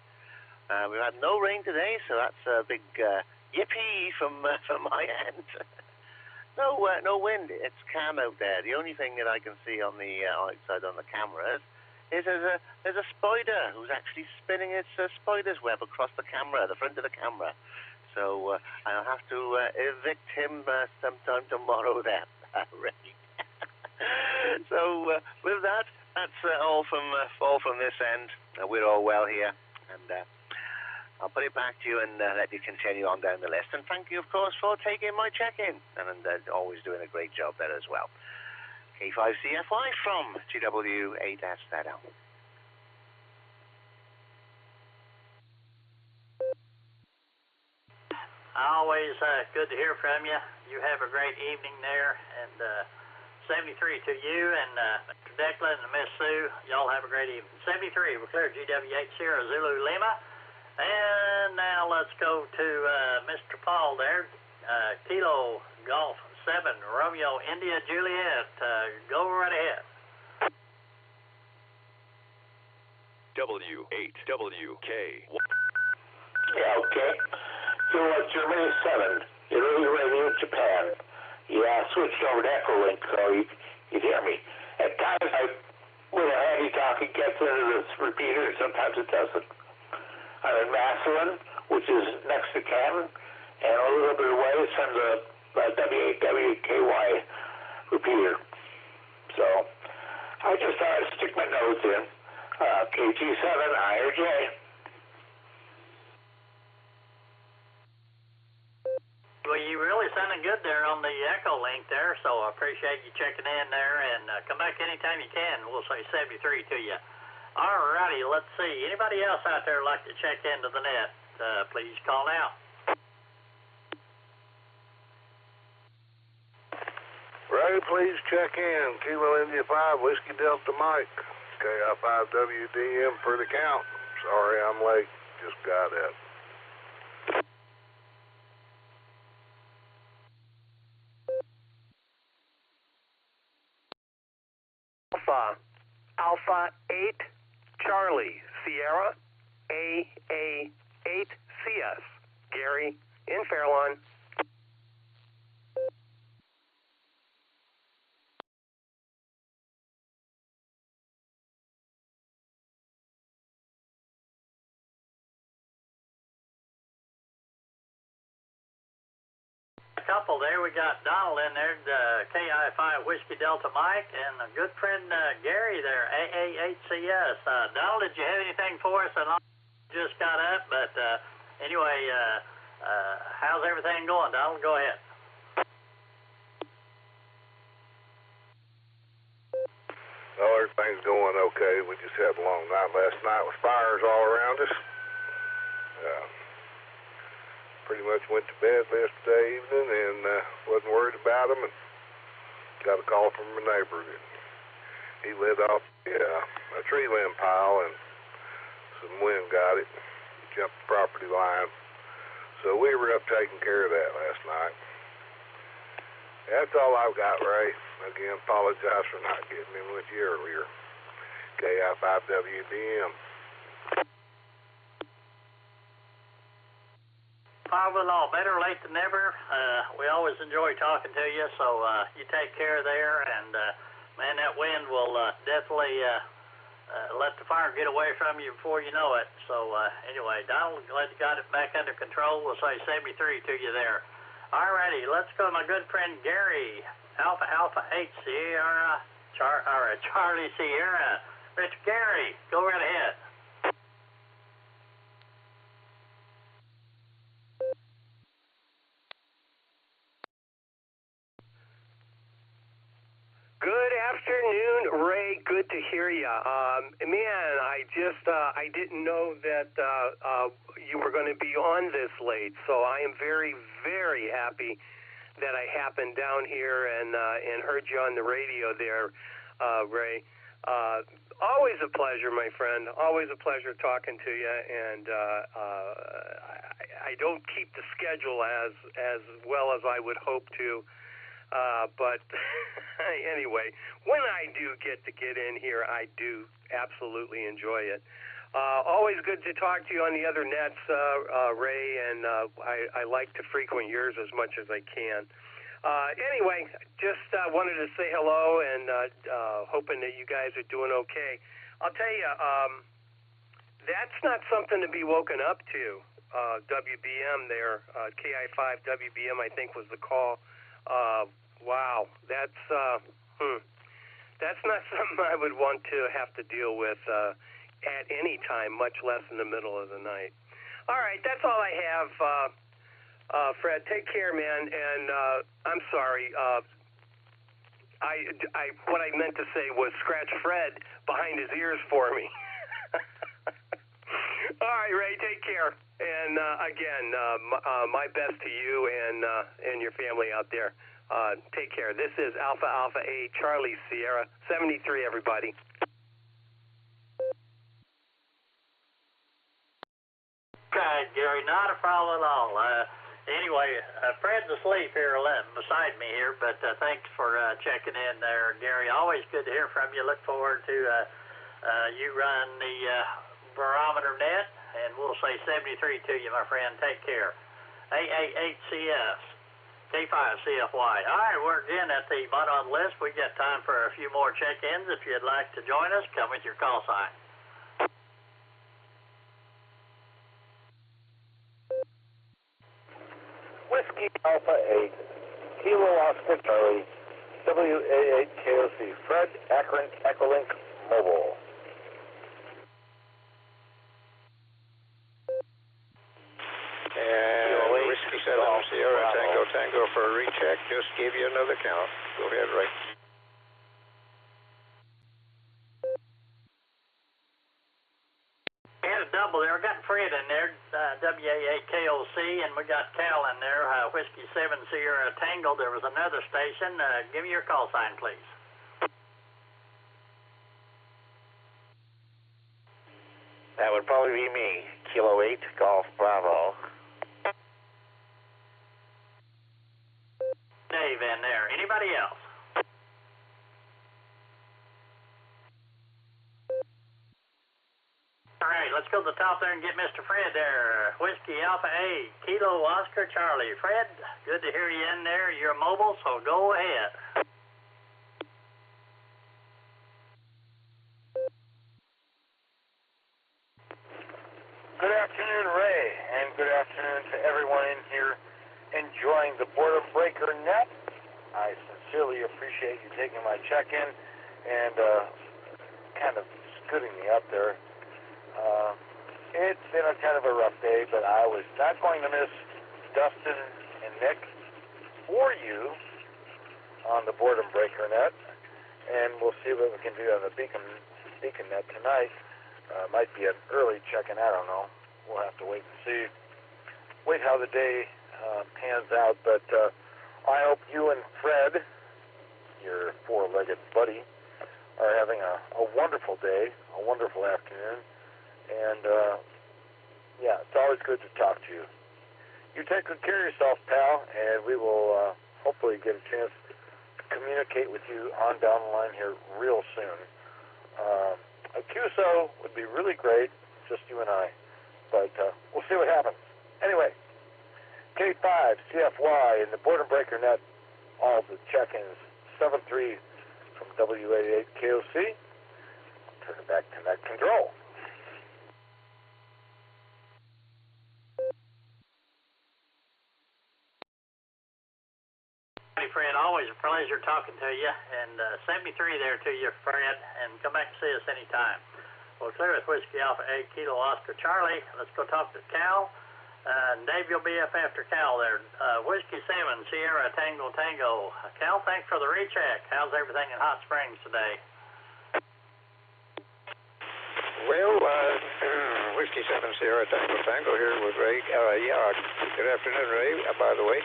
We've had no rain today, so that's a big yippee from my end. No wind. It's calm out there. The only thing that I can see on the outside on the cameras is there's a spider who's actually spinning its spider's web across the front of the camera. So I'll have to evict him sometime tomorrow there. Ready. So with that's all from this end. We're all well here, and I'll put it back to you and let you continue on down the list. And thank you, of course, for taking my check-in, and always doing a great job there as well. K5CFY from GW8SZL. Always good to hear from you. You have a great evening there, and 73 to you, and Mr. Declan and Miss Sue, y'all have a great evening. 73, we're clear, GW8 Sierra Zulu Lima. And now let's go to Mr. Paul there, Kilo Golf 7, Romeo India Juliet. Go right ahead. W8WK. Yeah, okay. You want Germany 7, Italy Radio Japan. Yeah, I switched over to Echolink, so you'd hear me. At times, with a handy talk, it gets into this repeater, and sometimes it doesn't. I'm in Massillon, which is next to Canton, and a little bit away from the W8WKY repeater. So I just thought I'd stick my nose in. KG7, IRJ. Well, you really sounded good there on the Echolink there, so I appreciate you checking in there, and come back anytime you can. We'll say 73 to you. All righty, let's see. Anybody else out there like to check into the net? Please call now. Ray, please check in. Kilo India 5, Whiskey Delta Mike. KI5WDM for the count. Sorry I'm late. Just got it. Alpha 8, Charlie, Sierra, AA8CS, Gary, in Fairlawn. Couple there. We got Donald in there, KI5 Whiskey Delta Mike, and a good friend Gary there, AA8CS. Donald, did you have anything for us? And I just got up, but anyway, how's everything going, Donald? Go ahead. everything's going okay. We just had a long night last night with fires all around us. Pretty much went to bed yesterday evening and wasn't worried about them. And got a call from a neighbor that he lit off a tree limb pile and some wind got it. Jumped the property line. So we were up taking care of that last night. That's all I've got, Ray. Again, apologize for not getting in with you earlier. KI5WDM. Well, better late than never. We always enjoy talking to you, so you take care there, and man, that wind will definitely let the fire get away from you before you know it. So anyway, Donald, glad you got it back under control. We'll say 73 to you there. All righty, let's go to my good friend Gary, Alpha 8 Sierra, Charlie Sierra. Mr. Gary, go right ahead. Good afternoon, Ray. Good to hear you. Man, I didn't know that you were going to be on this late, so I am very, very happy that I happened down here and heard you on the radio there, Ray. Always a pleasure, my friend. Always a pleasure talking to you, and I don't keep the schedule as well as I would hope to. But anyway, when I do get in here, I do absolutely enjoy it. Always good to talk to you on the other nets, Ray, and I like to frequent yours as much as I can. Anyway, just wanted to say hello and hoping that you guys are doing okay. I'll tell you, that's not something to be woken up to. WBM there, KI5 WBM, I think was the call. Wow, that's not something I would want to have to deal with at any time, much less in the middle of the night. All right, that's all I have. Fred, take care, man. And I'm sorry. What I meant to say was scratch Fred behind his ears for me. All right, Ray, take care. And again, my best to you and your family out there. Take care. This is Alpha 8 Charlie Sierra 73. Everybody. Okay, Gary, not a problem at all. Anyway, Fred's asleep here beside me here, but thanks for checking in there, Gary. Always good to hear from you. Look forward to you run the barometer net, and we'll say 73 to you, my friend. Take care. AA8CS, K5CFY. All right, we're again at the bottom of the list. We got time for a few more check-ins. If you'd like to join us, come with your call sign. Whiskey Alpha 8, Kilo Oscar Charlie, WA8KOC, Fred, Akron, Echolink, Mobile. And Whiskey 7 Sierra Tango for a recheck. Just gave you another count. Go ahead, Ray. We had a double there. We got Fred in there, WA8KOC, and we got Cal in there, Whiskey 7 Sierra Tango. There was another station. Give me your call sign, please. That would probably be me. Kilo 8, Golf Bravo. Dave in there. Anybody else? All right, let's go to the top there and get Mr. Fred there. Whiskey Alpha 8, Kilo Oscar Charlie. Fred, good to hear you in there. You're mobile, so go ahead. Good afternoon, Ray, and good afternoon to everyone in here enjoying the Boredom Breaker net. I sincerely appreciate you taking my check-in and kind of scooting me up there. It's been a kind of a rough day, but I was not going to miss Dustin and Nick for you on the Boredom Breaker net. and we'll see what we can do on the beacon net tonight. Might be an early check-in, I don't know. We'll have to wait and see. Wait how the day pans out, but I hope you and Fred, your four-legged buddy, are having a wonderful day, a wonderful afternoon, and yeah, it's always good to talk to you. You take good care of yourself, pal, and we will hopefully get a chance to communicate with you on down the line here real soon. A QSO would be really great, just you and I, but we'll see what happens. Anyway, K5, CFY, and the Boredom Breaker Net, all the check-ins, 7-3 from W88 KOC. Turn it back to net control. Hey, Fred, always a pleasure talking to you, and 73 there to you, Fred, and come back and see us anytime. Well, clear with Whiskey Alpha 8 Kilo Oscar Charlie. Let's go talk to Cal. Dave, you'll be up after Cal there. Whiskey 7 Sierra Tango Tango. Cal, thanks for the recheck. How's everything in Hot Springs today? Well, Whiskey 7 Sierra Tango Tango here with Ray. Yeah, good afternoon, Ray, by the way.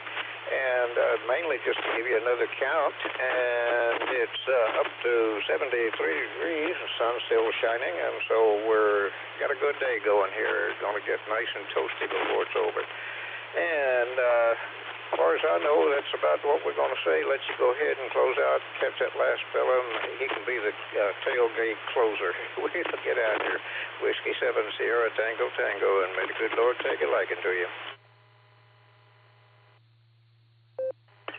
And mainly just to give you another count, and it's up to 73 degrees, the sun's still shining, and so we're got a good day going here. It's going to get nice and toasty before it's over. And as far as I know, that's about what we're going to say. Let you go ahead and close out, catch that last fella, and he can be the tailgate closer. We'll get out here. Whiskey 7 Sierra Tango Tango, and may the good Lord take a liking to you.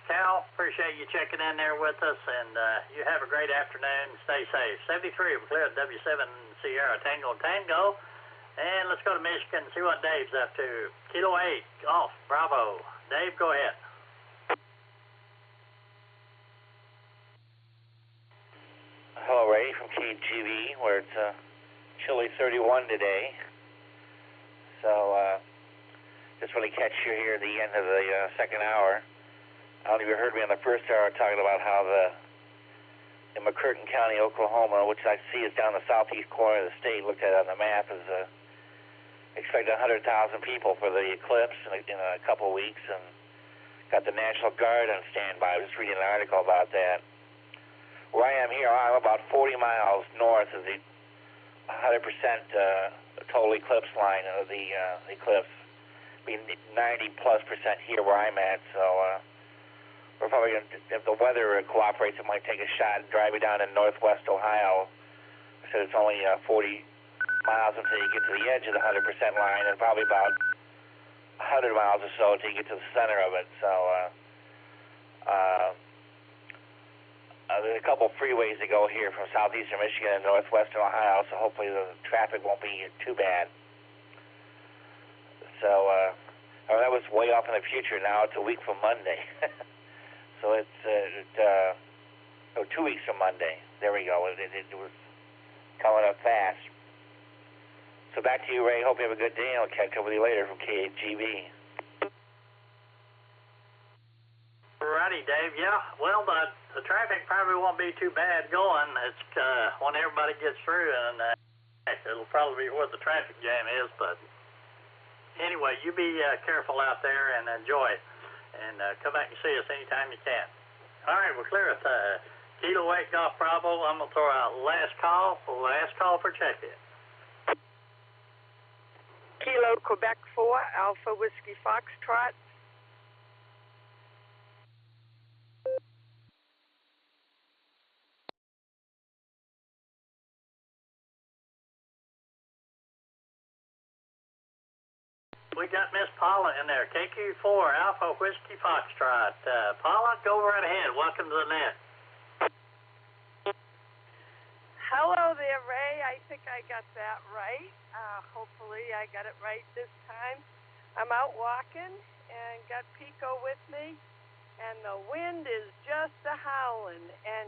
Cal, appreciate you checking in there with us, and you have a great afternoon. Stay safe. 73, we're clear at W7 Sierra Tango Tango. And let's go to Michigan and see what Dave's up to. Kilo 8, off, Bravo. Dave, go ahead. Hello, Ray from KGV, where it's chilly 31 today. So, just really catch you here at the end of the second hour. I don't know if you heard me on the first hour talking about how in McCurtain County, Oklahoma, which I see is down the southeast corner of the state, looked at on the map, is expect 100,000 people for the eclipse in a couple of weeks, and got the National Guard on standby. I was just reading an article about that. Where I am here, I'm about 40 miles north of the 100% total eclipse line of the eclipse. Be 90+% here where I'm at, so we're probably going to, if the weather cooperates, it might take a shot and drive you down in northwest Ohio. I said it's only 40 miles until you get to the edge of the 100% line, and probably about 100 miles or so until you get to the center of it. So there's a couple freeways to go here from southeastern Michigan and northwestern Ohio, so hopefully the traffic won't be too bad. So that was way off in the future. Now it's a week from Monday. So it's 2 weeks from Monday. There we go. It was coming up fast. So back to you, Ray. Hope you have a good day, and I'll catch up with you later from KGV. Righty, Dave. Yeah, well, the traffic probably won't be too bad going. It's when everybody gets through, and it'll probably be where the traffic jam is. But anyway, you be careful out there and enjoy. And come back and see us anytime you can. All right, we're clear at Kilo 8 Golf Bravo. I'm going to throw out last call for check-in. Kilo Quebec 4, Alpha Whiskey Foxtrot. We got Miss Paula in there, KQ4, Alpha Whiskey Foxtrot. Paula, go right ahead. Welcome to the net. Hello there, Ray. I think I got that right. Hopefully I got it right this time. I'm out walking and got Pico with me, and the wind is just a-howling. And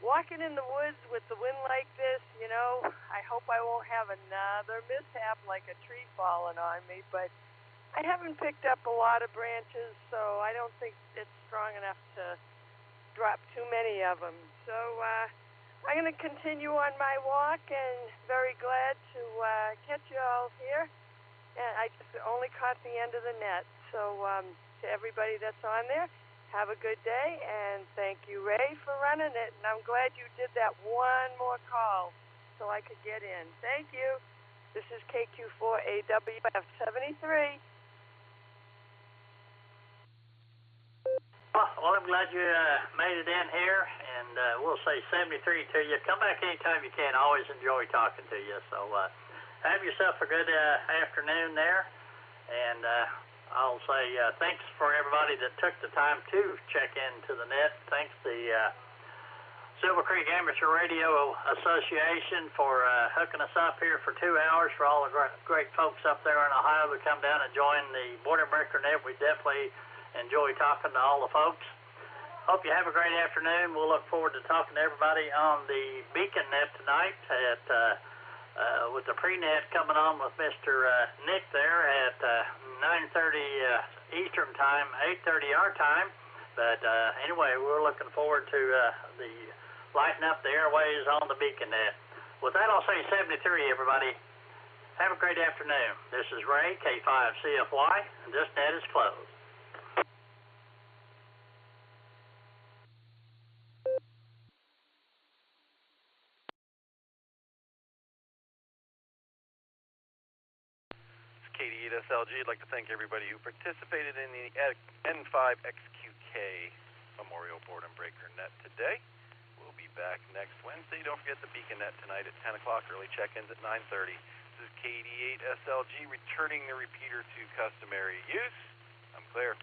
walking in the woods with the wind like this, you know, I hope I won't have another mishap like a tree falling on me, but I haven't picked up a lot of branches, so I don't think it's strong enough to dropped too many of them. So I'm going to continue on my walk, and very glad to catch you all here. And I just only caught the end of the net. So to everybody that's on there, have a good day, and thank you, Ray, for running it. And I'm glad you did that one more call so I could get in. Thank you. This is KQ4AWF73. Well, I'm glad you made it in here, and we'll say 73 to you. Come back anytime you can. I always enjoy talking to you. So have yourself a good afternoon there, and I'll say thanks for everybody that took the time to check into the net. Thanks the Silver Creek Amateur Radio Association for hooking us up here for 2 hours, for all the great folks up there in Ohio that come down and join the Boredom Breaker Net. We definitely enjoy talking to all the folks. Hope you have a great afternoon. We'll look forward to talking to everybody on the Beacon Net tonight at with the pre-net coming on with Mr. Nick there at 9:30 Eastern Time, 8:30 our time. But anyway, we're looking forward to the lighting up the airways on the Beacon Net. With that, I'll say 73, everybody. Have a great afternoon. This is Ray, K5CFY, and this net is closed. KD8SLG. I'd like to thank everybody who participated in the N5XQK Memorial Boredom Breaker Net today. We'll be back next Wednesday. Don't forget the Beacon Net tonight at 10 o'clock. Early check-ins at 9:30. This is KD8SLG returning the repeater to customary use. I'm clear.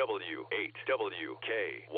W8WKY.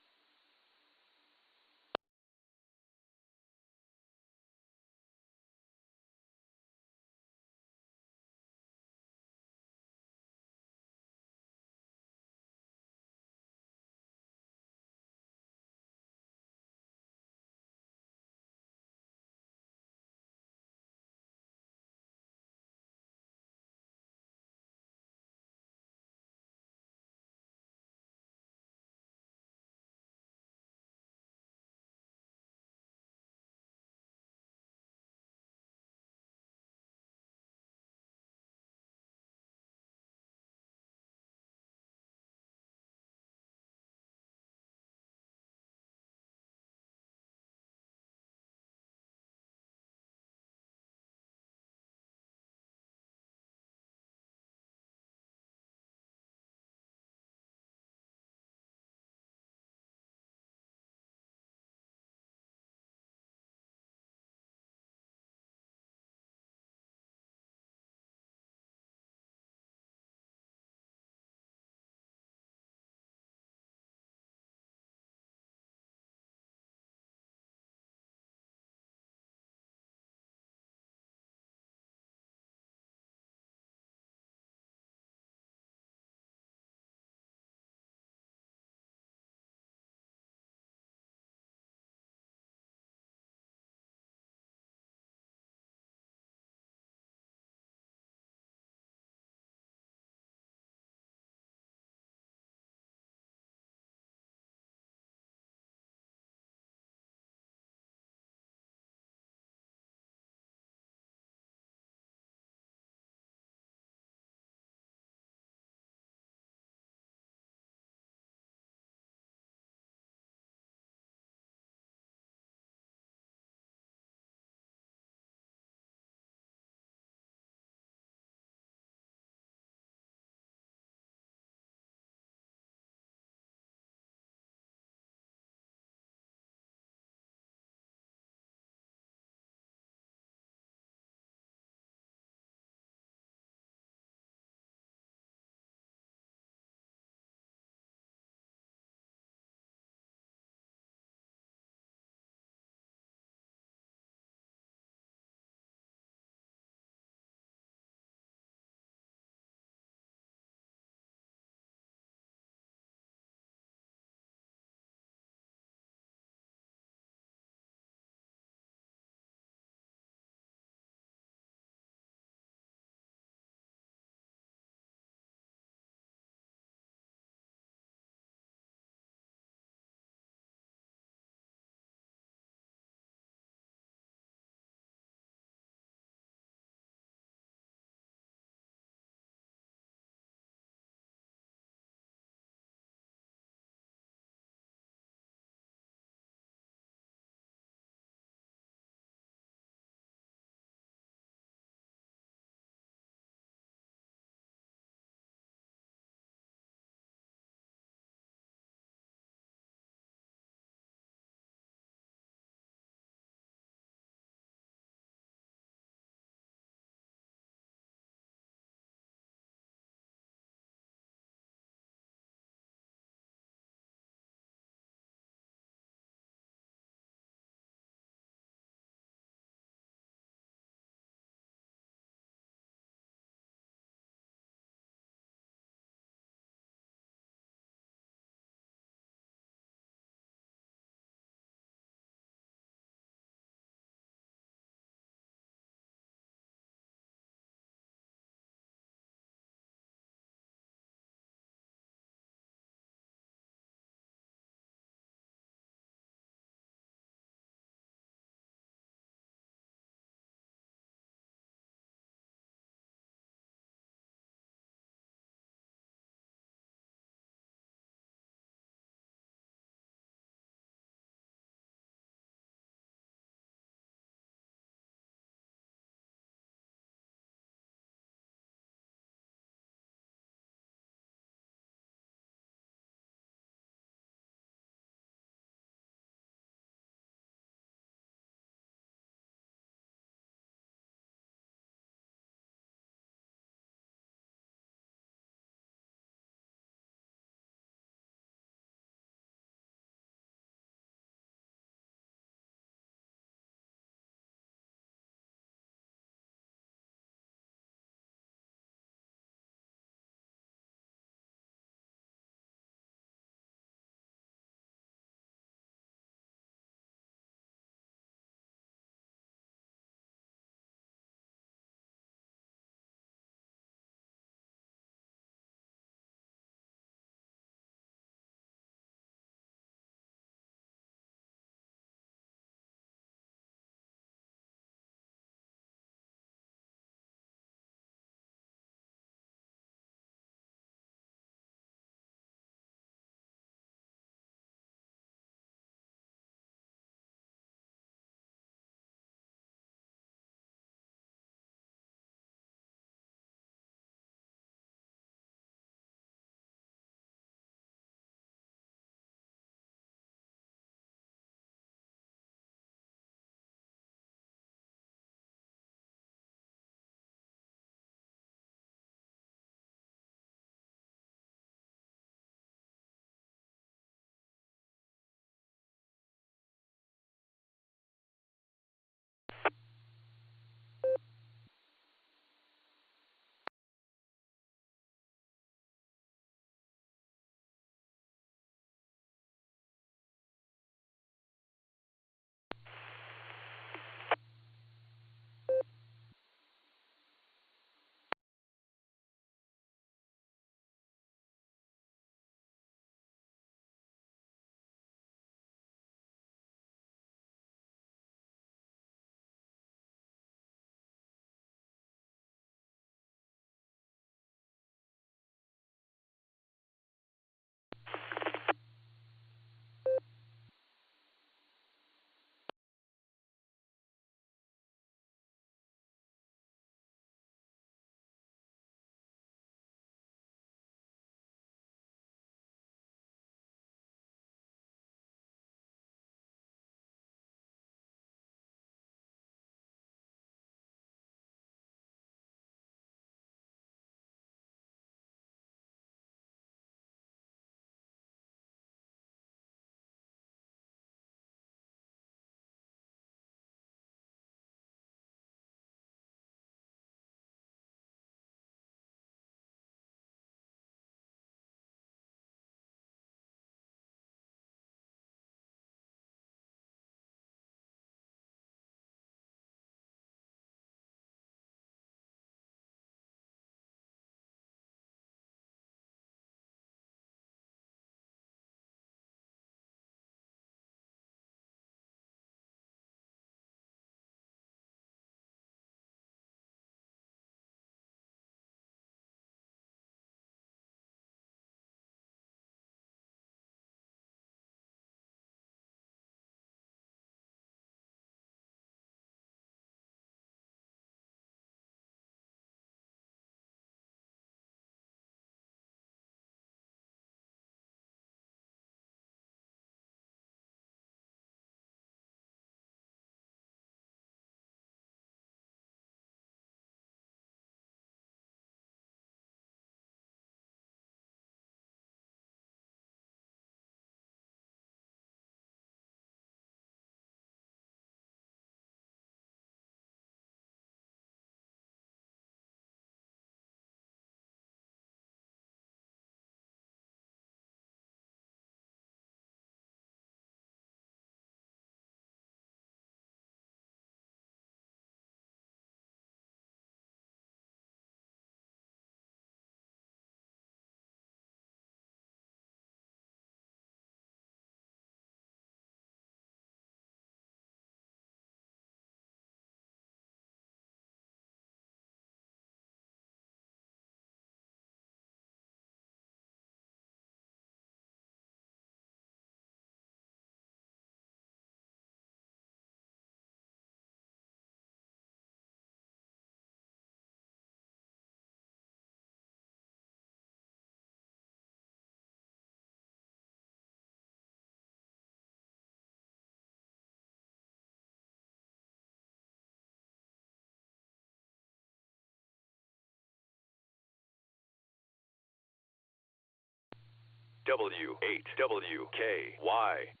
W8WKY.